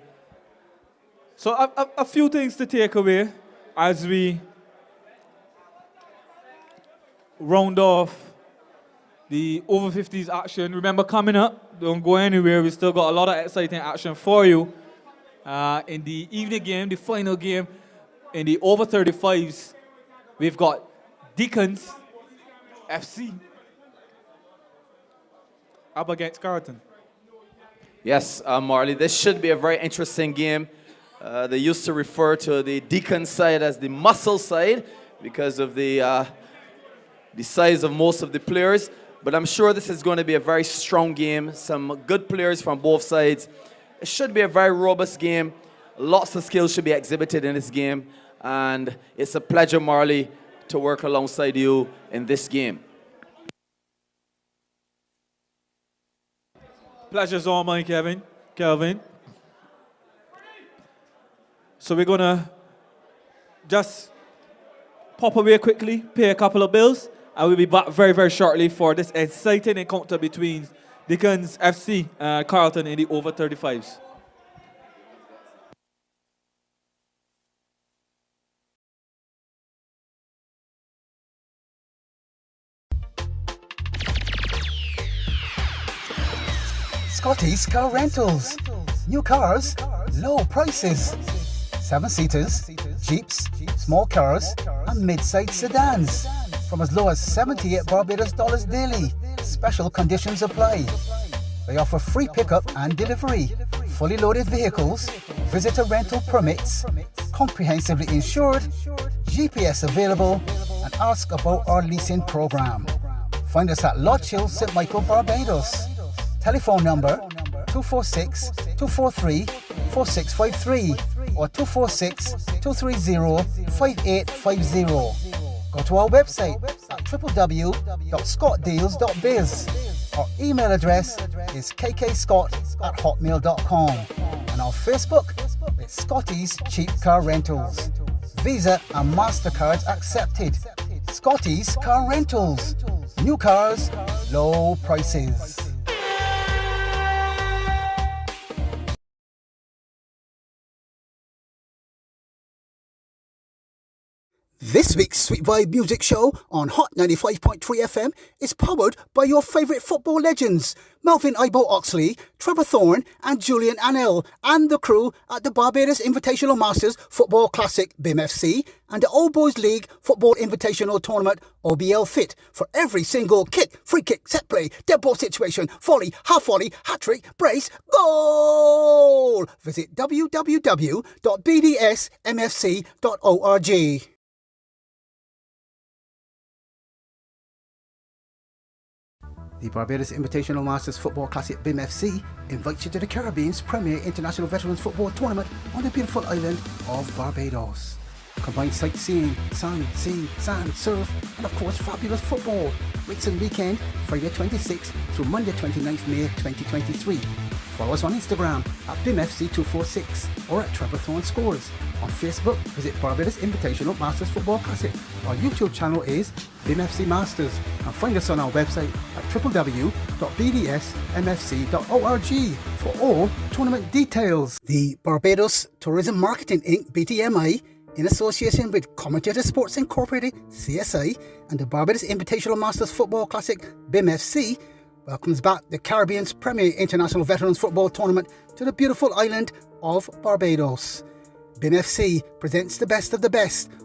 So a few things to take away as we round off the over 50s action. Remember, coming up, don't go anywhere. We still got a lot of exciting action for you in the evening game, the final game. In the over 35s, we've got Deacons FC up against Carlton. Yes, Marley, this should be a very interesting game. They used to refer to the Deacon side as the muscle side because of the size of most of the players. But I'm sure this is going to be a very strong game. Some good players from both sides. It should be a very robust game. Lots of skills should be exhibited in this game. And it's a pleasure, Marley, to work alongside you in this game. Pleasure's all mine, Kelvin. So we're gonna just pop away quickly, pay a couple of bills, and we'll be back very, very shortly for this exciting encounter between Deacons FC and Carlton in the over 35s. Scotty's Car Rentals. New cars, low prices. 7-seaters, Jeeps, small cars, and mid-sized sedans. From as low as 78 Barbados dollars daily. Special conditions apply. They offer free pickup and delivery, fully loaded vehicles, visitor rental permits, comprehensively insured, GPS available, and ask about our leasing program. Find us at Lodge Hill, St. Michael, Barbados. Telephone number 246-243-4653 or 246-230-5850. Go to our website at www.scottdeals.biz. Our email address is kkscott@hotmail.com, and our Facebook is Scotty's Cheap Car Rentals. Visa and MasterCards accepted. Scotty's Car Rentals. New cars, low prices. This week's Sweet Vibe Music Show on Hot 95.3 FM is powered by your favourite football legends, Melvin Ibo Oxley, Trevor Thorne and Julian Annell, and the crew at the Barbados Invitational Masters Football Classic BIMFC and the Old Boys League Football Invitational Tournament OBL-FIT for every single kick, free kick, set play, dead ball situation, volley, half-volley, hat-trick, brace, goal! Visit www.bdsmfc.org. The Barbados Invitational Masters Football Classic BIMFC invites you to the Caribbean's premier international veterans football tournament on the beautiful island of Barbados. Combined sightseeing, sun, sea, sand, surf, and of course fabulous football. Weeks and weekend, Friday 26th through Monday 29th May 2023. Follow us on Instagram at BIMFC246 or at Trevor Thorne Scores. On Facebook, visit Barbados Invitational Masters Football Classic. Our YouTube channel is BIMFC Masters, and find us on our website at www.bdsmfc.org for all tournament details. The Barbados Tourism Marketing Inc. BTMI, in association with Commentator Sports Incorporated CSI and the Barbados Invitational Masters Football Classic BIMFC, welcomes back the Caribbean's premier international veterans football tournament to the beautiful island of Barbados. BIMFC presents the best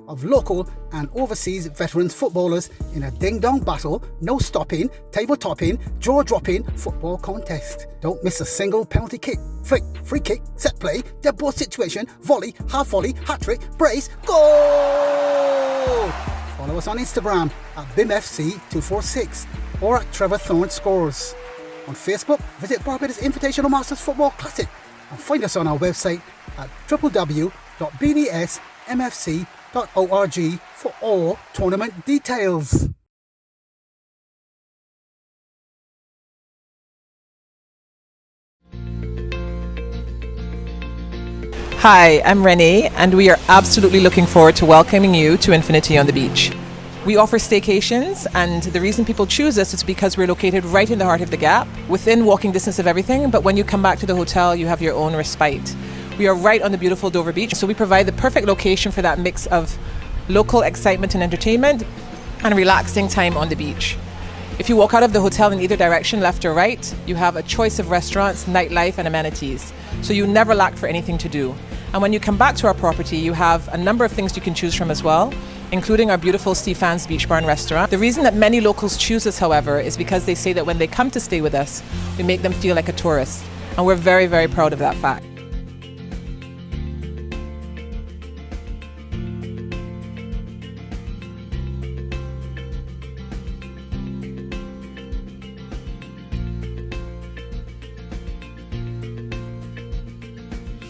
of local and overseas veterans footballers in a ding-dong battle, no stopping, table-topping, jaw-dropping football contest. Don't miss a single penalty kick, flick, free kick, set play, dead ball situation, volley, half-volley, hat-trick, brace, goal! Follow us on Instagram at BIMFC246 or at Trevor Thorne Scores. On Facebook, visit Barbados Invitational Masters Football Classic and find us on our website at www.bdsmfc.org for all tournament details. Hi, I'm Renee, and we are absolutely looking forward to welcoming you to Infinity on the Beach. We offer staycations, and the reason people choose us is because we're located right in the heart of the Gap, within walking distance of everything, but when you come back to the hotel, you have your own respite. We are right on the beautiful Dover Beach, so we provide the perfect location for that mix of local excitement and entertainment and relaxing time on the beach. If you walk out of the hotel in either direction, left or right, you have a choice of restaurants, nightlife, and amenities. So you never lack for anything to do. And when you come back to our property, you have a number of things you can choose from as well, including our beautiful Stefan's Beach Bar and Restaurant. The reason that many locals choose us, however, is because they say that when they come to stay with us, we make them feel like a tourist. And we're very, very proud of that fact.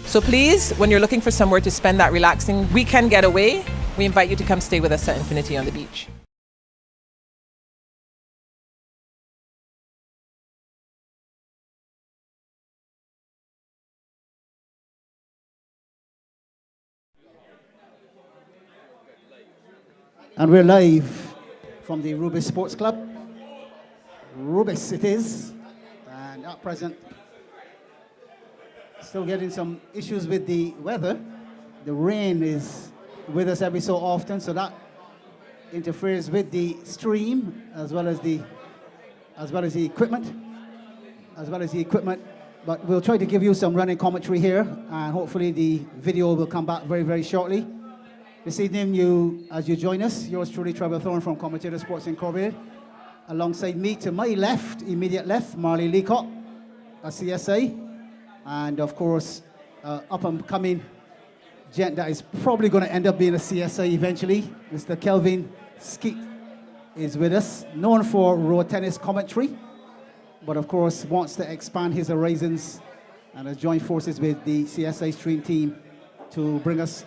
So please, when you're looking for somewhere to spend that relaxing weekend getaway, we invite you to come stay with us at Infinity on the Beach. And we're live from the Rubis Sports Club. Rubis it is, and at present, still getting some issues with the weather. The rain is with us every so often, so that interferes with the stream as well as the equipment. But we'll try to give you some running commentary here, and hopefully the video will come back very, very shortly. This evening, as you join us, yours truly, Trevor Thorne from Commentator Sports Incorporated. Alongside me, to my left, immediate left, Marley Leacock, a CSA. And of course, up-and-coming gent that is probably going to end up being a CSA eventually, Mr. Kelvin Skeet is with us, known for road tennis commentary, but of course wants to expand his horizons and has joined forces with the CSA stream team to bring us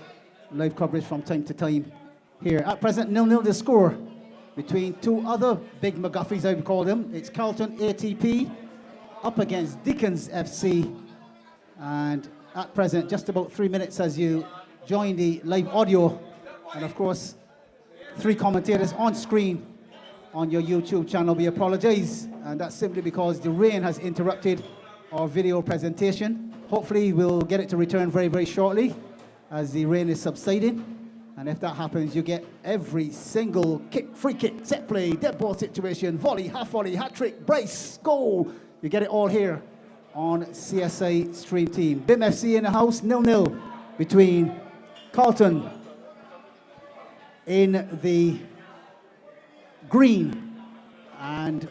live coverage from time to time here. At present, 0-0 the score between two other big McGuffies, I would call them. It's Carlton-ATP up against Deacons FC. And at present, just about 3 minutes as you join the live audio. And of course, 3 commentators on screen on your YouTube channel. We apologize, and that's simply because the rain has interrupted our video presentation. Hopefully, we'll get it to return very, very shortly as the rain is subsiding. And if that happens, you get every single kick, free kick, set play, dead ball situation, volley, hat trick, brace, goal. You get it all here on CSA stream team. BIMFC in the house, 0-0 between Carlton in the green, and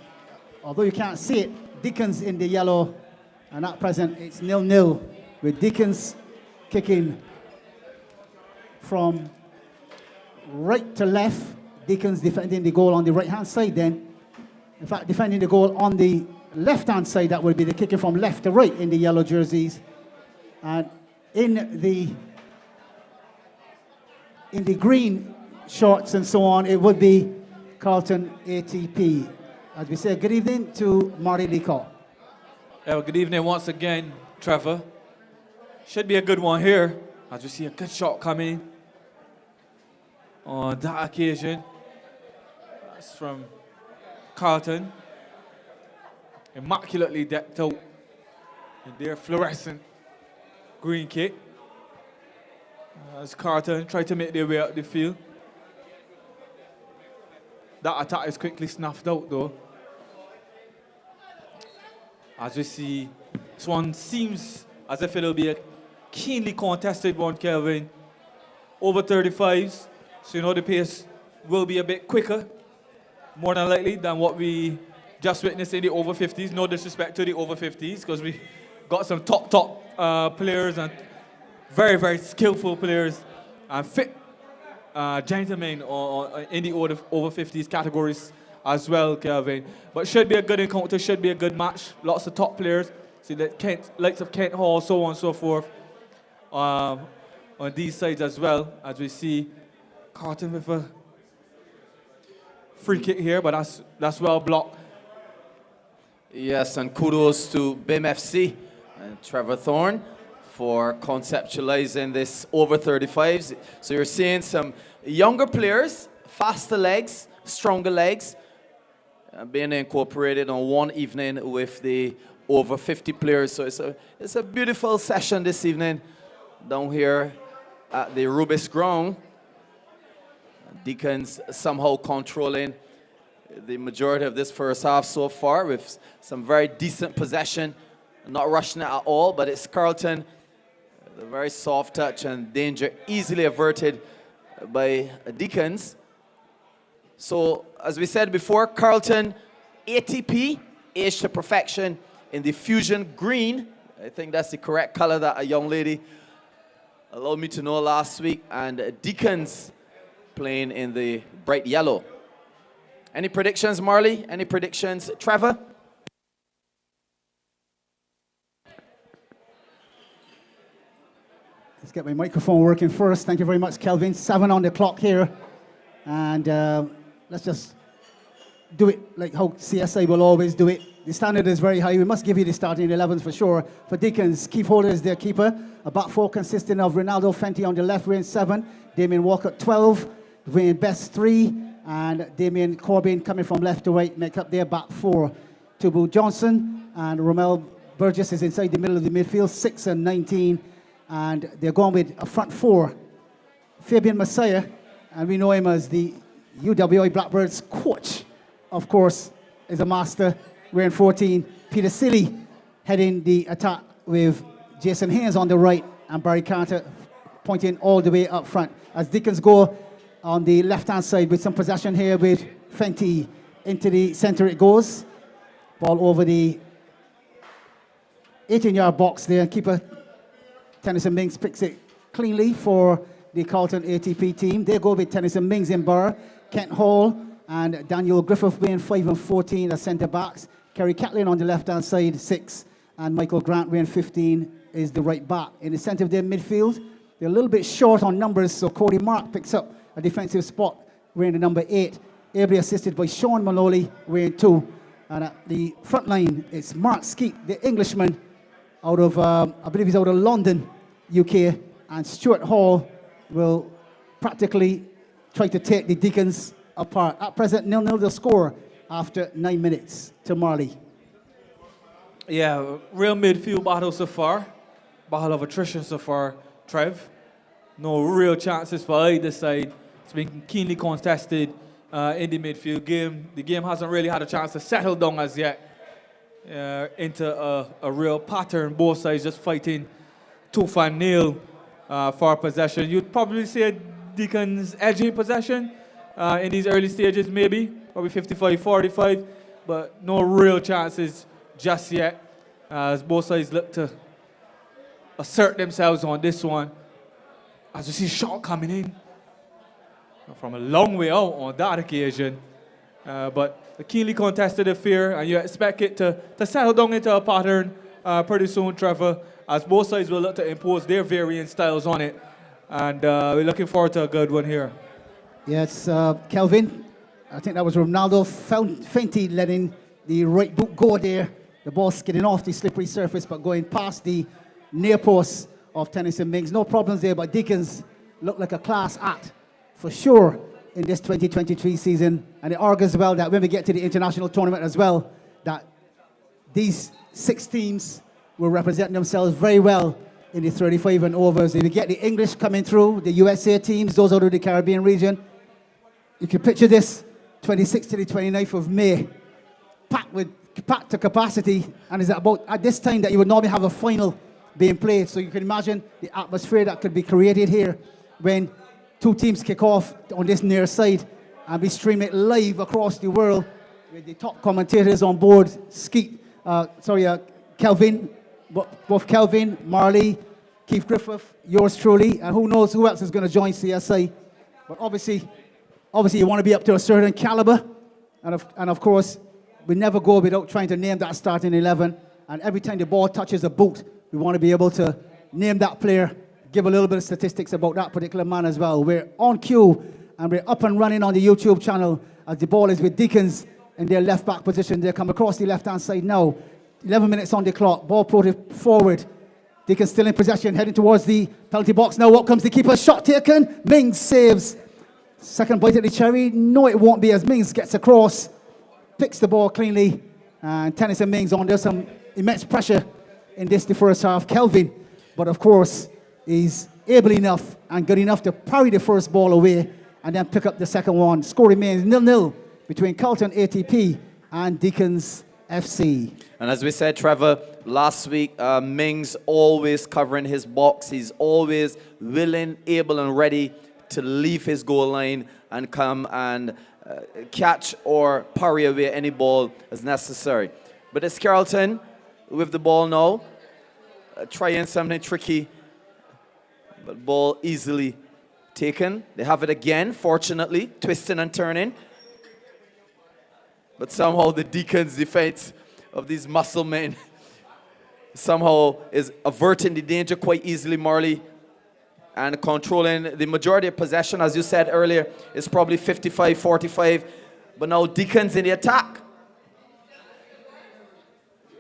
although you can't see it, Deacons in the yellow, and at present it's 0-0 with Deacons kicking from right to left. Deacons defending the goal on the right hand side, then in fact defending the goal on the left-hand side. That would be the kicking from left to right in the yellow jerseys, and in the green shorts and so on, it would be Carlton-ATP. As we say, good evening to Marty Leacock. Yeah, good evening once again, Trevor. Should be a good one here, as we see a good shot coming on that occasion. That's from Carlton. Immaculately decked out in their fluorescent green kit. As Carlton try to make their way up the field. That attack is quickly snuffed out though. As we see, this one seems as if it'll be a keenly contested one, Kelvin. Over 35s, so you know the pace will be a bit quicker, more than likely, than what we just witnessed in the over 50s. No disrespect to the over 50s, because we got some top players and very, very skillful players and fit gentlemen in the over 50s categories as well, Kelvin. But should be a good encounter, should be a good match. Lots of top players. See that likes of Kent Hall, so on and so forth on these sides as well, as we see Carlton with a free kick here, but that's well blocked. Yes, and kudos to BIMFC and Trevor Thorne for conceptualizing this over 35s. So you're seeing some younger players, faster legs, stronger legs, being incorporated on one evening with the over 50 players. So it's a beautiful session this evening down here at the Rubis ground. Deacons somehow controlling the majority of this first half so far with some very decent possession, not rushing it at all, but it's Carlton, a very soft touch and danger easily averted by Deacons. So, as we said before, Carlton-ATP, aged to perfection in the fusion green. I think that's the correct color that a young lady allowed me to know last week. And Deacons playing in the bright yellow. Any predictions, Marley? Any predictions, Trevor? Let's get my microphone working first. Thank you very much, Kelvin. 7 on the clock here. And let's just do it like how CSI will always do it. The standard is very high. We must give you the starting 11s for sure. For Deacons, Keith Holder is their keeper. A back four consisting of Ronaldo Fenty on the left, weighing 7. Damien Walker, 12. Weighing Best, 3. And Damien Corbin coming from left to right make up their back four. Tubu Johnson and Romel Burgess is inside the middle of the midfield, 6 and 19. And they're going with a front four. Fabian Messiah, and we know him as the UWI Blackbirds coach, of course, is a master, wearing 14. Peter Silly heading the attack with Jason Haynes on the right and Barry Carter pointing all the way up front. As Deacons go on the left-hand side with some possession here with Fenty into the center it goes. Ball over the 18-yard box there. Keeper Tennyson Mings picks it cleanly for the Carlton-ATP team. They go with Tennyson Mings in bar, Kent Hall and Daniel Griffith weighing 5 and 14 as centre backs. Kerry Catlin on the left-hand side, 6. And Michael Grant weighing 15 is the right back. In the centre of their midfield, they're a little bit short on numbers, so Cody Mark picks up a defensive spot wearing the number 8. Ably assisted by Sean Maloney wearing 2. And at the front line, it's Mark Skeet, the Englishman, out of, I believe he's out of London, UK. And Stuart Hall will practically try to take the Deacons apart. At present, 0-0 the score after 9 minutes to Marley. Yeah, real midfield battle so far. Battle of attrition so far, Trev. No real chances for either side. It's been keenly contested in the midfield game. The game hasn't really had a chance to settle down as yet into a real pattern. Both sides just fighting tooth and nail for possession. You'd probably say Deacons edging possession in these early stages, maybe. Probably 55-45, but no real chances just yet as both sides look to assert themselves on this one. As you see, shot coming in from a long way out on that occasion. But a keenly contested affair, and you expect it to settle down into a pattern pretty soon, Trevor, as both sides will look to impose their varying styles on it. And we're looking forward to a good one here. Yes, Kelvin. I think that was Ronaldo Fenty letting the right boot go there. The ball skidding off the slippery surface, but going past the near post of Tennyson Mings. No problems there, but Deacons look like a class act for sure in this 2023 season. And it argues well that when we get to the international tournament as well, that these 6 teams will represent themselves very well in the 35 and overs. If you get the English coming through, the USA teams, those out of the Caribbean region, you can picture this 26th to the 29th of May, packed to capacity, and it's about at this time that you would normally have a final being played. So you can imagine the atmosphere that could be created here when 2 teams kick off on this near side, and we stream it live across the world with the top commentators on board. Kelvin, both Kelvin, Marley, Keith Griffith, yours truly, and who knows who else is going to join CSI. But obviously you want to be up to a certain caliber, and of course, we never go without trying to name that starting 11. And every time the ball touches a boot, we want to be able to name that player, give a little bit of statistics about that particular man as well. We're on cue, and we're up and running on the YouTube channel as the ball is with Deacons in their left back position. They come across the left-hand side now. 11 minutes on the clock. Ball prodded forward Deacons still in possession, heading towards the penalty box. Now what comes the keeper? Shot taken. Mings saves. Second bite at the cherry. No, it won't be as Mings gets across. Picks the ball cleanly. And Tennyson Mings under some immense pressure in the first half. Kelvin, but of course, is able enough and good enough to parry the first ball away and then pick up the second one. Score remains 0-0 between Carlton-ATP and Deacons FC. And as we said, Trevor, last week, Mings always covering his box. He's always willing, able, and ready to leave his goal line and come and catch or parry away any ball as necessary. But it's Carlton with the ball now, trying something tricky, but ball easily taken. They have it again, fortunately, twisting and turning. But somehow the Deacons' defense of these muscle men somehow is averting the danger quite easily, Marley, and controlling the majority of possession, as you said earlier, is probably 55-45. But now Deacons in the attack.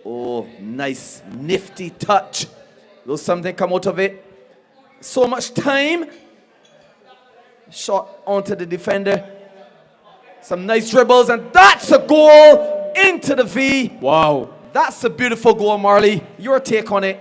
Oh, nice, nifty touch. Will something come out of it? So much time. Shot onto the defender. Some nice dribbles, and that's a goal into the V. Wow. That's a beautiful goal, Marley. Your take on it?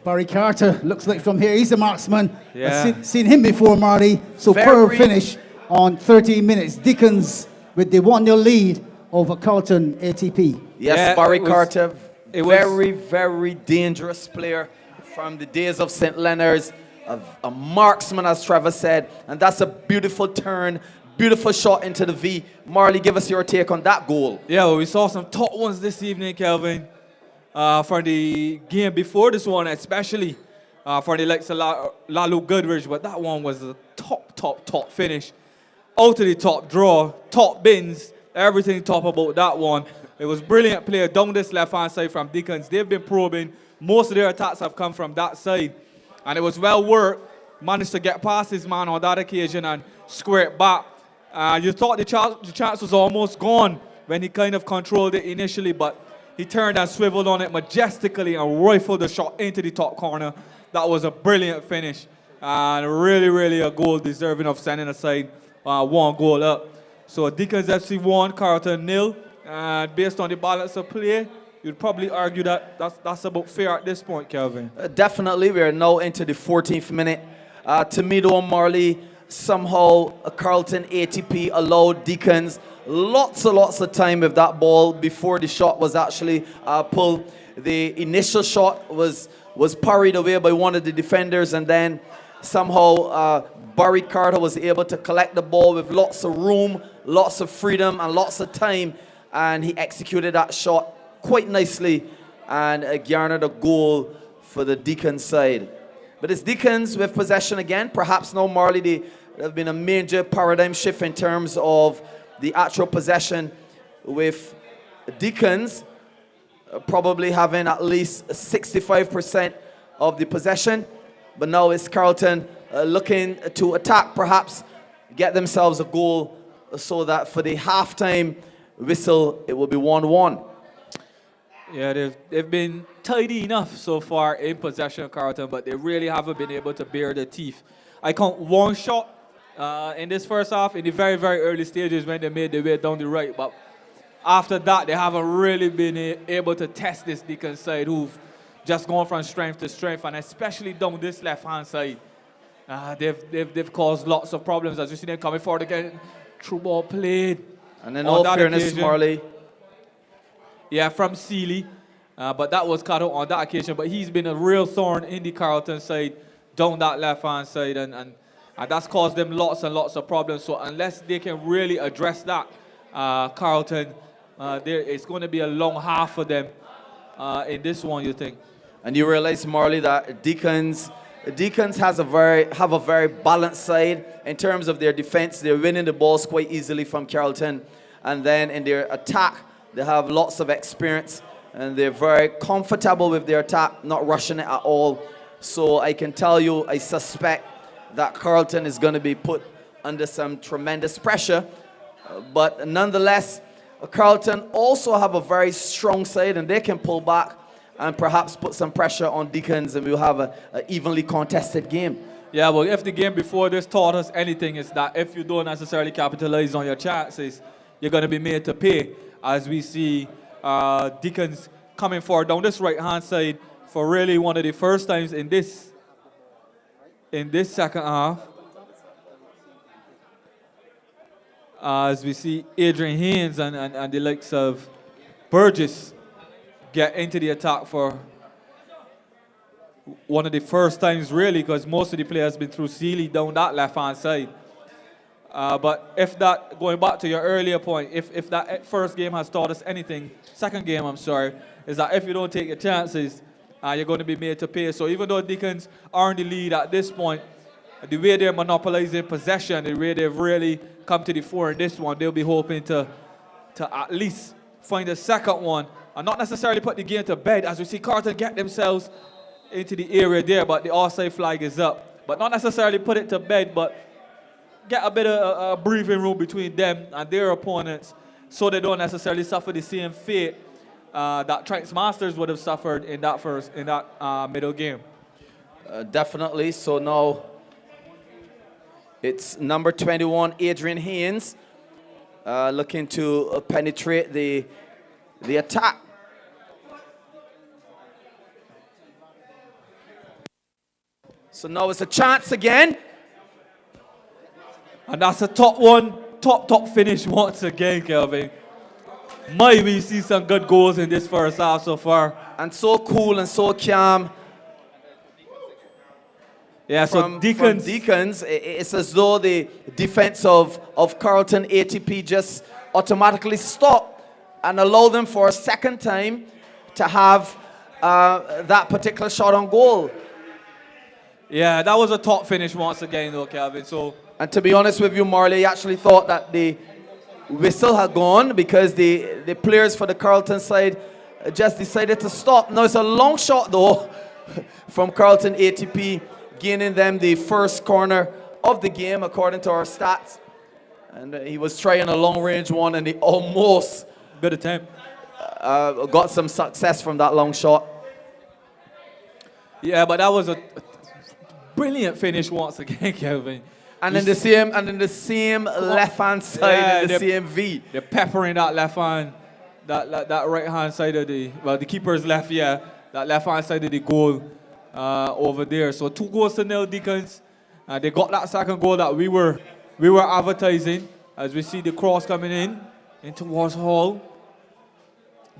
Barry Carter looks like from here, he's a marksman. Yeah. I've seen him before, Marty. Superb finish on 13 minutes. Deacons with the 1-0 lead over Carlton-ATP. Yes, Yeah, Barry it was- Carter, it was- very, very dangerous player from the days of St. Leonard's. A marksman, as Trevor said, and that's a beautiful turn, beautiful shot into the V. Marley, give us your take on that goal. Yeah, well, we saw some top ones this evening, Kelvin. For the game before this one, especially for the likes of Lalu Goodrich, but that one was a top finish. Out of the top draw, top bins, everything top about that one. It was brilliant play down this left-hand side from Deacons. They've been probing. Most of their attacks have come from that side. And it was well worked. Managed to get past his man on that occasion and square it back. You thought the chance was almost gone when he kind of controlled it initially, but he turned and swiveled on it majestically and rifled the shot into the top corner. That was a brilliant finish. And really, really a goal deserving of sending aside one goal up. So Deacons FC 1, Carlton 0. And based on the balance of play, you'd probably argue that that's about fair at this point, Kelvin. Definitely, we are now into the 14th minute. To me, though, Marley, somehow Carlton-ATP allowed Deacons lots of time with that ball before the shot was actually pulled. The initial shot was parried away by one of the defenders, and then somehow Barry Carter was able to collect the ball with lots of room, lots of freedom, and lots of time, and he executed that shot quite nicely and garnered a goal for the Deacons side. But it's Deacons with possession again. Perhaps now, Marley, there have been a major paradigm shift in terms of the actual possession, with Deacons probably having at least 65% of the possession. But now it's Carlton looking to attack, perhaps get themselves a goal so that for the halftime whistle, it will be 1-1. Yeah, they've been tidy enough so far in possession, Carlton, but they really haven't been able to bear their teeth. I count one shot in this first half in the very, very early stages when they made their way down the right, but after that, they haven't really been able to test this Deacons side, who've just gone from strength to strength, and especially down this left-hand side. They've caused lots of problems, as you see them coming forward again. Through ball played. And in all fairness, occasion, Marley. Yeah, from Sealy, but that was cut out on that occasion. But he's been a real thorn in the Carlton side, down that left-hand side, and that's caused them lots and lots of problems. So unless they can really address that, Carlton, it's going to be a long half for them in this one, you think? And you realize, Marley, that Deacons have a very balanced side in terms of their defense. They're winning the balls quite easily from Carlton, and then in their attack, they have lots of experience, and they're very comfortable with their attack, not rushing it at all. So I can tell you, I suspect that Carlton is going to be put under some tremendous pressure. But nonetheless, Carlton also have a very strong side, and they can pull back and perhaps put some pressure on Deacons, and we'll have an evenly contested game. Yeah, well, if the game before this taught us anything, it's that if you don't necessarily capitalize on your chances, you're going to be made to pay. As we see Deacons coming forward down this right-hand side for really one of the first times in this second half. As we see Adrian Haynes and the likes of Burgess get into the attack for one of the first times, really, because most of the players have been through Sealy down that left-hand side. But if that, going back to your earlier point, if that first game has taught us anything, second game, I'm sorry, is that if you don't take your chances, you're going to be made to pay. So even though Deacons are in the lead at this point, the way they're monopolizing possession, the way they've really come to the fore in this one, they'll be hoping to at least find a second one and not necessarily put the game to bed, as we see Carlton get themselves into the area there, but the offside flag is up. But not necessarily put it to bed, but get a bit of a breathing room between them and their opponents so they don't necessarily suffer the same fate that Trent's Masters would have suffered in that middle game. Definitely. So now it's number 21, Adrian Haynes, looking to penetrate the attack. So now it's a chance again. And that's a top finish once again, Kelvin. Might we see some good goals in this first half so far. And so cool and so calm. Yeah, so from Deacons, it's as though the defense of Carlton-ATP just automatically stop and allow them for a second time to have that particular shot on goal. Yeah, that was a top finish once again, though, Calvin. So, and to be honest with you, Marley, I actually thought that the whistle had gone because the players for the Carlton side just decided to stop. Now it's a long shot, though, from Carlton-ATP, gaining them the first corner of the game, according to our stats. And he was trying a long-range one, and he almost good attempt. Got some success from that long shot. Yeah, but that was a brilliant finish once again, Kelvin. And in the same left-hand side, in the same V. They're peppering that left-hand, that right-hand side of the keeper's left, yeah, that left-hand side of the goal over there. So 2-0 Deacons. They got that second goal that we were advertising, as we see the cross coming in towards Hall.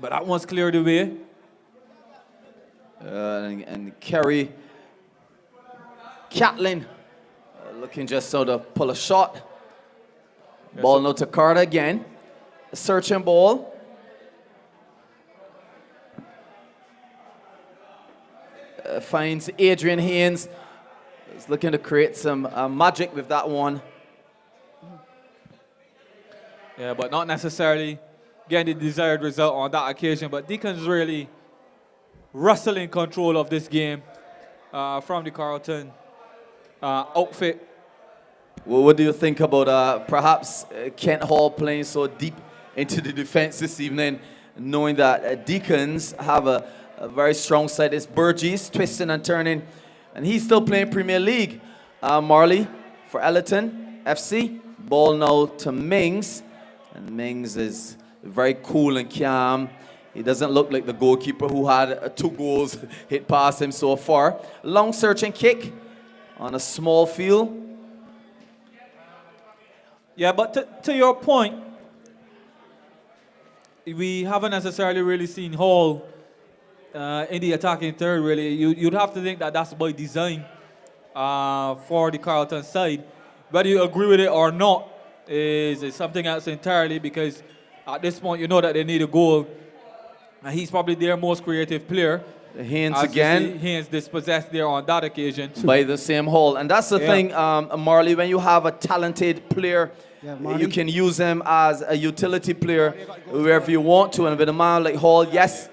But that one's cleared away. And Kerry Catlin looking just so to pull a shot. Ball now to Carter again. A searching ball. Finds Adrian Haynes. He's looking to create some magic with that one. Yeah, but not necessarily getting the desired result on that occasion. But Deacons really wrestling control of this game from the Carlton outfit. Well, what do you think about perhaps Kent Hall playing so deep into the defense this evening, knowing that Deacons have a very strong side? It's Burgess twisting and turning, and he's still playing Premier League. Marley for Carlton FC. Ball now to Mings, and Mings is very cool and calm. He doesn't look like the goalkeeper who had 2 goals hit past him so far. Long searching kick on a small field. Yeah, but to your point, we haven't necessarily really seen Hall in the attacking third, really. You'd have to think that that's by design for the Carlton side. Whether you agree with it or not is something else entirely, because at this point you know that they need a goal. And he's probably their most creative player. Haynes again. Haynes dispossessed there on that occasion. By the same Hall. And that's the thing, Marley, when you have a talented player, you can use him as a utility player wherever you want to. And with a man like Hall, yes,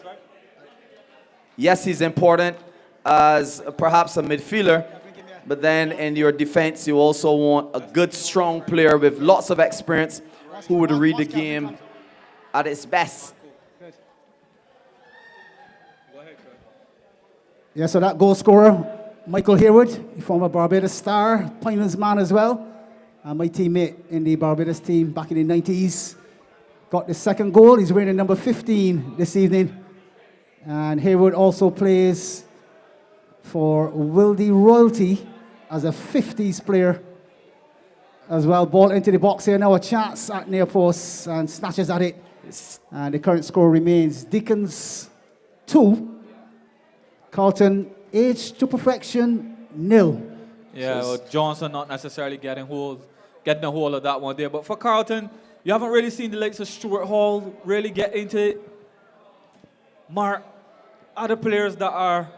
he's important as perhaps a midfielder. But then in your defense, you also want a good, strong player with lots of experience who would read the game at its best. Yeah, so that goal scorer, Michael Haywood, former Barbados star, Pinelands man as well, and my teammate in the Barbados team back in the 90s, got the second goal. He's wearing number 15 this evening. And Haywood also plays for Wildy Royalty as a 50s player as well. Ball into the box here now, a chance at near post and snatches at it. And the current score remains Deacons 2, Carlton Age to Perfection 0. Yeah, well, Johnson not necessarily getting a hold of that one there. But for Carlton, you haven't really seen the likes of Stuart Hall really get into it. Mark, other players that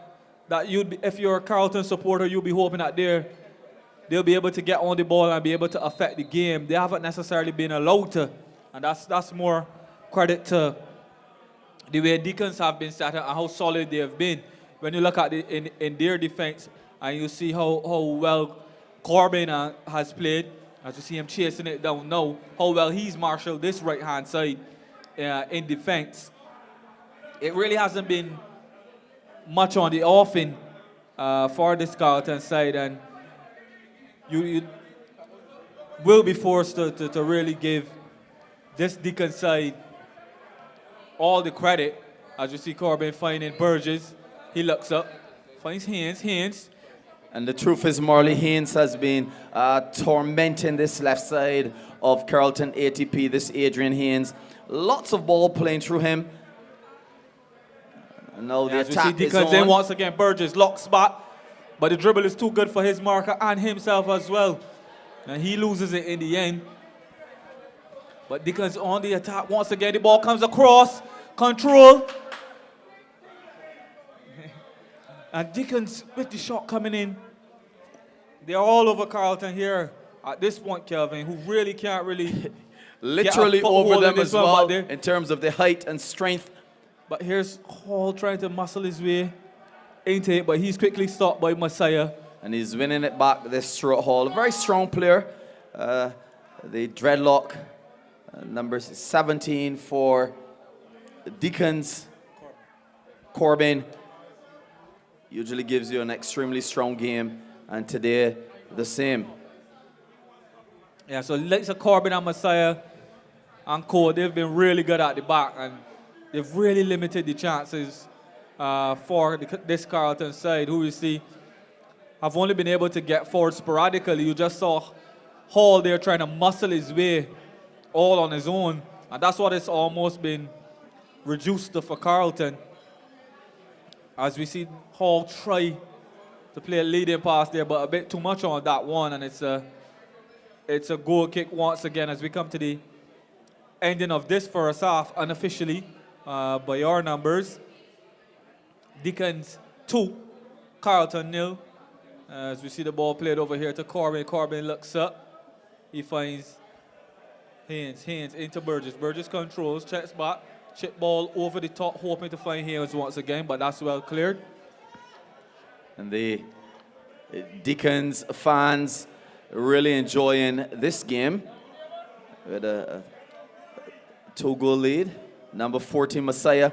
you'd be, if you're a Carlton supporter, you'll be hoping that they'll be able to get on the ball and be able to affect the game. They haven't necessarily been allowed to, and that's more credit to the way Deacons have been set up and how solid they have been. When you look at in their defense and you see how well Corbin has played, as you see him chasing it down now, how well he's marshaled this right-hand side in defense. It really hasn't been much on the offing for this Carlton side, and you will be forced to really give this Deacon side all the credit. As you see Corbin finding Burgess, he looks up, finds Haynes. And the truth is, Marley Haynes has been tormenting this left side of Carlton-ATP, this Adrian Haynes. Lots of ball playing through him. And now the attack is on. In once again, Burgess, lock spot. But the dribble is too good for his marker and himself as well. And he loses it in the end. But Deacons on the attack once again. The ball comes across. Control. And Deacons with the shot coming in. They're all over Carlton here at this point, Kelvin, who really can't really literally over them as well in terms of the height and strength. But here's Hall trying to muscle his way into it, but he's quickly stopped by Messiah. And he's winning it back, this Stuart Hall. A very strong player. The dreadlock, number 17 for Deacons. Corbin usually gives you an extremely strong game, and today the same. Yeah, so Lexa Corbin and Messiah and Cole, they've been really good at the back, and they've really limited the chances for this Carlton side, who you see have only been able to get forward sporadically. You just saw Hall there trying to muscle his way all on his own, and that's what it's almost been reduced to for Carlton. As we see Hall try to play a leading pass there, but a bit too much on that one, and it's a goal kick once again as we come to the ending of this first half unofficially by our numbers. Deacons 2, Carlton 0. As we see the ball played over here to Corbin. Corbin looks up. He finds Haynes into Burgess. Burgess controls, checks back. Chip ball over the top, hoping to find Haynes once again, but that's well cleared. And the Deacons fans really enjoying this game with a 2-goal lead. Number 14, Messiah,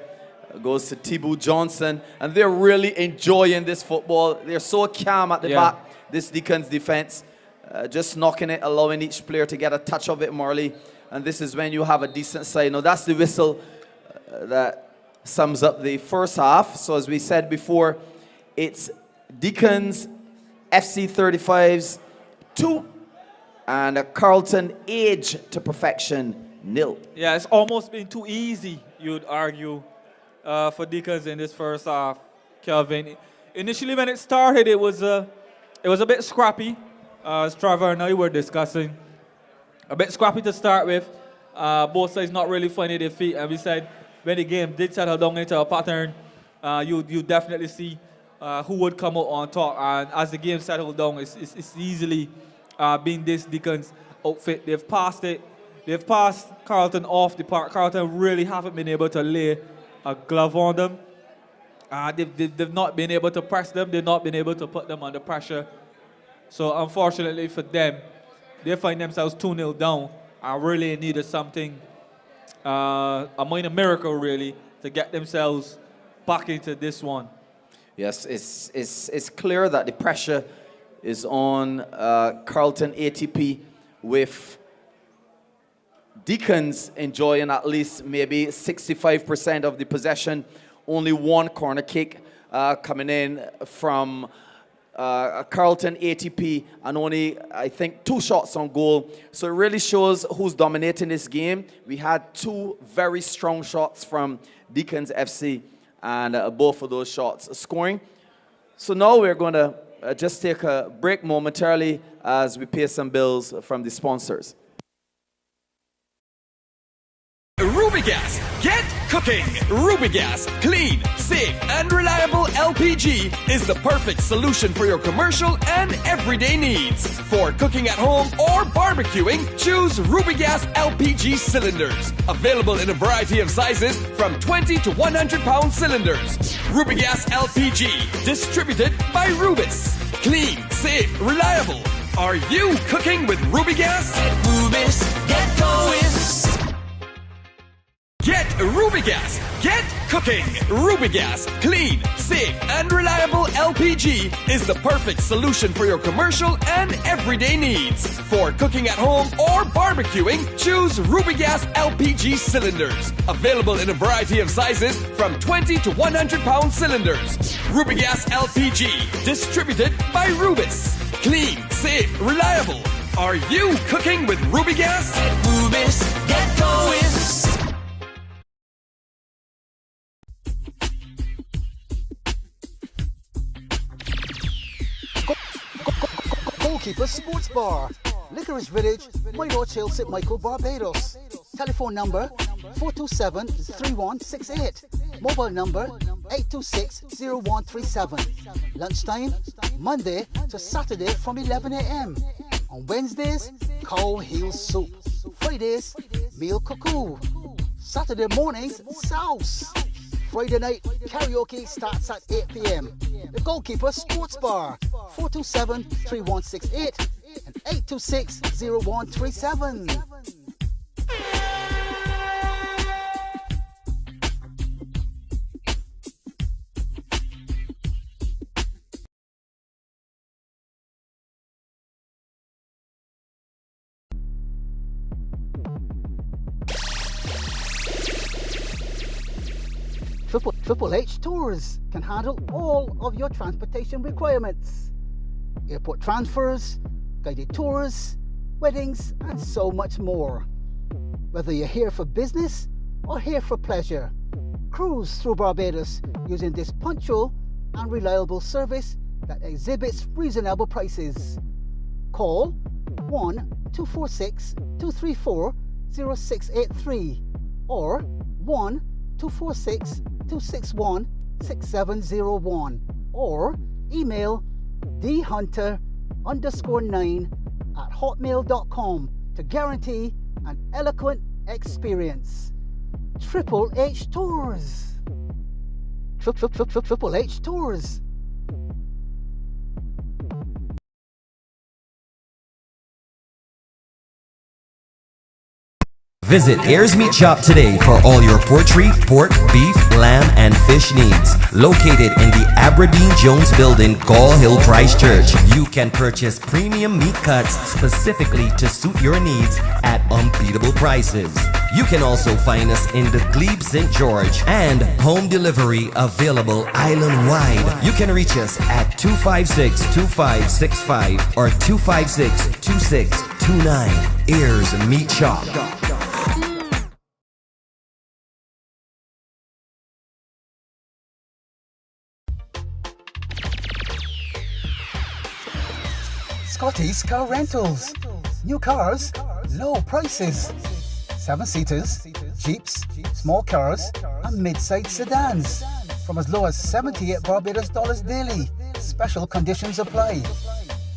goes to Thibaut Johnson, and they're really enjoying this football. They're so calm at the back, this Deacons defense, just knocking it, allowing each player to get a touch of it, Marley. And this is when you have a decent side. Now that's the whistle that sums up the first half. So as we said before, it's Deacons FC 35s 2 and a Carlton Age to Perfection 0. Yeah, it's almost been too easy, you'd argue, for Deacons in this first half, Kelvin. Initially when it started, it was a bit scrappy, as Trevor and I were discussing. A bit scrappy to start with. Both sides not really finding their feet, and we said when the game did settle down into a pattern, you definitely see who would come out on top. And as the game settled down, it's easily been this Deacons outfit. They've passed it. They've passed Carlton off the park. Carlton really haven't been able to lay a glove on them. They've not been able to press them. They've not been able to put them under pressure. So unfortunately for them, they find themselves 2-0 down and really needed something, a minor miracle really, to get themselves back into this one. Yes, it's clear that the pressure is on Carlton-ATP, with Deacons enjoying at least maybe 65% of the possession. Only one corner kick coming in from Carlton-ATP, and only, I think, 2 shots on goal. So it really shows who's dominating this game. We had 2 very strong shots from Deacons FC, and both of those shots scoring. So now we're going to just take a break momentarily as we pay some bills from the sponsors. Rubigas, get cooking! Rubigas, clean, safe, and reliable LPG is the perfect solution for your commercial and everyday needs. For cooking at home or barbecuing, choose Rubigas LPG cylinders. Available in a variety of sizes from 20 to 100 pound cylinders. Rubigas LPG, distributed by Rubis. Clean, safe, reliable. Are you cooking with Rubigas? Get Rubis, get going. Get Rubigas. Get cooking. Rubigas, clean, safe, and reliable LPG is the perfect solution for your commercial and everyday needs. For cooking at home or barbecuing, choose Rubigas LPG cylinders. Available in a variety of sizes from 20 to 100 pound cylinders. Rubigas LPG, distributed by Rubis. Clean, safe, reliable. Are you cooking with Rubigas? Get Rubis, get going. Goalkeeper Sports Bar, Licorice Village, White Hill, St. Michael, Barbados. Telephone number 427-3168. Mobile number 826-0137. Lunchtime, Monday to Saturday from 11 a.m. On Wednesdays, cow heel soup. Fridays, meal cuckoo. Saturday mornings, sauce. Friday night, karaoke starts at 8 p.m. The Goalkeeper Sports Bar, 427-3168 and 826-0137. Triple H Tours can handle all of your transportation requirements. Airport transfers, guided tours, weddings, and so much more. Whether you're here for business or here for pleasure, cruise through Barbados using this punctual and reliable service that exhibits reasonable prices. Call 1-246-234-0683 or 1-246-261-6701 or email dhunter_9@hotmail.com to guarantee an eloquent experience. Triple H Tours. Triple H Tours. Visit Ayers Meat Shop today for all your poultry, pork, beef, lamb, and fish needs. Located in the Aberdeen Jones Building, Gall Hill, Christchurch. You can purchase premium meat cuts specifically to suit your needs at unbeatable prices. You can also find us in the Glebe St. George and home delivery available island-wide. You can reach us at 256-2565 or 256-2629. Ayers Meat Shop. Scotty's Car Rentals. New cars, low prices. 7-seaters, Jeeps, small cars, and mid-sized sedans. From as low as $78 Barbados dollars daily. Special conditions apply.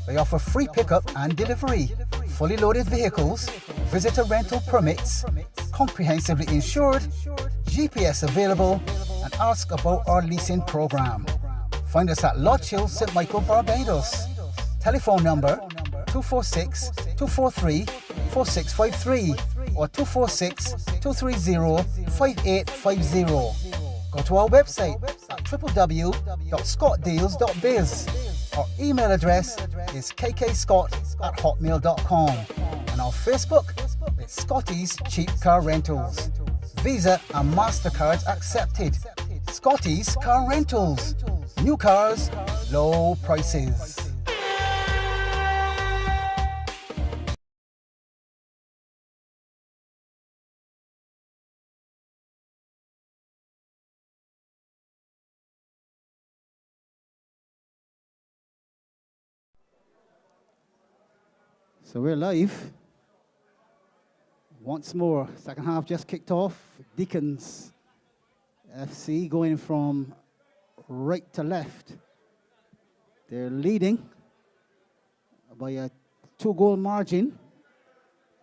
They offer free pickup and delivery. Fully loaded vehicles, visitor rental permits, comprehensively insured, GPS available, and ask about our leasing program. Find us at Lodge Hill, St. Michael, Barbados. Telephone number 246-243-4653 or 246-230-5850. Go to our website at www.scottdeals.biz. Our email address is kkscott@hotmail.com. And our Facebook is Scotty's Cheap Car Rentals. Visa and MasterCards accepted. Scotty's Car Rentals. New cars, low prices. So we're live. Once more, second half just kicked off. Deacons FC going from right to left. They're leading by a 2-goal margin.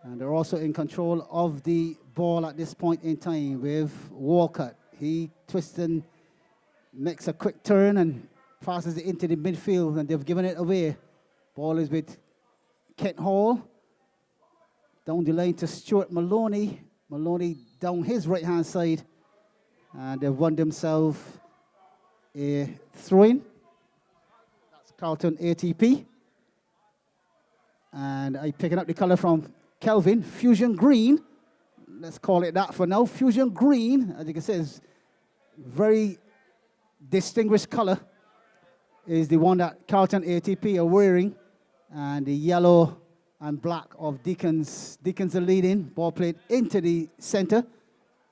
And they're also in control of the ball at this point in time with Walcott. He twists and makes a quick turn and passes it into the midfield, and they've given it away. Ball is with Kent Hall. Down the line to Stuart Maloney. Maloney down his right-hand side. And they've won themselves a throw-in. That's Carlton-ATP. And I'm picking up the color from Kelvin. Fusion Green. Let's call it that for now. Fusion Green, as you can see, is very distinguished color. Is the one that Carlton-ATP are wearing. And the yellow and black of Deacons. Deacons are leading. Ball played into the center.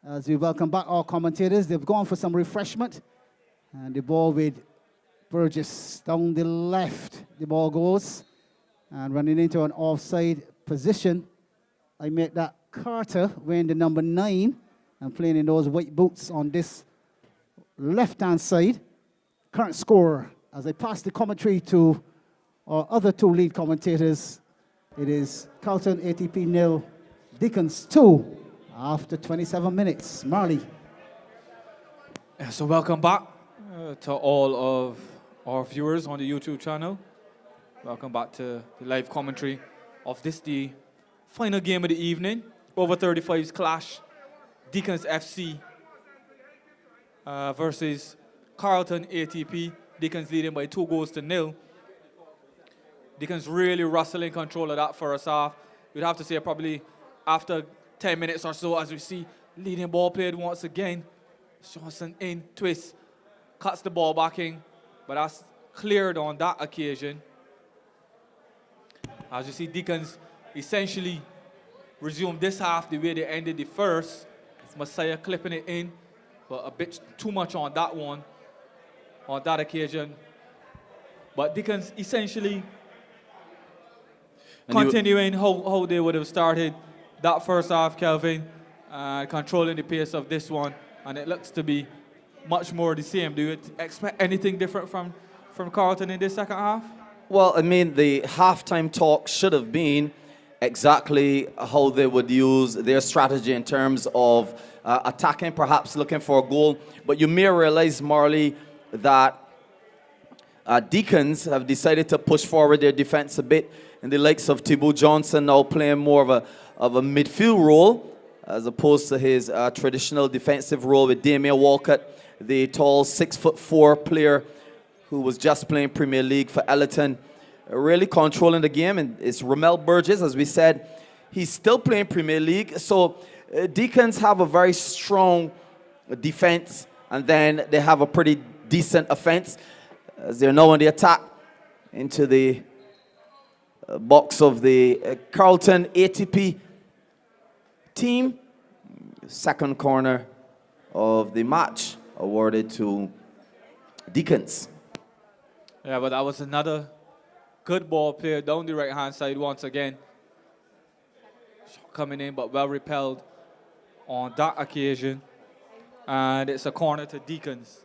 As we welcome back our commentators, they've gone for some refreshment. And the ball with Burgess down the left. The ball goes. And running into an offside position. I make that Carter wearing the number 9 and playing in those white boots on this left-hand side. Current score, as I pass the commentary to our other 2 lead commentators, it is Carlton-ATP 0, Deacons 2 after 27 minutes. Marley. So welcome back to all of our viewers on the YouTube channel. Welcome back to the live commentary of this, the final game of the evening. Over 35's clash. Deacons FC versus Carlton-ATP. Deacons leading by 2-0. Deacons really wrestling control of that first half. We'd have to say probably after 10 minutes or so, as we see leading ball played once again. Johnson in, twist, cuts the ball back in, but that's cleared on that occasion. As you see, Deacons essentially resumed this half the way they ended the first. It's Messiah clipping it in, but a bit too much on that one, on that occasion. But Deacons essentially continuing how they would have started that first half, Kelvin, controlling the pace of this one, and it looks to be much more the same. Do you expect anything different from Carlton in this second half? Well, I mean, the halftime talk should have been exactly how they would use their strategy in terms of attacking, perhaps looking for a goal. But you may realize, Marley, that Deacons have decided to push forward their defense a bit, and the likes of Thibaut Johnson now playing more of a midfield role as opposed to his traditional defensive role with Damien Walcott, the tall 6'4" player who was just playing Premier League for Ellerton, really controlling the game. And it's Ramel Burgess, as we said, he's still playing Premier League. So Deacons have a very strong defense, and then they have a pretty decent offense, as they're now on the attack into the box of the Carlton-ATP team. Second corner of the match awarded to Deacons. Yeah, but that was another good ball played down the right-hand side once again. Shot coming in, but well repelled on that occasion. And it's a corner to Deacons.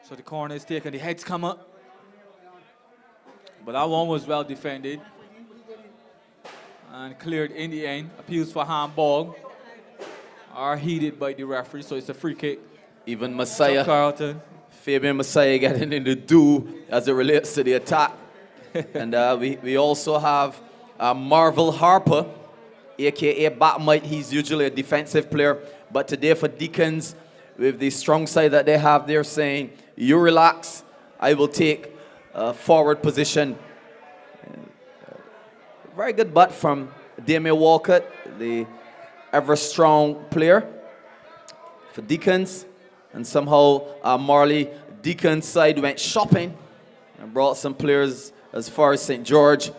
So the corner is taken, the heads come up. But that one was well defended and cleared in the end. Appeals for handball are heeded by the referee, so it's a free kick. Even Messiah, Carlton. Fabian Messiah getting in the do as it relates to the attack. And we also have Marvel Harper, a.k.a. Batmite. He's usually a defensive player, but today for Deacons, with the strong side that they have. They're saying, you relax, I will take forward position. Very good butt from Damien Walcott, the ever strong player for Deacons. And somehow Marley Deacons side went shopping and brought some players as far as St. George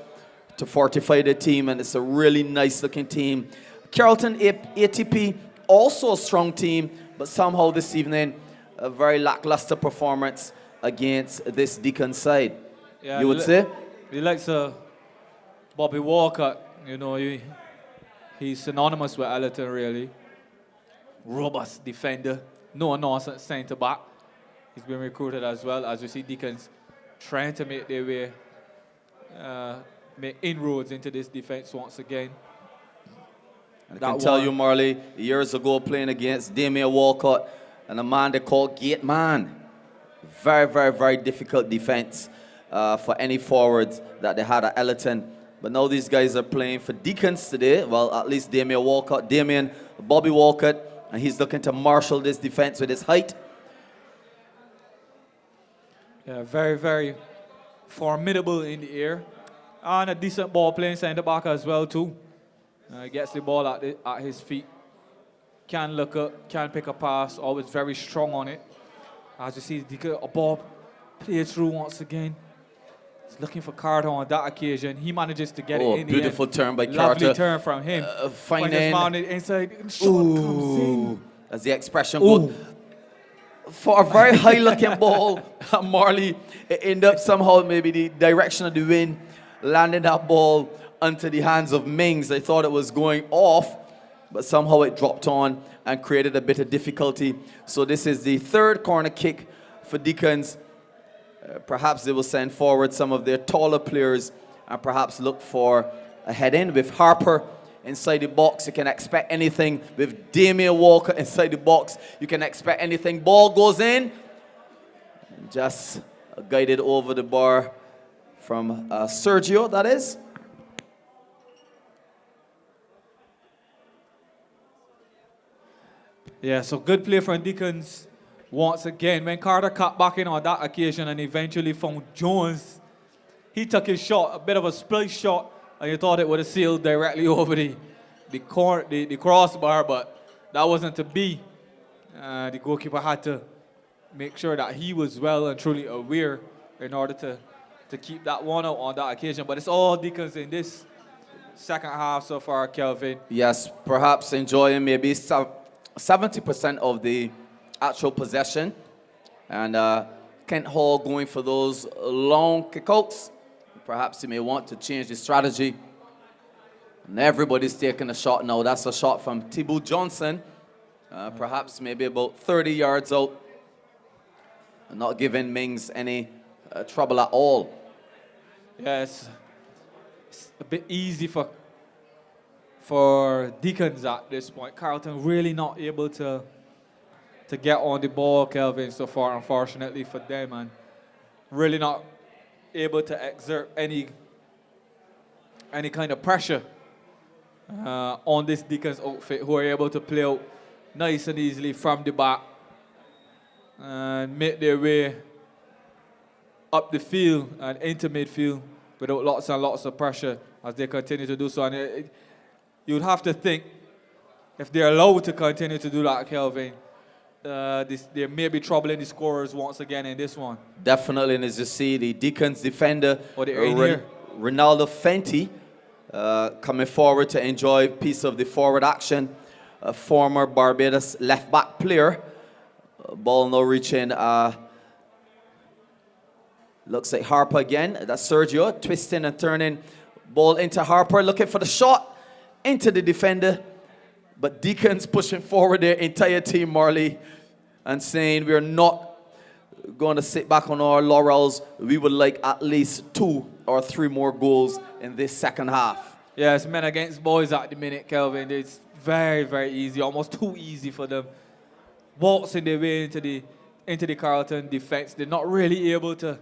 to fortify the team, and it's a really nice looking team. Carlton-ATP, also a strong team, but somehow this evening a very lackluster performance against this Deacon side. Yeah, you would say? He likes Bobby Walker, you know, he's synonymous with Allerton, really. Robust defender, no nonsense centre back. He's been recruited as well. As you see, Deacons trying to make their way, make inroads into this defense once again. I can tell you, Marley, years ago playing against Damien Walcott and a man they call Gate Man. Very, very, very difficult defense for any forwards that they had at Allerton. But now these guys are playing for Deacons today. Well, at least Damien Walcott, Bobby Walcott, and he's looking to marshal this defense with his height. Yeah, very, very formidable in the air. And a decent ball playing centre back as well, too. Gets the ball at his feet. Can look up, can pick a pass, always very strong on it. As you see, a ball played through once again. He's looking for Carter on that occasion. He manages to get it in beautiful the end. turn by Carter. Lovely turn from him. Finding mounted inside. Shot comes in. As the expression goes. For a very high-looking ball, Marley ended up somehow maybe the direction of the wind, landing that ball onto the hands of Mings. I thought it was going off, but somehow it dropped on and created a bit of difficulty. So this is the third corner kick for Deacons. Perhaps they will send forward some of their taller players and perhaps look for a head-in with Harper inside the box. You can expect anything with Damien Walker inside the box. You can expect anything. Ball goes in. Just guided over the bar from Sergio, that is. Yeah, so good play from Deacons once again. When Carter cut back in on that occasion and eventually found Jones, he took his shot, a bit of a splice shot, and you thought it would have sailed directly over the crossbar, but that wasn't to be. The goalkeeper had to make sure that he was well and truly aware in order to keep that one out on that occasion. But it's all Deacons in this second half so far, Kelvin. Yes, perhaps enjoying maybe 70% of the actual possession. And Kent Hall going for those long kickouts. Perhaps he may want to change the strategy. And everybody's taking a shot now. That's a shot from Thibaut Johnson. Perhaps maybe about 30 yards out. Not giving Mings any trouble at all. Yes, it's a bit easy for Deacons at this point. Carlton really not able to get on the ball, Kelvin, so far, unfortunately for them, and really not able to exert any kind of pressure on this Deacons outfit, who are able to play out nice and easily from the back and make their way up the field and into midfield without lots and lots of pressure as they continue to do so. And you'd have to think, if they're allowed to continue to do that, Kelvin, there may be trouble in the scorers once again in this one. Definitely, and as you see, the Deacons defender, Ronaldo Fenty, coming forward to enjoy a piece of the forward action. A former Barbados left-back player. Ball now reaching, looks like Harper again. That's Sergio, twisting and turning. Ball into Harper, looking for the shot into the defender. But Deacons pushing forward their entire team, Marley, and saying we're not going to sit back on our laurels. We would like at least 2 or 3 more goals in this second half. Yeah, it's men against boys at the minute, Kelvin. It's very, very easy, almost too easy for them. Waltzing their way into the Carlton defense. They're not really able to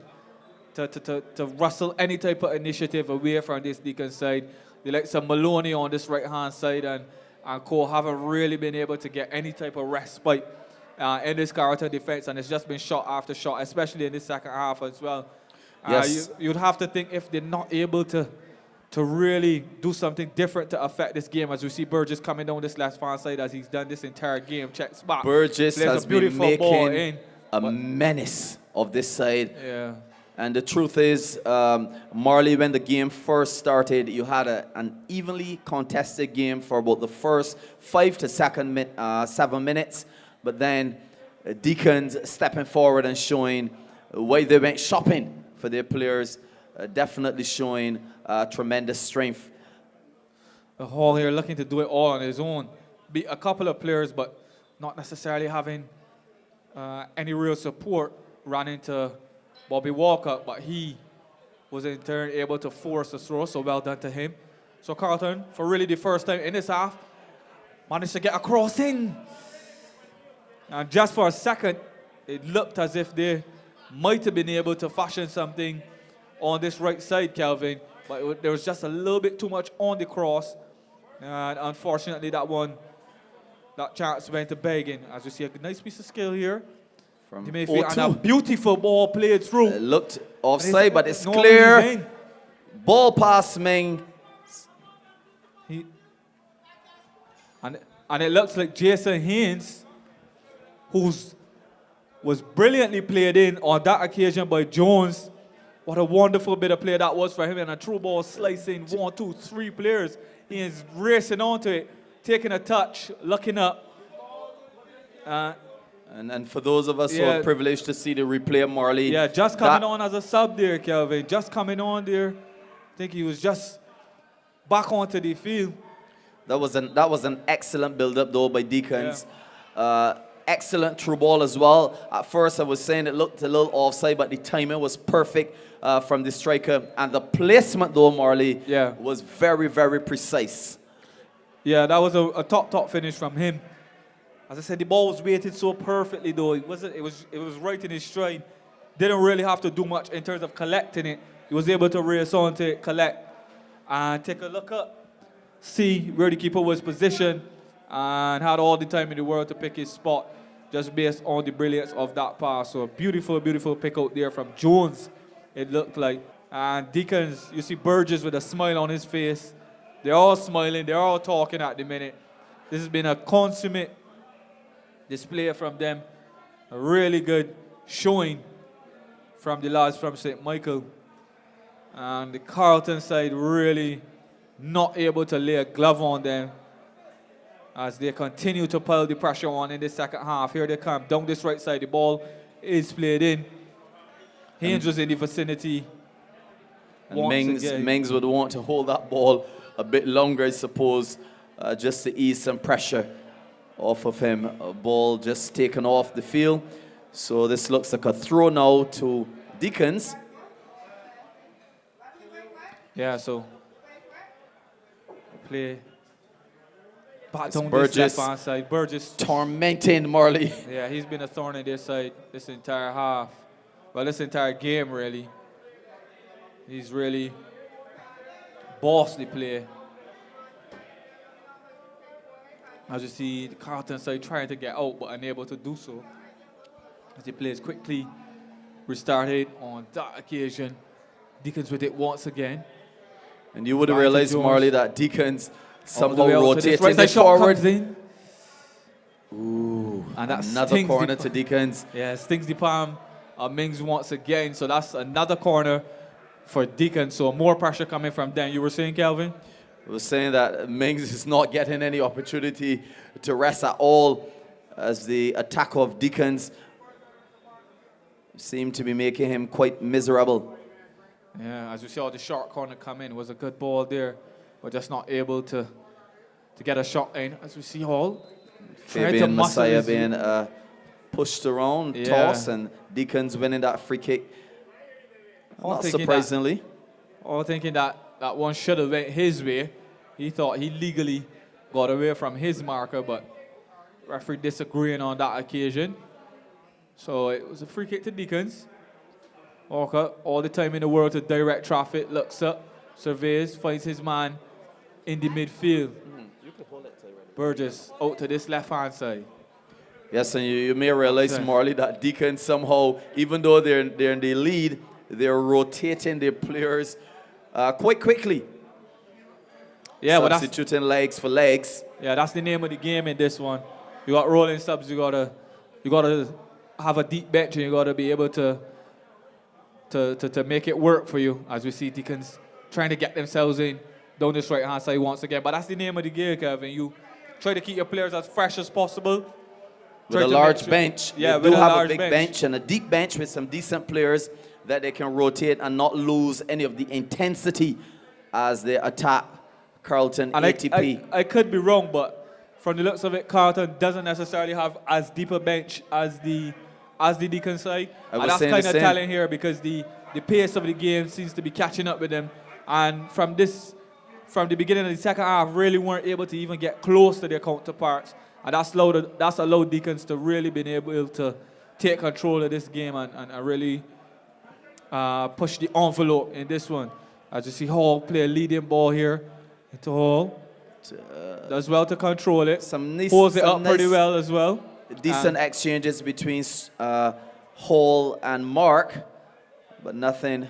rustle any type of initiative away from this Deacon side. They like some Maloney on this right-hand side and Cole haven't really been able to get any type of respite in this Carlton defense, and it's just been shot after shot, especially in the second half as well. Yes. You'd have to think if they're not able to really do something different to affect this game, as we see Burgess coming down this left-hand side as he's done this entire game. Checks back. Burgess Plays has a been beautiful ball making in. a menace of this side. Yeah. And the truth is, Marley, when the game first started, you had an evenly contested game for about the first 5 to 7 minutes. But then Deacons stepping forward and showing why they went shopping for their players, definitely showing tremendous strength. The Hall here looking to do it all on his own. Beat a couple of players, but not necessarily having any real support. Ran into Bobby Walker, but he was in turn able to force a throw, so well done to him. So Carlton, for really the first time in this half, managed to get a crossing. And just for a second, it looked as if they might have been able to fashion something on this right side, Kelvin, but there was just a little bit too much on the cross. And unfortunately, that chance went to begging. As we see a nice piece of skill here. From and a beautiful ball played through. It looked offside, but it's clear. Ball pass Ming. And it looks like Jason Haynes, was brilliantly played in on that occasion by Jones. What a wonderful bit of play that was for him, and a true ball slicing 1, 2, 3 players. He is racing onto it, taking a touch, looking up. And for those of us who are privileged to see the replay of Marley. Yeah, just coming on as a sub there, Kelvin. Just coming on there. I think he was just back onto the field. That was an excellent build-up, though, by Deacons. Yeah. Excellent through ball as well. At first, I was saying it looked a little offside, but the timing was perfect from the striker. And the placement, though, Marley, was very, very precise. Yeah, that was a top finish from him. As I said, the ball was weighted so perfectly, though. It was right in his stride. Didn't really have to do much in terms of collecting it. He was able to race on to it, collect, and take a look up, see where the keeper was positioned, and had all the time in the world to pick his spot, just based on the brilliance of that pass. So a beautiful, beautiful pick out there from Jones, it looked like. And Deacons, you see Burgess with a smile on his face. They're all smiling, they're all talking at the minute. This has been a consummate display from them. A really good showing from the lads from St. Michael. And the Carlton side really not able to lay a glove on them as they continue to pile the pressure on in the second half. Here they come down this right side. The ball is played in. Haynes was in the vicinity. And Mings would want to hold that ball a bit longer, I suppose, just to ease some pressure off of him. A ball just taken off the field. So this looks like a throw now to Deacons. Yeah, so play back down Burgess, this left-hand side. Burgess tormenting Marley. Yeah, he's been a thorn in their side this entire half. Well, this entire game, really. He's really bossed the play. As you see, the Carlton side trying to get out, but unable to do so. As he plays quickly, restarted on that occasion. Deacons with it once again. And you would have realized, Marley, that Deacons somehow rotated right it forward. Ooh, and that's another corner to Deacons. Yeah, stings the palm of Mings once again. So that's another corner for Deacons. So more pressure coming from them. You were saying, Kelvin? I was saying that Mings is not getting any opportunity to rest at all, as the attack of Deacons seemed to be making him quite miserable. Yeah, as you saw the short corner come in, it was a good ball there, but just not able to get a shot in. As we see Hall. Fabian Messiah being pushed around, toss, and Deacons winning that free kick. Not surprisingly. All thinking that one should have went his way. He thought he legally got away from his marker, but referee disagreeing on that occasion. So it was a free kick to Deacons. Walker, all the time in the world to direct traffic, looks up, surveys, finds his man in the midfield. Burgess out to this left-hand side. Yes, and you may realize, Marley, that Deacons somehow, even though they're in the lead, they're rotating their players quite quickly. Yeah, substituting legs for legs. Yeah, that's the name of the game in this one. You got rolling subs. You gotta have a deep bench, and you gotta be able to make it work for you. As we see Deacons trying to get themselves in down this right hand side once again. But that's the name of the game, Kevin. You try to keep your players as fresh as possible. With a large bench. Yeah, they with do a have large a big bench and a deep bench with some decent players that they can rotate and not lose any of the intensity as they attack Carlton-ATP. I could be wrong, but from the looks of it, Carlton doesn't necessarily have as deep a bench as the Deacon side. And that's kind of telling here because the pace of the game seems to be catching up with them. And from the beginning of the second half, really weren't able to even get close to their counterparts. And that's allowed Deacons to really be able to take control of this game and really push the envelope in this one. As you see Hall play a leading ball here into Hall. Does well to control it. Pulls it up pretty well as well. Decent exchanges between Hall and Mark, but nothing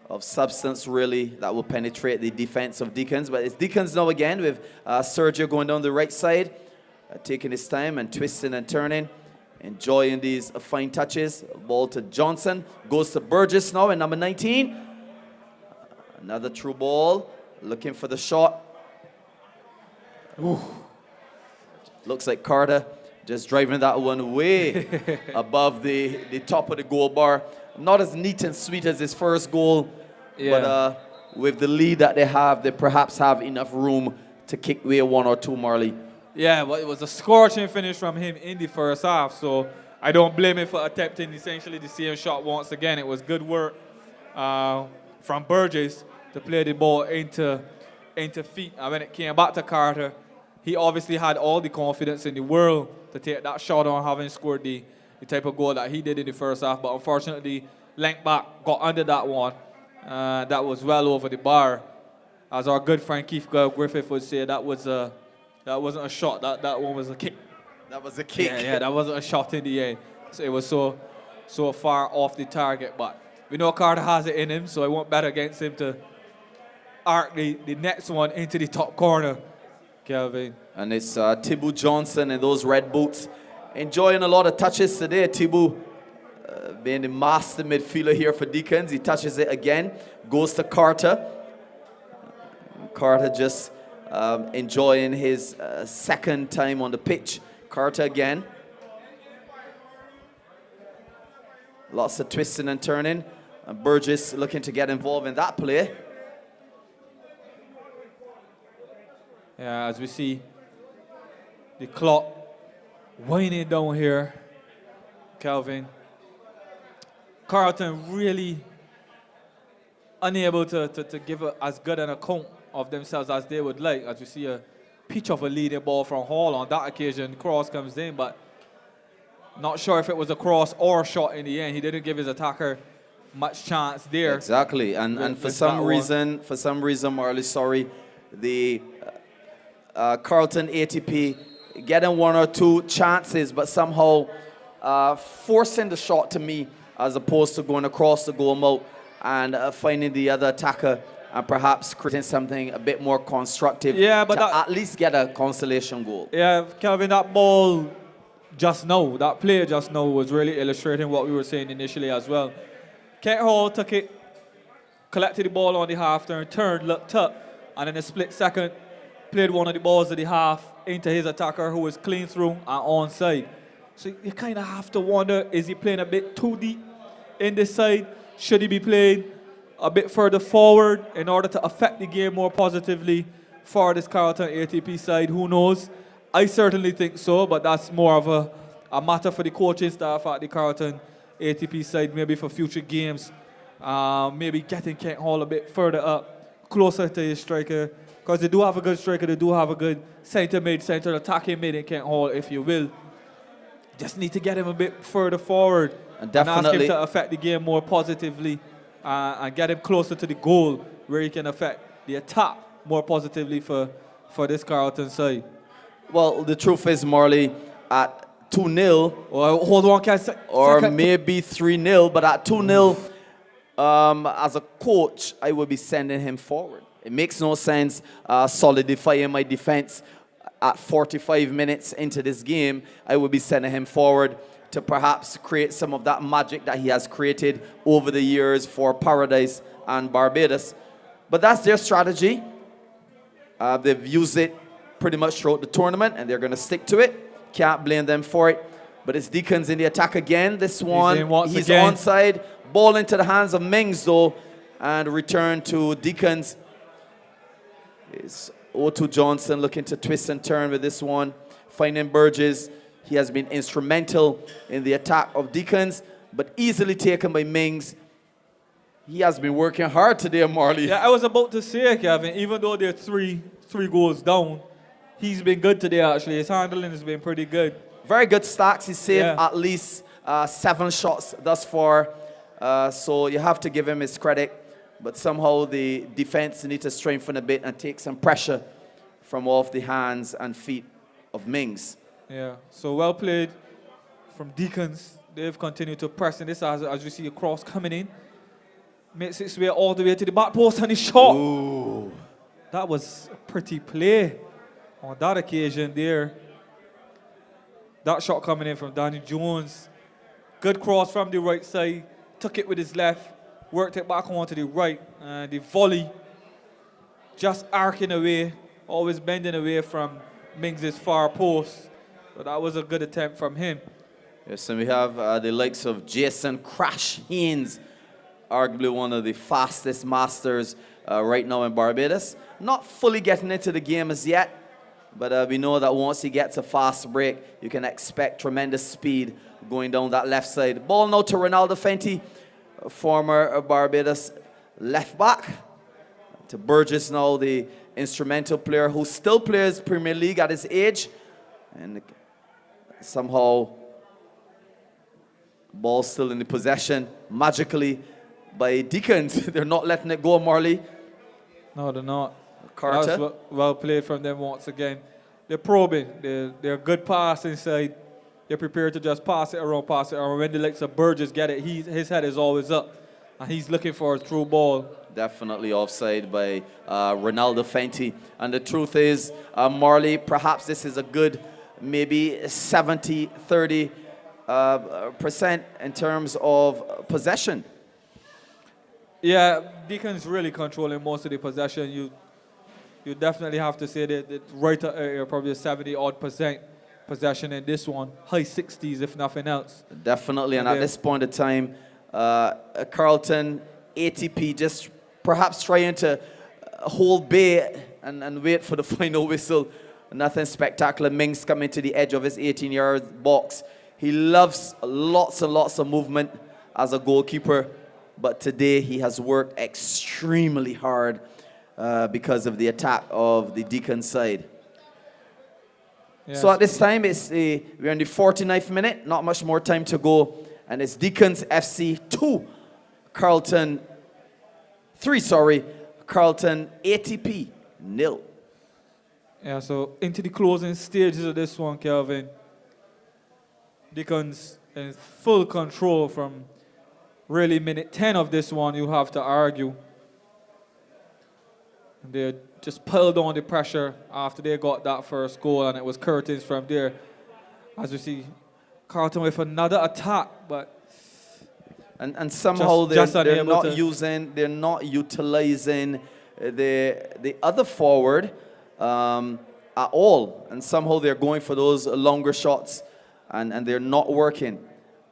of substance really that will penetrate the defense of Deacons. But it's Deacons now again with Sergio going down the right side, taking his time and twisting and turning, enjoying these fine touches. Ball to Johnson, goes to Burgess now in number 19. Another through ball, looking for the shot. Ooh. Looks like Carter just driving that one way above the top of the goal bar. Not as neat and sweet as his first goal, but with the lead that they have, they perhaps have enough room to kick away one or two, Marley. Yeah, but it was a scorching finish from him in the first half, so I don't blame him for attempting essentially the same shot once again. It was good work from Burgess to play the ball into feet. And when it came back to Carter, he obviously had all the confidence in the world to take that shot on, having scored the type of goal that he did in the first half. But unfortunately, length back got under that one. That was well over the bar. As our good friend Keith Griffith would say, that wasn't a shot. That one was a kick. That was a kick. Yeah, that wasn't a shot in the end. So it was so far off the target. But we know Carter has it in him, so it won't bet against him to arc the next one into the top corner, Kelvin. And it's Thibaut Johnson in those red boots. Enjoying a lot of touches today. Thibaut being the master midfielder here for Deacons. He touches it again. Goes to Carter. Carter just enjoying his second time on the pitch. Carter again. Lots of twisting and turning. And Burgess looking to get involved in that play. Yeah, as we see the clock winding down here, Calvin. Carlton really unable to give as good an account of themselves as they would like. As we see a pitch of a leading ball from Hall on that occasion, cross comes in, but not sure if it was a cross or a shot in the end. He didn't give his attacker much chance there. Exactly, and for some reason, Marley, sorry, the Carlton-ATP getting one or two chances, but somehow forcing the shot to me as opposed to going across the goal mouth and finding the other attacker and perhaps creating something a bit more constructive to at least get a consolation goal. Yeah, Kelvin, that ball just now, that play just now was really illustrating what we were saying initially as well. Kent Hall took it, collected the ball on the half turn, turned, looked up, and in a split second, played one of the balls of the half into his attacker who was clean through and onside. So you kind of have to wonder, is he playing a bit too deep in this side? Should he be playing a bit further forward in order to affect the game more positively for this Carlton-ATP side? Who knows? I certainly think so, but that's more of a matter for the coaching staff at the Carlton-ATP side, maybe for future games. Maybe getting Kent Hall a bit further up, closer to his striker, because they do have a good striker, they do have a good centre mid, centre attacking mid in Kent Hall, if you will. Just need to get him a bit further forward and ask him to affect the game more positively and get him closer to the goal where he can affect the attack more positively for this Carlton side. Well, the truth is, Marley, at 2-0. Or hold on, or maybe 3-0. But at 2-0, as a coach, I would be sending him forward. It makes no sense solidifying my defense at 45 minutes into this game. I would be sending him forward to perhaps create some of that magic that he has created over the years for Paradise and Barbados. But that's their strategy. They've used it pretty much throughout the tournament, and they're going to stick to it. Can't blame them for it. But it's Deacons in the attack again. This one, he's onside. Ball into the hands of Mings, though, and return to Deacons. It's O2 Johnson looking to twist and turn with this one. Finding Burgess. He has been instrumental in the attack of Deacons, but easily taken by Mings. He has been working hard today, Marley. Yeah, I was about to say, Kevin, even though they're three goals down, he's been good today, actually. His handling has been pretty good. Very good stacks. He saved at least 7 shots thus far. So you have to give him his credit. But somehow the defense need to strengthen a bit and take some pressure from off the hands and feet of Mings. Yeah, so well played from Deacons. They've continued to press in this as you see a cross coming in. Makes its way all the way to the back post and he shot. Ooh. That was a pretty play on that occasion there. That shot coming in from Danny Jones. Good cross from the right side. Took it with his left. Worked it back on to the right. And the volley just arcing away. Always bending away from Mings' far post. So that was a good attempt from him. Yes, and we have the likes of Jason Crash Haynes, arguably one of the fastest masters right now in Barbados. Not fully getting into the game as yet, but we know that once he gets a fast break, you can expect tremendous speed going down that left side. Ball now to Ronaldo Fenty, former Barbados left back. To Burgess now, the instrumental player who still plays Premier League at his age. And somehow, ball still in the possession magically by Deacons. They're not letting it go, Marley. No, they're not. Carter. That was well played from them once again. They're probing. They're good pass inside. They're prepared to just pass it around. When the likes of Burgess get it, his head is always up. And he's looking for a through ball. Definitely offside by Ronaldo Fenty. And the truth is, Marley, perhaps this is a good maybe 70-30% in terms of possession. Yeah, Deacons really controlling most of the possession. You definitely have to say that right at probably a 70-odd% possession in this one. High 60s, if nothing else. Definitely, and at this point in time, Carlton-ATP just perhaps trying to hold bay and wait for the final whistle. Nothing spectacular. Mings coming to the edge of his 18-yard box. He loves lots and lots of movement as a goalkeeper, but today he has worked extremely hard because of the attack of the Deacon side. Yes. So at this time, we're in the 49th minute. Not much more time to go. And it's Deacons FC 2, Carlton 3, Carlton-ATP 0. Yeah, so into the closing stages of this one, Kelvin. Deacons in full control from really minute 10 of this one, you have to argue. And they just piled on the pressure after they got that first goal, and it was curtains from there. As you see, Carlton with another attack, but and somehow they're not utilizing the other forward at all, and somehow they're going for those longer shots, and they're not working.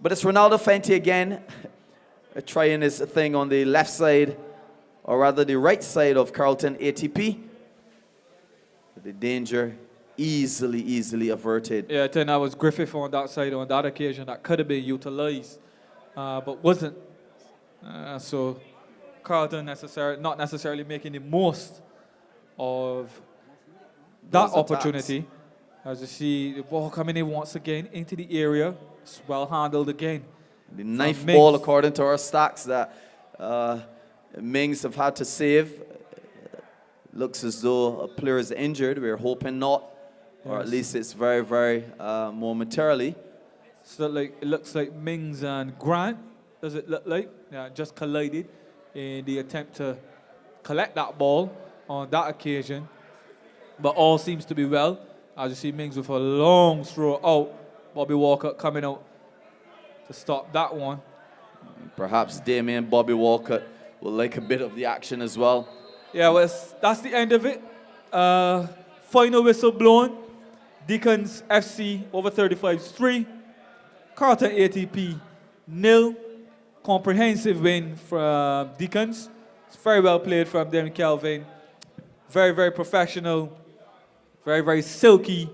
But it's Ronaldo Fenty again, trying his thing on the left side, or rather the right side of Carlton-ATP. The danger easily averted. Yeah, I think that was Griffith on that side on that occasion. That could have been utilized, but wasn't. So Carlton not necessarily making the most of that opportunity. As you see, the ball coming in once again into the area. It's well handled again. The ninth ball, according to our stats, that Mings have had to save. Looks as though a player is injured. We're hoping not, or at least it's very momentarily. So like it looks like Mings and Grant, does it look like? Yeah, just collided in the attempt to collect that ball on that occasion. But all seems to be well. As you see Mings with a long throw out. Bobby Walker coming out to stop that one. Perhaps Damien Bobby Walker will like a bit of the action as well. Yeah, well, that's the end of it. Final whistle blown. Deacons FC over 35s 3. Carlton-ATP 0. Comprehensive win from Deacons. It's very well played from them, Kelvin. Very, very professional. Very, very silky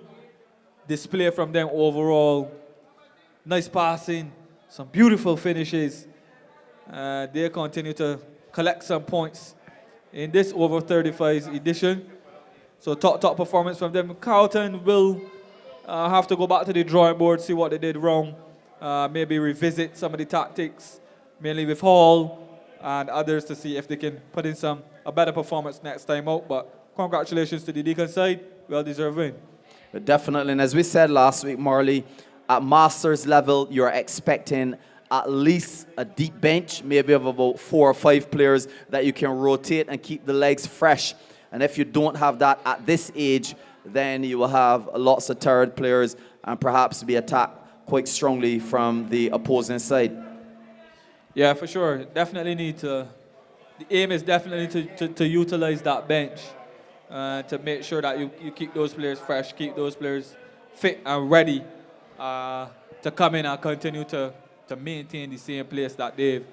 display from them overall. Nice passing. Some beautiful finishes. They continue to collect some points in this over 35s edition. So top performance from them. Carlton will have to go back to the drawing board, see what they did wrong. Maybe revisit some of the tactics, mainly with Hall and others, to see if they can put in a better performance next time out. But congratulations to the Deacon side. Well-deserved win. But definitely, and as we said last week, Marley, at Masters level, you're expecting at least a deep bench, maybe of about 4 or 5 players that you can rotate and keep the legs fresh. And if you don't have that at this age, then you will have lots of tired players and perhaps be attacked quite strongly from the opposing side. Yeah, for sure. Definitely need to. The aim is definitely to utilize that bench to make sure that you keep those players fresh, keep those players fit and ready to come in and continue to maintain the same place that they've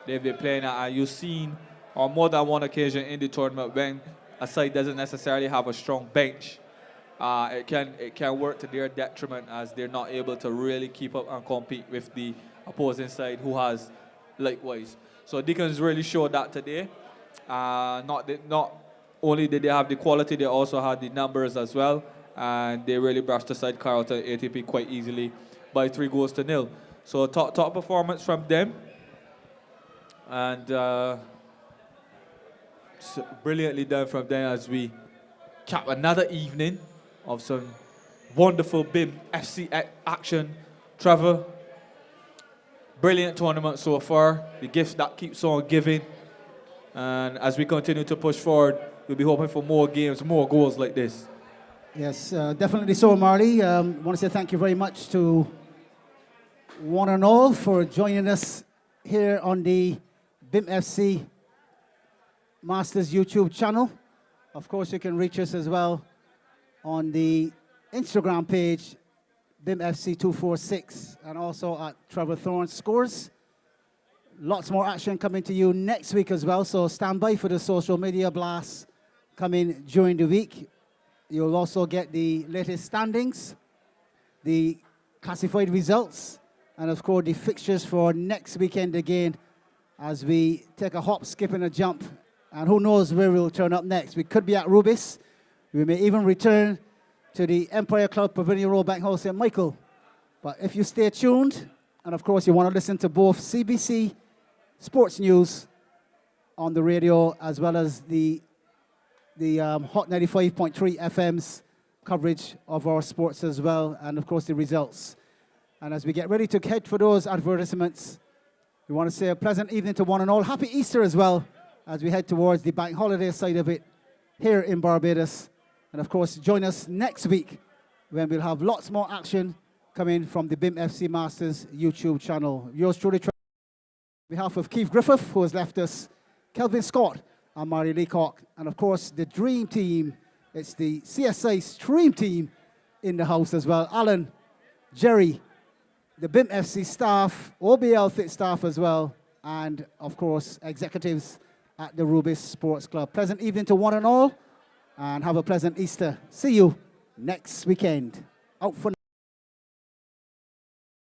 been playing at. And you've seen on more than one occasion in the tournament when a side doesn't necessarily have a strong bench, it can work to their detriment, as they're not able to really keep up and compete with the opposing side who has likewise. So Deacons really showed that today. Not only did they have the quality, they also had the numbers as well, and they really brushed aside Carlton-ATP quite easily by 3-0. So top performance from them, and so brilliantly done from them as we cap another evening of some wonderful BIMFC action. Trevor, brilliant tournament so far. The gift that keeps on giving, and as we continue to push forward, we'll be hoping for more games, more goals like this. Yes, definitely so, Marley. I want to say thank you very much to one and all for joining us here on the BIMFC Masters YouTube channel. Of course, you can reach us as well on the Instagram page, BIMFC246, and also at Trevor Thorne Scores. Lots more action coming to you next week as well, so stand by for the social media blasts coming during the week. You'll also get the latest standings, the classified results, and of course the fixtures for next weekend again, as we take a hop, skip, and a jump. And who knows where we'll turn up next. We could be at Rubis. We may even return to the Empire Club Pavilion Road, Bank Hall, St. Michael. But if you stay tuned, and of course you want to listen to both CBC Sports News on the radio, as well as the Hot 95.3 FM's coverage of our sports as well, and of course the results. And as we get ready to head for those advertisements, we want to say a pleasant evening to one and all. Happy Easter as well, as we head towards the bank holiday side of it here in Barbados. And of course, join us next week when we'll have lots more action coming from the BIMFC Masters YouTube channel. Yours truly, on behalf of Keith Griffith, who has left us, Kelvin Scott, and Mary Leacock, and of course the dream team. It's the CSI Stream team in the house as well. Alan, Jerry, the BIMFC staff, OBL-FIT staff as well, and of course executives at the Rubis Sports Club. Pleasant evening to one and all, and have a pleasant Easter. See you next weekend. Out for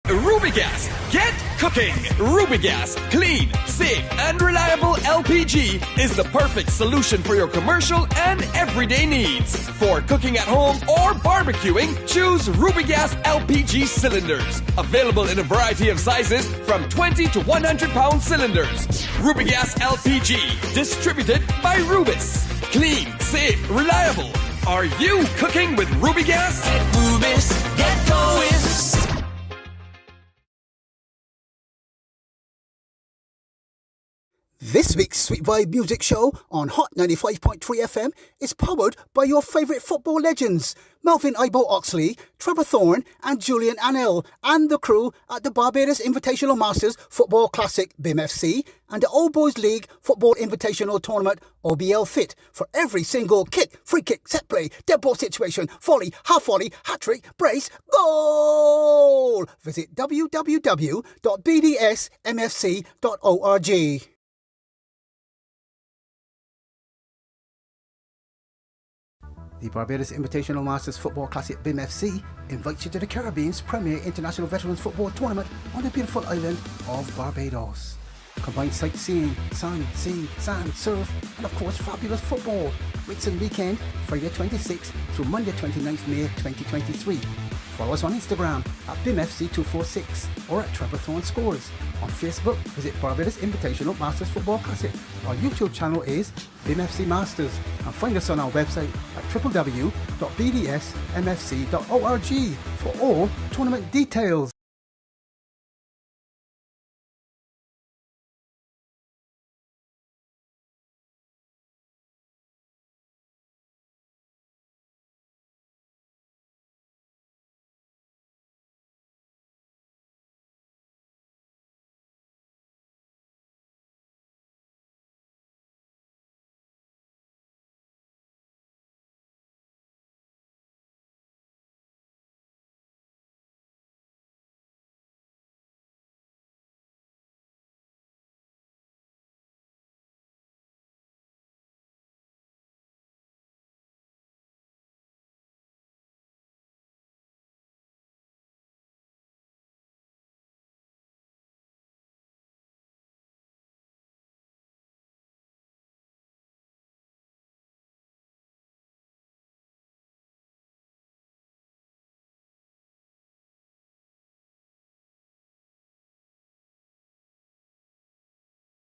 Rubigas, get cooking. Rubigas, clean, safe, and reliable LPG is the perfect solution for your commercial and everyday needs. For cooking at home or barbecuing, choose Rubigas LPG cylinders. Available in a variety of sizes from 20 to 100 pound cylinders. Rubigas LPG, distributed by Rubis. Clean, safe, reliable. Are you cooking with Rubigas? At Rubis, get going. This week's Sweet Vibe Music Show on Hot 95.3 FM is powered by your favourite football legends, Melvin Ibo Oxley, Trevor Thorne and Julian Anel, and the crew at the Barbados Invitational Masters Football Classic BIMFC and the Old Boys League Football Invitational Tournament OBL-FIT for every single kick, free kick, set play, dead ball situation, volley, half volley, hat-trick, brace, goal! Visit www.bdsmfc.org. The Barbados Invitational Masters Football Classic BIMFC invites you to the Caribbean's premier international veterans football tournament on the beautiful island of Barbados. Combined sightseeing, sun, sea, sand, surf, and of course fabulous football. Weeks and weekend, Friday 26th through Monday 29th May 2023. Follow us on Instagram at BIMFC246 or at Trevor Thorne Scores. On Facebook, visit Barbados Invitational Masters Football Classic. Our YouTube channel is BIMFC Masters and find us on our website at www.bdsmfc.org for all tournament details.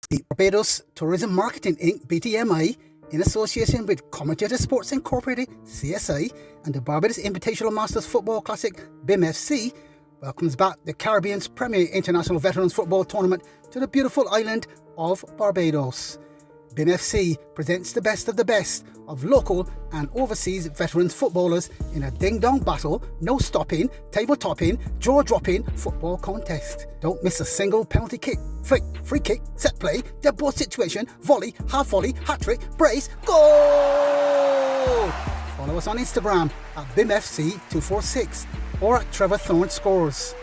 The Barbados Tourism Marketing Inc. BTMI, in association with Commentator Sports Incorporated CSI and the Barbados Invitational Masters Football Classic BIMFC, welcomes back the Caribbean's premier international veterans football tournament to the beautiful island of Barbados. BIMFC presents the best of local and overseas veterans footballers in a ding-dong battle, no stopping, table topping, jaw dropping football contest. Don't miss a single penalty kick, flick, free kick, set play, dead ball situation, volley, half volley, hat-trick, brace, goal! Follow us on Instagram at BIMFC246 or at Trevor Thorne Scores.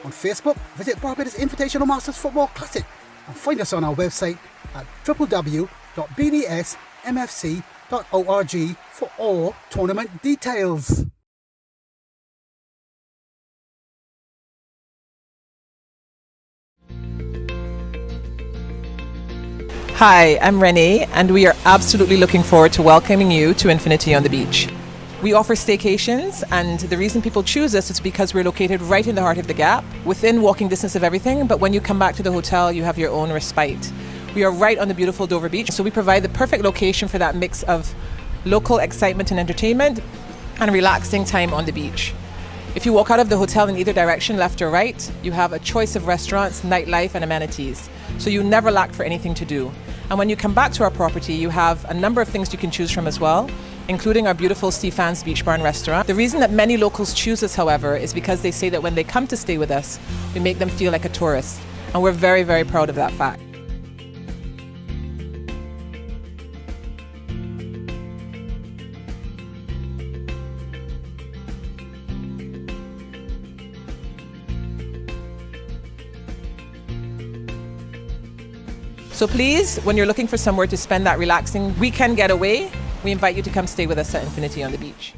On Facebook, visit Barbados Invitational Masters Football Classic and find us on our website at www.bdsmfc.org for all tournament details. Hi, I'm Renee, and we are absolutely looking forward to welcoming you to Infinity on the Beach. We offer staycations, and the reason people choose us is because we're located right in the heart of the Gap, within walking distance of everything, but when you come back to the hotel, you have your own respite. We are right on the beautiful Dover Beach, so we provide the perfect location for that mix of local excitement and entertainment and relaxing time on the beach. If you walk out of the hotel in either direction, left or right, you have a choice of restaurants, nightlife, and amenities. So you never lack for anything to do. And when you come back to our property, you have a number of things you can choose from as well, including our beautiful Stefan's Beach Bar and Restaurant. The reason that many locals choose us, however, is because they say that when they come to stay with us, we make them feel like a tourist. And we're very, very proud of that fact. So please, when you're looking for somewhere to spend that relaxing weekend getaway, we invite you to come stay with us at Infinity on the Beach.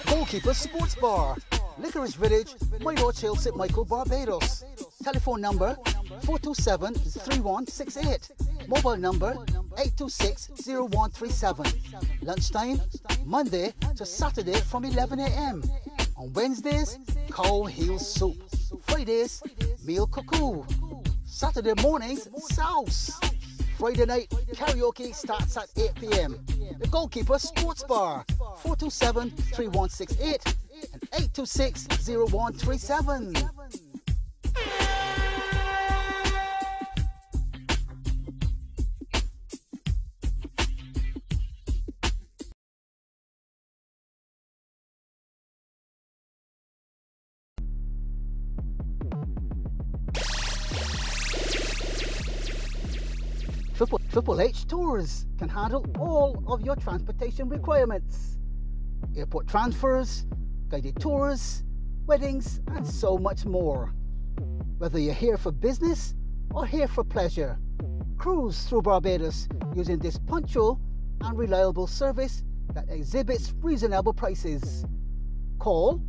Goalkeeper Sports Bar, Licorice Village, Mayo Chill, St. Michael, Barbados. Telephone number 427-3168. Mobile number 826-0137. Lunchtime, Monday to Saturday from 11 a.m. On Wednesdays, cow heel soup. Fridays, meal cuckoo. Saturday mornings, sauce. Friday night, karaoke starts at 8 p.m. the Goalkeeper Sports Bar, 427-3168 and 826-0137. Triple H Tours can handle all of your transportation requirements. Airport transfers, guided tours, weddings, and so much more. Whether you're here for business or here for pleasure, cruise through Barbados using this punctual and reliable service that exhibits reasonable prices. Call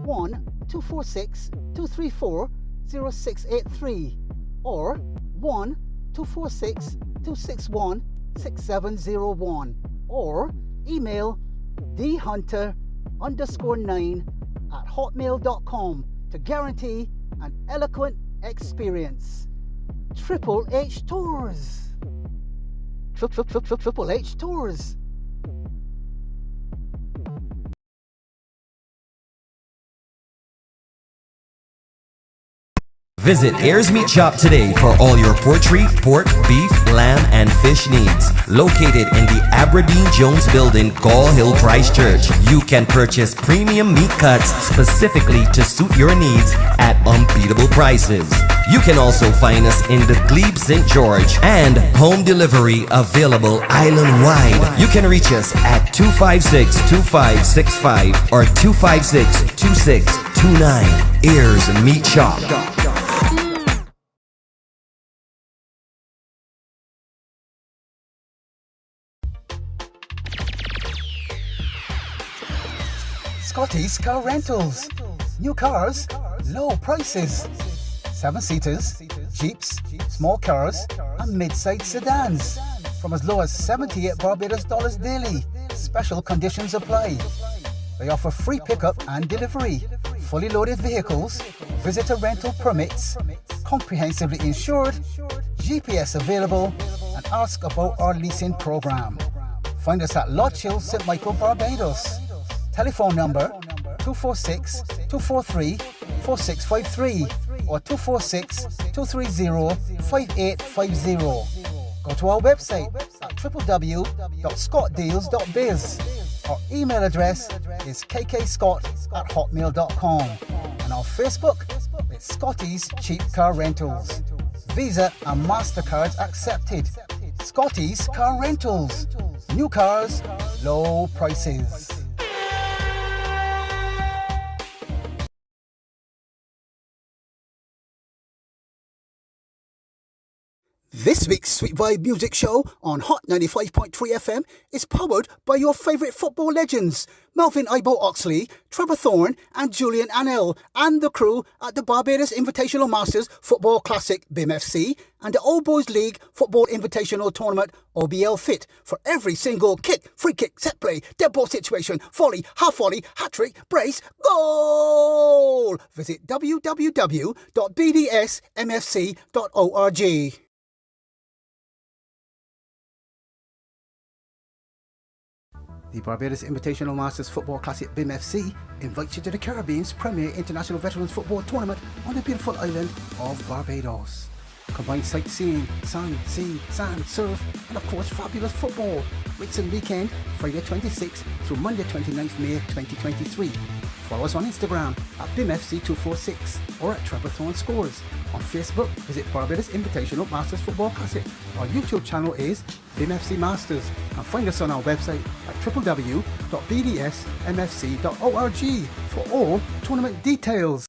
1-246-234-0683 or 1-246-261-6701 or email dhunter_9@hotmail.com to guarantee an eloquent experience. Triple H Tours. Triple H Tours. Visit Ayers Meat Shop today for all your poultry, pork, beef, lamb, and fish needs. Located in the Aberdeen Jones Building, Gall Hill, Christchurch, you can purchase premium meat cuts specifically to suit your needs at unbeatable prices. You can also find us in the Glebe St. George and home delivery available island-wide. You can reach us at 256-2565 or 256-2629. Ayers Meat Shop. Scotty's Car Rentals. New cars, low prices. 7-seaters, Jeeps, small cars, and mid-sized sedans. From as low as 78 Barbados dollars daily. Special conditions apply. They offer free pickup and delivery. Fully loaded vehicles, visitor rental permits, comprehensively insured, GPS available, and ask about our leasing program. Find us at Lodge Hill, St. Michael, Barbados. Telephone number 246-243-4653 or 246-230-5850. Go to our website at www.scottdeals.biz. Our email address is kkscott@hotmail.com and our Facebook is Scotty's Cheap Car Rentals. Visa and MasterCards accepted. Scotty's Car Rentals. New cars, low prices. This week's Sweet Vibe Music Show on Hot 95.3 FM is powered by your favourite football legends, Melvin Ibo Oxley, Trevor Thorne and Julian Annell, and the crew at the Barbados Invitational Masters Football Classic BIMFC and the Old Boys League Football Invitational Tournament OBL-FIT for every single kick, free kick, set play, dead ball situation, volley, half volley, hat-trick, brace, goal! Visit www.bdsmfc.org. The Barbados Invitational Masters Football Classic BIMFC invites you to the Caribbean's premier international veterans football tournament on the beautiful island of Barbados. Combined sightseeing, sun, sea, sand, surf, and of course fabulous football. Whitsun weekend, Friday 26th through Monday 29th May 2023. Follow us on Instagram at BIMFC246 or at Trevor Thorne Scores. On Facebook, visit Barbados Invitational Masters Football Classic. Our YouTube channel is BIMFC Masters and find us on our website at www.bdsmfc.org for all tournament details.